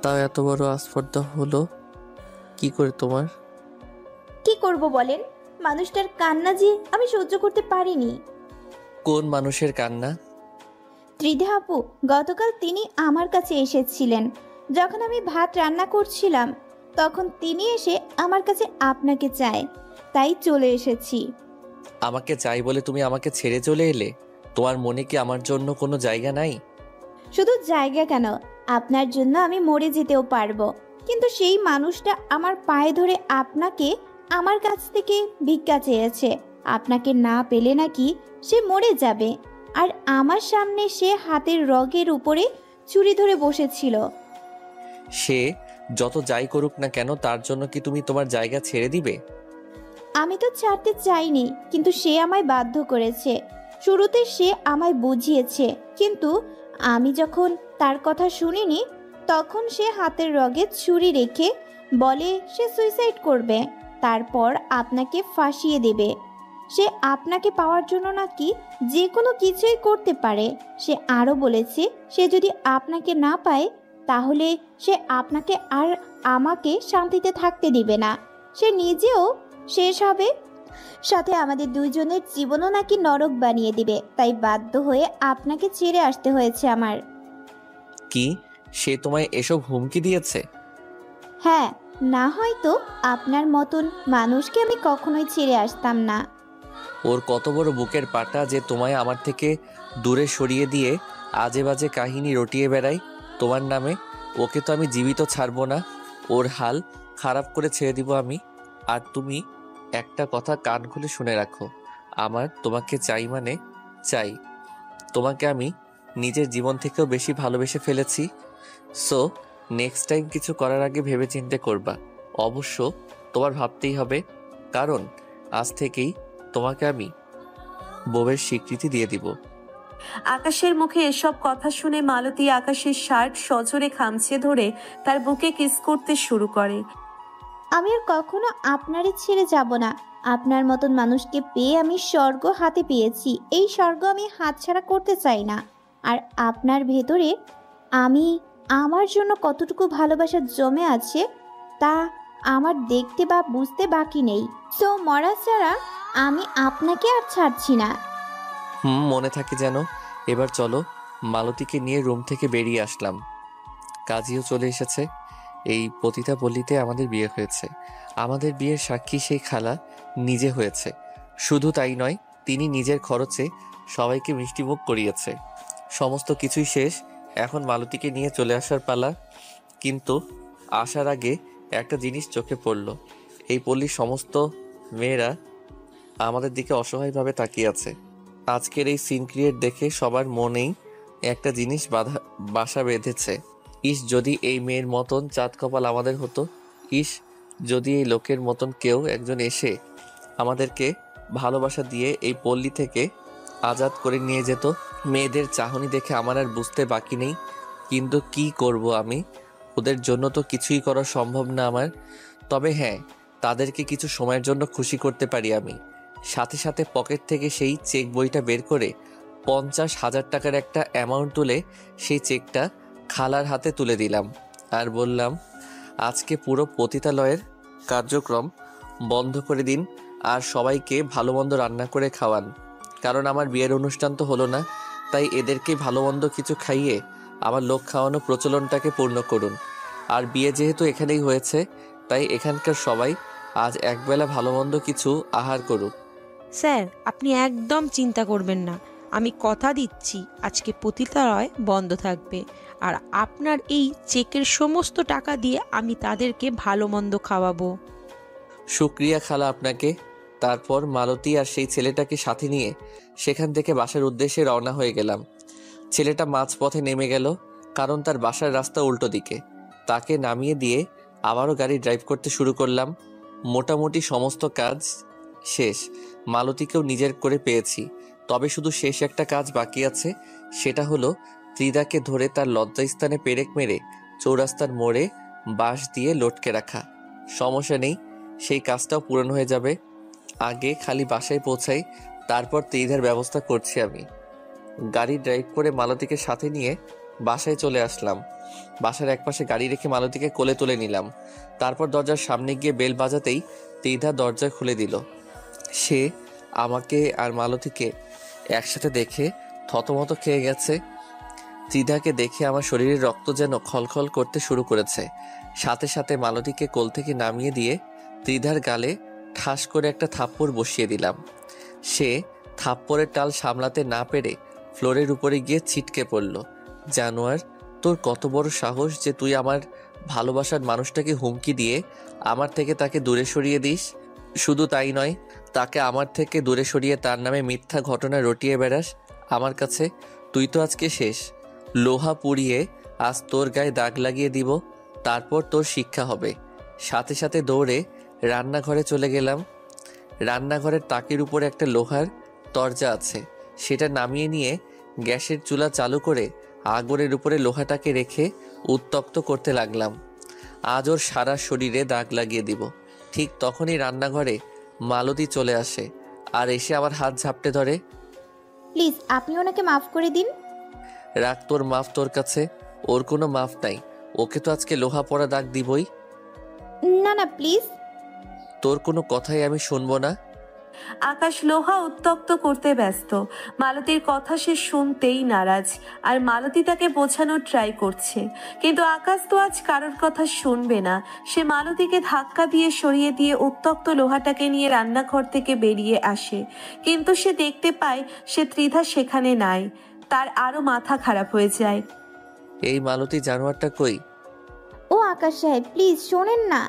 তাও এত বড় আস্পর্ধা হলো কি করে তোমার? কি করব বলেন? মানুষটার কান্না যে আমি সহ্য করতে পারিনি। কোন মানুষের কান্না? ত্রিধা আপু, গতকাল তিনি আমার কাছে এসেছিলেন। যখন আমি ভাত রান্না করছিলাম, তখন তিনি এসে আমার কাছে আপনাকে চায়, তাই চলে এসেছি। আমাকে চাই বলে তুমি আমাকে ছেড়ে চলে এলে? তোমার মনে কি আমার জন্য কোনো জায়গা নাই? শুধু জায়গা কেন, আপনার জন্য আমি মরে যেতেও পারবো। কিন্তু সেই মানুষটা আমার পায়ে ধরে আপনাকে আমার কাছ থেকে ভিক্ষা চেয়েছে। আপনাকে না পেলে নাকি সে মরে যাবে। আর আমার সামনে সে হাতের রগের উপরে ছুরি ধরে বসেছিল। সে যত যাই করুক না কেন, তার জন্য কি তুমি তোমার জায়গা ছেড়ে দিবে? আমি তো ছাড়তে চাইনি, কিন্তু সে আমায় বাধ্য করেছে। শুরুতে সে আমায় বুঝিয়েছে, কিন্তু আমি যখন তার কথা শুনিনি, তখন সে হাতের রগে ছুরি রেখে বলে সে সুইসাইড করবে, তারপর আপনাকে ফাঁসিয়ে দেবে। সে আপনাকে পাওয়ার জন্য নাকি যে কোনো কিছুই করতে পারে। সে আরও বলেছে সে যদি আপনাকে না পায়, তাহলে সে আপনাকে আর আমাকে শান্তিতে থাকতে দিবে না। সে নিজেও শেষ হবে, সাথে আমাদের দুইজনের জীবনও নাকি নরক বানিয়ে দিবে। তাই বাধ্য হয়ে আপনাকে ছেড়ে আসতে হয়েছে আমার। কি সে তোমায় এসব হুমকি দিয়েছে? হ্যাঁ, না হয়তো আপনার মতন মানুষকে আমি কখনোই ছেড়ে আসতাম না। ওর কত বড় বুকের পাটা যে তোমায় আমার থেকে দূরে সরিয়ে দিয়ে আজে বাজে কাহিনী রটিয়ে বেড়াই তোমার নামে। ওকে তো আমি জীবিত ছাড়বো না, ওর হাল খারাপ করে ছেড়ে দিব আমি। আর তুমি একটা কথা কান খুলে শুনে রাখো, আমার তোমাকে চাই মানে চাই। তোমাকে আমি নিজের জীবন থেকেও বেশি ভালোবেসে ফেলেছি। সো নেক্সট টাইম কিছু করার আগে ভেবে চিন্তে করবা। অবশ্য তোমার ভাবতেই হবে, কারণ আজ থেকেই তোমাকে আমি বউয়ের স্বীকৃতি দিয়ে দিব। আকাশের মুখে এসব কথা শুনে মালতী আকাশের শার্ট সজোরে খামচে ধরে তার বুকে কিস করতে শুরু করে। আমি আর কখনো আপনারই ছেড়ে যাব না। আপনার মতন মানুষকে পেয়ে আমি স্বর্গ হাতে পেয়েছি। এই স্বর্গ আমি হাতছাড়া করতে চাই না। আর আপনার ভেতরে আমি আমার জন্য কতটুকু ভালোবাসা জমে আছে তা আমার দেখতে বা বুঝতে বাকি নেই। সো মরা ছাড়া আমি আপনাকে আর ছাড়ছি না। মনে থাকে যেন। এবার চলো, মালতীকে নিয়ে রুম থেকে বেরিয়ে আসলাম। কাজীও চলে এসেছে। এই পতিতা পল্লীতে আমাদের বিয়ে হয়েছে। আমাদের বিয়ের সাক্ষী সেই খালা নিজে হয়েছে। শুধু তাই নয়, তিনি নিজের খরচে সবাইকে মিষ্টিমুখ করিয়েছে। সমস্ত কিছুই শেষ, এখন মালতীকে নিয়ে চলে আসার পালা। কিন্তু আসার আগে একটা জিনিস চোখে পড়ল। এই পল্লীর সমস্ত মেয়েরা আমাদের দিকে অসহায়ভাবে তাকিয়ে আছে। আজকের এই সিন ক্রিয়েট দেখে সবার মনেই একটা জিনিস বাসা বেঁধেছে। ইস, যদি এই মেয়ের মতন চাঁদ কপাল আমাদের হতো। ইস, যদি এই লোকের মতন কেউ একজন এসে আমাদেরকে ভালোবাসা দিয়ে এই পল্লী থেকে আজাদ করে নিয়ে যেত। মেয়েদের চাহনি দেখে আমার আর বুঝতে বাকি নেই, কিন্তু কি করব আমি? ওদের জন্য তো কিছুই করা সম্ভব না আমার। তবে হ্যাঁ, তাদেরকে কিছু সময়ের জন্য খুশি করতে পারি আমি। সাথে সাথে পকেট থেকে সেই চেক বইটা বের করে 50,000 টাকার একটা অ্যামাউন্ট তুলে সেই চেকটা খালার হাতে তুলে দিলাম আর বললাম, আজকে পুরো পতিতালয়ের কার্যক্রম বন্ধ করে দিন আর সবাইকে ভালো মন্দ রান্না করে খাওয়ান। কারণ আমার বিয়ের অনুষ্ঠান তো হলো না, তাই এদেরকে ভালো মন্দ কিছু খাইয়ে আমার লোক খাওয়ানো প্রচলনটাকে পূর্ণ করুন। আর বিয়ে যেহেতু এখানেই হয়েছে, তাই এখানকার সবাই আজ একবেলা ভালো মন্দ কিছু আহার করুক। স্যার, আপনি একদম চিন্তা করবেন না, আমি কথা দিচ্ছি আজকে পতিতালয় বন্ধ থাকবে, আর আপনার এই চেকের সমস্ত টাকা দিয়ে আমি তাদেরকে ভালো মন্দ খাওয়াবো। শুক্রিয়া খালা আপনাকে। তারপর মালতী আর সেই ছেলেটাকে সাথে নিয়ে সেখান থেকে বাসার উদ্দেশ্যে রওনা হয়ে গেলাম। ছেলেটা মাঝপথে নেমে গেল, কারণ তার বাসার রাস্তা উল্টো দিকে। তাকে নামিয়ে দিয়ে আবারও গাড়ি ড্রাইভ করতে শুরু করলাম। মোটামুটি সমস্ত কাজ শেষ, মালতীকেও নিজের করে পেয়েছি। তবে শুধু শেষ একটা কাজ বাকি আছে, সেটা হলো ত্রিদাকে ধরে তার লজ্জাস্থানে পেরেক মেরে চৌরাস্তার মোড়ে বাঁশ দিয়ে লটকে রাখা। সমস্যা নেই, সেই কাজটাও পূরণ হয়ে যাবে। আগে খালি বাসায় পৌঁছাই, তারপর ত্রিধার ব্যবস্থা করছি আমি। গাড়ি ড্রাইভ করে মালতীকে সাথে নিয়ে বাসায় চলে আসলাম। বাসার একপাশে গাড়ি রেখে মালতীকে কোলে তুলে নিলাম। তারপর দরজার সামনে গিয়ে বেল বাজাতেই ত্রিধা দরজা খুলে দিল। সে আমাকে আর মালতীকে একসাথে দেখে থতমত খেয়ে গেছে। ত্রিধাকে দেখে আমার শরীরের রক্ত যেন খলখল করতে শুরু করেছে। সাথে সাথে মালতীকে কোল থেকে নামিয়ে দিয়ে ত্রিধার গালে ঠাস করে একটা থাপ্পড় বসিয়ে দিলাম। সে থাপ্পড়ের টাল সামলাতে না পেরে ফ্লোরের উপরে গিয়ে ছিটকে পড়ল। জানোয়ার, তোর কত বড় সাহস যে তুই আমার ভালোবাসার মানুষটাকে হুমকি দিয়ে আমার থেকে তাকে দূরে সরিয়ে দিস। শুধু তাই নয়, তাকে আমার থেকে দূরে সরিয়ে তার নামে মিথ্যা ঘটনা রটিয়ে বেড়াস আমার কাছে। তুই তো আজকে শেষ। লোহা পুড়িয়ে আজ তোর গায়ে দাগ লাগিয়ে দিব, তারপর তোর শিক্ষা হবে। সাথে সাথে দৌড়ে রান্নাঘরে চলে গেলাম। রান্নাঘরের তাকের উপরে একটা লোহার দরজা আছে, সেটা নামিয়ে নিয়ে গ্যাসের চুলা চালু করে আগুনের উপরে লোহাটাকে রেখে উত্তপ্ত করতে লাগলাম। আজ ওর সারা শরীরে দাগ লাগিয়ে দিব। ঠিক তখনই রান্নাঘরে মালতী চলে আসে আর এসে আমার হাত ঝাপটে ধরে। প্লিজ আপনি ওনাকে মাফ করে দিন। রাখ তোর মাফ তোর কাছে, ওর কোনো মাফ নাই। ওকে তো আজকে লোহা পড়া দাগ দিবই। না না প্লিজ। তোর কোনো কথাই আমি শুনবো না। আকাশ লোহা উত্তপ্ত করতে ব্যস্ত। মালতীর কথা সে শুনতেই নারাজ, আর মালতী তাকে বোঝানোর ট্রাই করছে, কিন্তু আকাশ তো আজ কারোর কথা শুনবে না। সে মালতীকে ধাক্কা দিয়ে সরিয়ে দিয়ে উত্তপ্ত লোহাটাকে নিয়ে রান্নাঘর থেকে বেরিয়ে আসে, কিন্তু সে দেখতে পায় সে ত্রিধা সেখানে নাই। তার আরো মাথা খারাপ হয়ে যায়। এই মালতী জানোয়ারটা কই? ও আকাশ সাহেব, প্লিজ শোনেন না।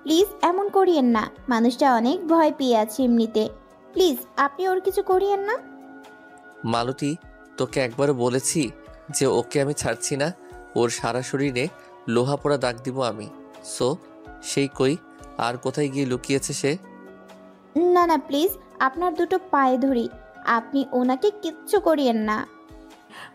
প্লিজ এমন করিয়েন না, মানুষটা অনেক ভয় পেয়ে আছে এমনিতে। প্লিজ আপনি ওর কিছু করিয়েন না। মালতী, তোকে একবারও বলেছি যে ওকে আমি ছাড়ছি না। ওর সারা শরীরে লোহা পোড়া দাগ দিব আমি। সো সেই কই, আর কোথায় গিয়ে লুকিয়েছে সে? না না প্লিজ, আপনার দুটো পায়ে ধরি, আপনি ওনাকে কিচ্ছু করিয়েন না।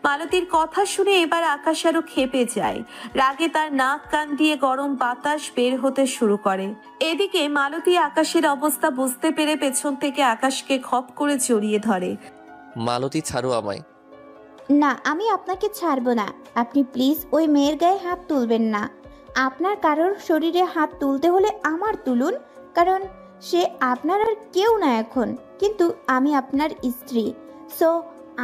মালতীর কথা শুনে এবার আকাশ আরো ক্ষেপে যায়। রাগে তার নাক কান দিয়ে গরম বাতাস বের হতে শুরু করে। এদিকে মালতী আকাশের অবস্থা বুঝতে পেরে পেছন থেকে আকাশকে খপ করে জড়িয়ে ধরে। মালতী, ছাড়ো আমায়। না, আমি আপনাকে ছাড়বো না। আপনি প্লিজ ওই মেয়ের গায়ে হাত তুলবেন না। আপনার কারোর শরীরে হাত তুলতে হলে আমার তুলুন, কারণ সে আপনার আর কেউ না এখন, কিন্তু আমি আপনার স্ত্রী। সো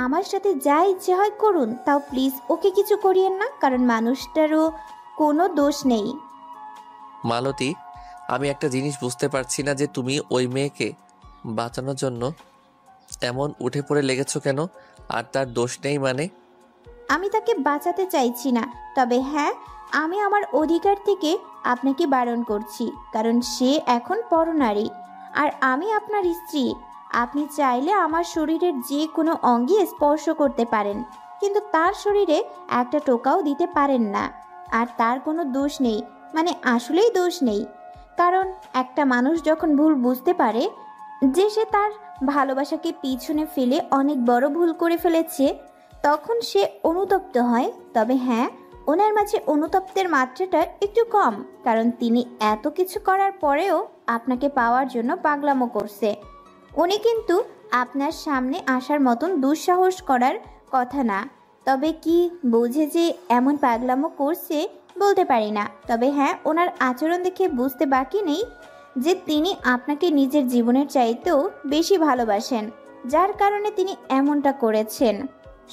আমার সাথে যা ইচ্ছে হয় করুন, তাও প্লিজ ওকে কিছু করিয়েন না, কারণ মানুষটারও কোনো দোষ নেই। মালতী, আমি একটা জিনিস বুঝতে পারছি না যে তুমি ওই মেয়েকে বাঁচানোর জন্য এমন উঠে পড়ে লেগেছো কেন? আর তার দোষ নেই মানে? আমি তাকে বাঁচাতে চাইছি না, তবে হ্যাঁ, আমি আমার অধিকার থেকে আপনাকে বারণ করছি, কারণ সে এখন পরনারী আর আমি আপনার স্ত্রী। আপনি চাইলে আমার শরীরের যে কোনো অঙ্গে স্পর্শ করতে পারেন, কিন্তু তার শরীরে একটা টোকাও দিতে পারেন না। আর তার কোনো দোষ নেই, মানে আসলেই দোষ নেই। কারণ একটা মানুষ যখন ভুল বুঝতে পারে যে সে তার ভালোবাসাকে পিছনে ফেলে অনেক বড় ভুল করে ফেলেছে, তখন সে অনুতপ্ত হয়। তবে হ্যাঁ, ওনার মাঝে অনুতপ্তের মাত্রাটা একটু কম, কারণ তিনি এত কিছু করার পরেও আপনাকে পাওয়ার জন্য পাগলামো করছে। উনি কিন্তু আপনার সামনে আসার মতন দুঃসাহস করার কথা না। তবে কি বুঝে যে এমন পাগলামো করছে বলতে পারি না। তবে হ্যাঁ, ওনার আচরণ দেখে বুঝতে বাকি নেই যে তিনি আপনাকে নিজের জীবনের চাইতেও বেশি ভালোবাসেন, যার কারণে তিনি এমনটা করেছেন।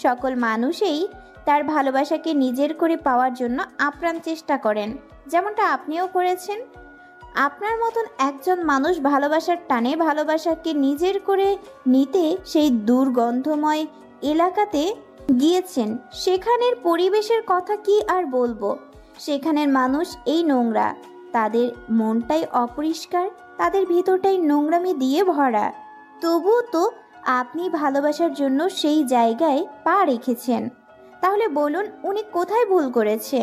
সকল মানুষই তার ভালোবাসাকে নিজের করে পাওয়ার জন্য আপ্রাণ চেষ্টা করেন, যেমনটা আপনিও করেছেন। আপনার মতন একজন মানুষ ভালোবাসার টানে ভালোবাসাকে নিজের করে নিতে সেই দুর্গন্ধময় এলাকাতে গিয়েছেন। সেখানের পরিবেশের কথা কি আর বলবো, সেখানের মানুষ এই নোংরা, তাদের মনটাই অপরিষ্কার, তাদের ভিতরটাই নোংরামি দিয়ে ভরা। তবুও তো আপনি ভালোবাসার জন্য সেই জায়গায় পা রেখেছেন। তাহলে বলুন, উনি কোথায় ভুল করেছে?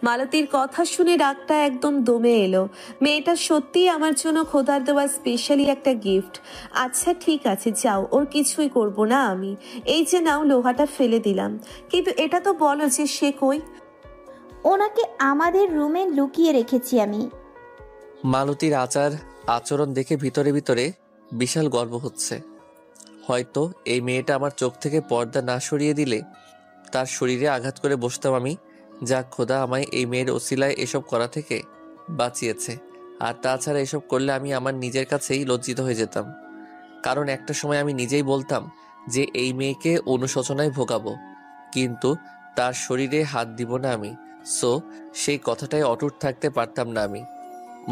মালতীর কথা শুনে রাগটা একদম দমে এলো। মেয়েটা সত্যিই আমার জন্য খোদার দেওয়া স্পেশালি একটা গিফট। আচ্ছা ঠিক আছে, যাও, ওর কিছুই করব না আমি। এই যে নাও, লোহাটা ফেলে দিলাম, কিন্তু এটা তো বলো যে সে কই? ওনাকে আমাদের রুমে লুকিয়ে রেখেছি আমি। মালতীর আচরণ দেখে ভিতরে ভিতরে বিশাল গর্ব হচ্ছে। হয়তো এই মেয়েটা আমার চোখ থেকে পর্দা না সরিয়ে দিলে তার শরীরে আঘাত করে বসতাম আমি। যাক, খোদা আমায় এই মেয়ের ওসিলায় এসব করা থেকে বাঁচিয়েছে। আর তাছাড়া এসব করলে আমি আমার নিজের কাছেই লজ্জিত হয়ে যেতাম, কারণ একটা সময় আমি নিজেই বলতাম যে এই মেয়েকে অনুশোচনায় ভোগাবো, কিন্তু তার শরীরে হাত দিব না আমি। সো সেই কথাটাই অটুট থাকতে পারতাম না আমি।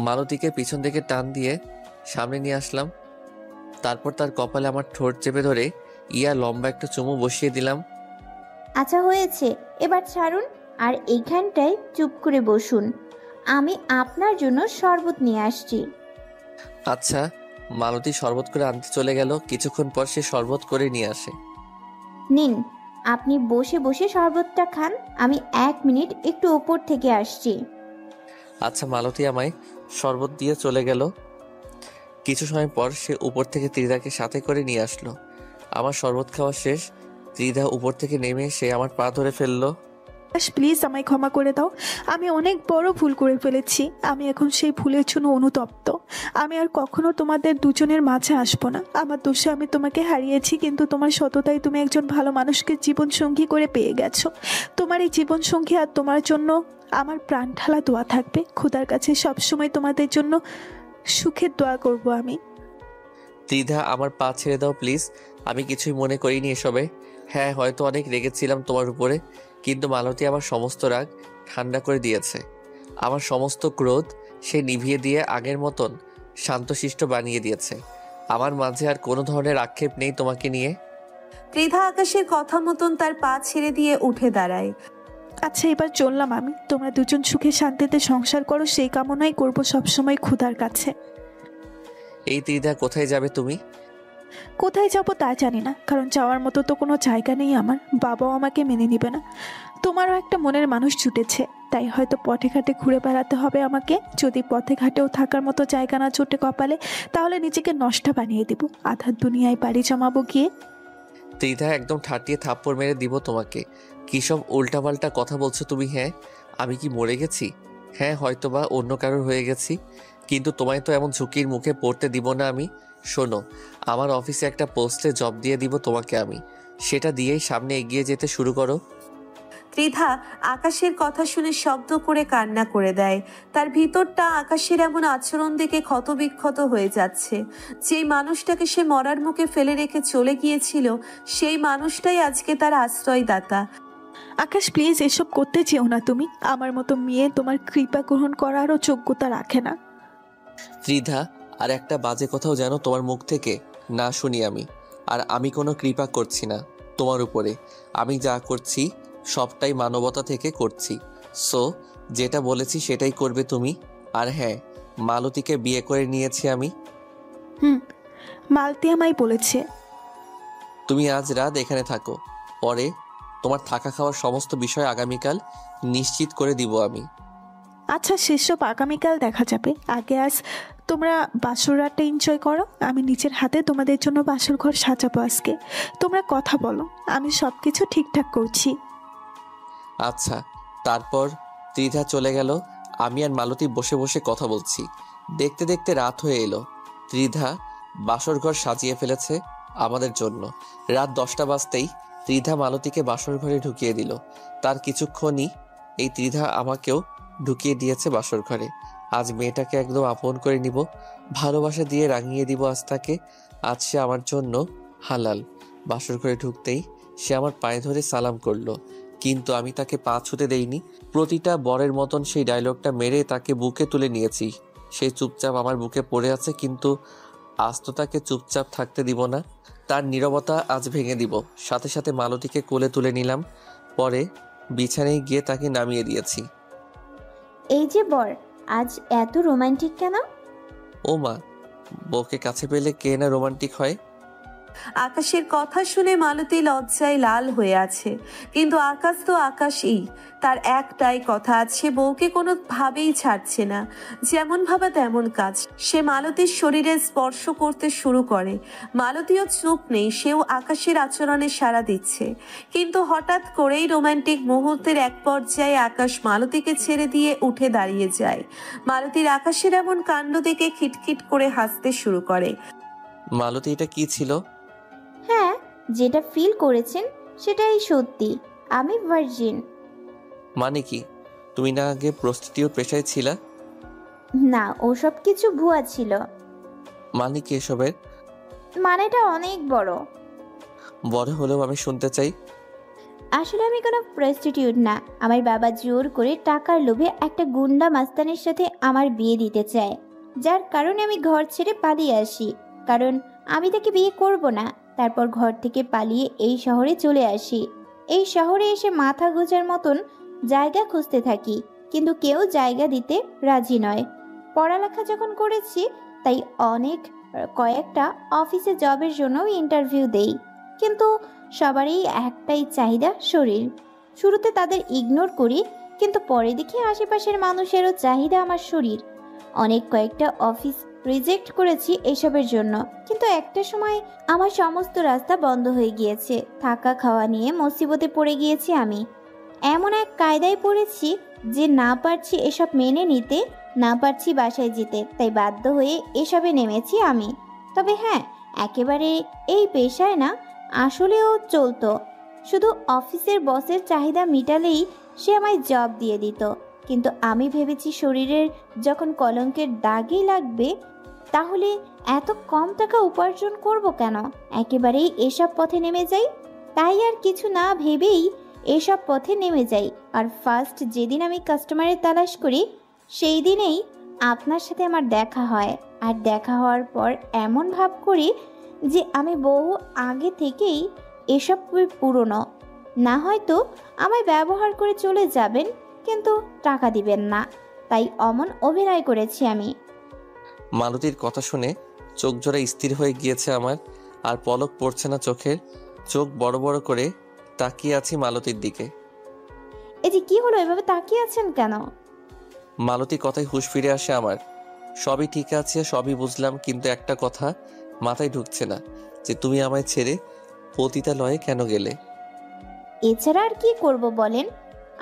মালতীকে পিছন থেকে টান দিয়ে সামনে নিয়ে আসলাম, তারপর তার কপালে আমার ঠোঁট চেপে ধরে লম্বা একটা চুমু বসিয়ে দিলাম। আচ্ছা হয়েছে, এবার ছাড়ুন আর এইখানটায় চুপ করে বসুন। আমি আপনার জন্য শরবত নিয়ে আসছি। আচ্ছা। মালতী শরবত করে আনতে চলে গেল। কিছুক্ষণ পর সে শরবত করে নিয়ে আসে। নিন, আপনি বসে বসে শরবতটা খান, আমি 1 মিনিট একটু ওপর থেকে আসছি। আচ্ছা। মালতী আমায় শরবত দিয়ে চলে গেল। কিছু সময় পর সে উপর থেকে ত্রিধাকে সাথে করে নিয়ে আসলো। আমার শরবত খাওয়া শেষ। ত্রিধা উপর থেকে নেমে সে আমার পা ধরে ফেললো। প্লিজ আমায় ক্ষমা করে দাও, আমি অনেক বড় ভুল করে ফেলেছি। আমি এখন সেই ভুলের জন্য অনুতপ্ত। আমি আর কখনো তোমাদের দুজনের মাঝে আসবো না। আমার দোষে আমি তোমাকে হারিয়েছি, কিন্তু তোমার সততায় তুমি একজন ভালো মানুষকে জীবনসঙ্গী করে পেয়ে গেছো। তোমার এই জীবনসঙ্গী আর তোমার জন্য আমার প্রাণ ঢালা দোয়া থাকবে। খোদার কাছে সবসময় তোমাদের জন্য সুখের দোয়া করব আমি। ত্রিধা, আমার পা ছেড়ে দাও প্লিজ। আমি কিছুই মনে করিনি এসবে। হ্যাঁ, হয়তো অনেক রেগেছিলাম তোমার উপরে, কিন্তু মালতী আমার সমস্ত রাগ ঠান্ডা করে দিয়েছে। আমার সমস্ত ক্রোধ সে নিভিয়ে দিয়ে আগের মতন শান্তশিষ্ট বানিয়ে দিয়েছে। আমার মাঝে আর কোনো ধরনের আক্ষেপ নেই তোমাকে নিয়ে। ত্রিধা আকাশের কথা মতন তার পা ছেড়ে দিয়ে উঠে দাঁড়ায়। আচ্ছা, এবার চললাম আমি। তোমরা দুজন সুখে শান্তিতে সংসার করো, সেই কামনাই করবো সবসময় খোদার কাছে। এই ত্রিধা, কোথায় যাবে তুমি? কোথায় যাবো তা জানি না, কারণ যাওয়ার মতো তো কোনো জায়গা নেই আমার। বাবাও আমাকে মেনে নিবে না। তোমারও একটা মনের মানুষ জুটেছে, তাই হয়তো পথে ঘাটে ঘুরে বেড়াতে হবে আমাকে। যদি পথে ঘাটেও থাকার মতো জায়গা না জুটে কপালে, তাহলে নিজেকে নষ্ট বানিয়ে দিব। আধার দুনিয়ায় পাড়ি জমাবো গিয়ে। ত্রিধা, একদম ঠাটিয়ে থাপ্পড় মেরে দিব তোমাকে। কী সব উল্টাপাল্টা কথা বলছো তুমি? হ্যাঁ, আমি কি মরে গেছি? হ্যাঁ, হয়তো বা অন্য কারোর হয়ে গেছি, কিন্তু তোমায় তো এমন ঝুঁকির মুখে পড়তে দিব না আমি। শোনো, আমার অফিসে একটা পোস্টে জব দিয়ে দিব তোমাকে আমি। সেটা দিয়েই সামনে এগিয়ে যেতে শুরু করো। ত্রিধা আকাশের কথা শুনে শব্দ করে কান্না করে দেয়। তার ভিতরটা আকাশের এমন আচরণ দেখে ক্ষতবিক্ষত হয়ে যাচ্ছে। যেই মানুষটাকে সে মরার মুখে ফেলে রেখে চলে গিয়েছিল, সেই মানুষটাই আজকে তার আশ্রয়দাতা। আকাশ প্লিজ, এসব করতে চেও না তুমি। আমার মতো মেয়ে তোমার কৃপা গ্রহণ করারও যোগ্যতা রাখে না। ত্রিধা, আর একটা বাজে কথাও যেন তোমার মুখ থেকে না শুনি আমি। আর আমি কোনো কৃপা করছি না তোমার উপরে। আমি যা করছি সবটাই মানবতা থেকে করছি। সো যেটা বলেছি সেটাই করবে তুমি। আর হ্যাঁ, মালতীকে বিয়ে করে নিয়েছি আমি। মালতী আমায় বলেছে। তুমি আজ রাত এখানে থাকো, পরে তোমার থাকা খাওয়ার সমস্ত বিষয় আগামীকাল নিশ্চিত করে দিব আমি। আচ্ছা, সেসব আগামীকাল দেখা যাবে। আগে আজ তোমরা বাসর রাতটা এনজয় করো। আমি নিজের হাতে তোমাদের জন্য বাসর ঘর সাজাবো আজকে। তোমরা কথা বলো, আমি সব কিছু ঠিকঠাক করছি। আচ্ছা। তারপর ত্রিধা চলে গেল। আমি আর মালতী বসে বসে কথা বলছি। দেখতে দেখতে রাত হয়ে এলো। ত্রিধা বাসর ঘর সাজিয়ে ফেলেছে আমাদের জন্য। রাত 10টা বাজতেই ত্রিধা মালতীকে বাসর ঘরে ঢুকিয়ে দিল। তার কিছুক্ষণই এই ত্রিধা আমাকেও ঢুকিয়ে দিয়েছে বাসর ঘরে। আজ মেয়েটাকে একদম আপন করে নিব, ভালোবাসা দিয়ে রাঙিয়ে দিব আজ তাকে। আজ সে আমার জন্য হালাল। বাসর ঘরে ঢুকতেই সে আমার পায়ে ধরে সালাম করলো, কিন্তু আমি তাকে পা ছুতে দেইনি। প্রতিটা বরের মতন সেই ডায়লগটা মেরে তাকে বুকে তুলে নিয়েছি। সে চুপচাপ আমার বুকে পড়ে আছে, কিন্তু আজ তো তাকে চুপচাপ থাকতে দিব না। তার নীরবতা আজ ভেঙে দিব। সাথে সাথে মালতীকে কোলে তুলে নিলাম, পরে বিছানায় গিয়ে তাকে নামিয়ে দিয়েছি। এই যে বর, আজ এত রোমান্টিক কেন? ও মা, বউকে কাছে পেলে কে না রোমান্টিক হয়। আকাশের কথা শুনে মালতী লজ্জায় লাল হয়ে আছে, কিন্তু আকাশ তো আকাশই। তার একটাই কথা, আছে বউকে কোনোভাবেই ছাড়ছে না। যেমন ভাবা তেমন কাজ। সে মালতীর শরীরে স্পর্শ করতে শুরু করে। মালতীও চুপ নেই, সেও আকাশের আচরণে সাড়া দিচ্ছে। কিন্তু হঠাৎ করেই রোমান্টিক মুহূর্তের এক পর্যায়ে আকাশ মালতীকে ছেড়ে দিয়ে উঠে দাঁড়িয়ে যায়। মালতীর আকাশের এমন কাণ্ড দেখে খিটখিট করে হাসতে শুরু করে। মালতী, এটা কি ছিল? হ্যাঁ, যেটা ফিল করেছেন সেটাই সত্যি। আমি ভার্জিন। মানে কি? তুমি না আগে প্রস্টিটিউট পেশায় ছিলা? না, ওসব কিছু ভুয়া ছিল। মানে কি এসবের? মানেটা অনেক বড়। বড় হলেও আমি শুনতে চাই। আসলে আমি কোনো প্রস্টিটিউট না। আমার বাবা জোর করে টাকার লোভে একটা গুন্ডা মাস্তানের সাথে আমার বিয়ে দিতে চায়, যার কারণে আমি ঘর ছেড়ে পালিয়ে আসি। কারণ আমি তাকে বিয়ে করব না। তারপর ঘর থেকে পালিয়ে এই শহরে চলে আসি। এই শহরে এসে মাথা গোজার মতন জায়গা খুঁজতে থাকি, কিন্তু কেউ জায়গা দিতে রাজি নয়। পড়ালেখা যখন করেছি, তাই কয়েকটা অফিসে জবের জন্য ইন্টারভিউ দেই, কিন্তু সবারই একটাই চাহিদা, শরীর। শুরুতে তাদের ইগনোর করি, কিন্তু পরে দেখি আশেপাশের মানুষেরও চাহিদা আমার শরীর। কয়েকটা অফিস রিজেক্ট করেছি এসবের জন্য, কিন্তু একটা সময় আমার সমস্ত রাস্তা বন্ধ হয়ে গিয়েছে। থাকা খাওয়া নিয়ে মুসিবতে পড়ে গিয়েছি আমি। এমন এক কায়দায় পড়েছি যে না পারছি এসব মেনে নিতে, না পারছি বাসায় যেতে, তাই বাধ্য হয়ে এসবে নেমেছি আমি। তবে হ্যাঁ, একেবারে এই পেশায় না, আসলেও চলতো। শুধু অফিসের বসের চাহিদা মিটালেই সে আমায় জব দিয়ে দিত। কিন্তু আমি ভেবেছি শরীরের যখন কলঙ্কের দাগই লাগবে, তাহলে এত কম টাকা উপার্জন করব কেন? একেবারেই এসব পথে নেমে যাই। তাই আর কিছু না ভেবেই এসব পথে নেমে যাই। আর ফার্স্ট যেদিন আমি কাস্টমারের তালাশ করি, সেই দিনেই আপনার সাথে আমার দেখা হয়। আর দেখা হওয়ার পর এমন ভাব করি যে আমি বহু আগে থেকেই এসব পুরনো। না হয়তো আমায় ব্যবহার করে চলে যাবেন, কিন্তু টাকা দিবেন না। তাই অমন অভিনয় করেছি আমি। মালতীর কথা শুনে চোখ জোড়া স্থির হয়ে গিয়েছে আমার, আর পলক পড়ছে না চোখের। চোখ বড় বড় করে তাকিয়ে আছি মালতীর দিকে। এই যে কি হলো, এভাবে তাকিয়ে আছেন কেন? মালতী কথায় হুঁশ ফিরে আসে আমার। সবই ঠিক আছে, সবই বুঝলাম, কিন্তু একটা কথা মাথায় ঢুকছে না, যে তুমি আমায় ছেড়ে পতিতালয়ে কেন গেলে? এছাড়া আর কি করব বলেন?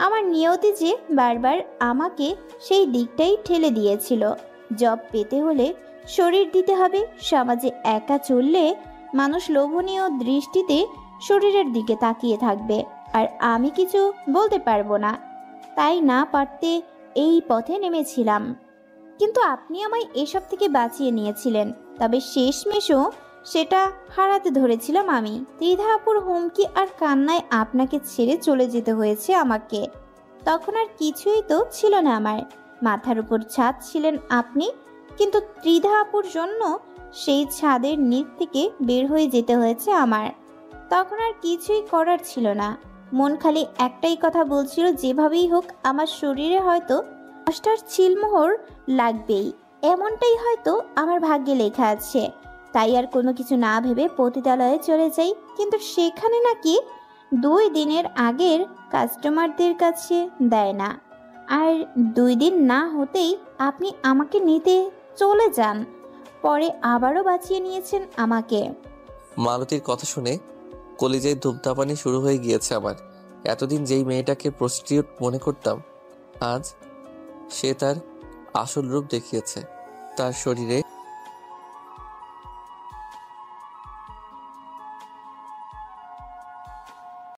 আমার নিয়তি যে বারবার আমাকে সেই দিকটাই ঠেলে দিয়েছিল। জব পেতে হলে শরীর দিতে হবে। সমাজে একা চললে মানুষ লোভনীয় দৃষ্টিতে শরীরের দিকে তাকিয়ে থাকবে, আর আমি কিছু বলতে পারবো না। তাই না পারতে এই পথে নেমেছিলাম। কিন্তু আপনি আমায় এসব থেকে বাঁচিয়ে নিয়েছিলেন। তবে শেষমেশও সেটা হারাতে ধরেছিলাম আমি। ত্রিধা আপুর হুমকি আর কান্নায় আপনাকে ছেড়ে চলে যেতে হয়েছে আমাকে। তখন আর কিছুই তো ছিল না আমার। মাথার উপর ছাদ ছিলেন আপনি, কিন্তু ত্রিধা আপুর জন্য সেই ছাদের নিচ থেকে বের হয়ে যেতে হয়েছে আমার। তখন আর কিছুই করার ছিল না। মন খালি একটাই কথা বলছিল, যেভাবেই হোক আমার শরীরে হয়তো 10টার ছিলমোহর লাগবেই, এমনটাই হয়তো আমার ভাগ্যে লেখা আছে। তাই আর কোনো কিছু না ভেবে পতিতালয়ে চলে যাই। কিন্তু সেখানে নাকি 2 দিনের আগের কাস্টমারদের কাছে দেয় না। আর 2 দিন না হতেই আপনি আমাকে নিতে চলে যান, পরে আবারও বাঁচিয়ে নিয়েছেন আমাকে। মালতীর কথা শুনে কলিজায় ধূপধাপানি শুরু হয়ে গিয়েছে আমার। এতদিন যেই মেয়েটাকে প্রস্টিটিউট মনে করতাম, আজ সে তার আসল রূপ দেখিয়েছে। তার শরীরে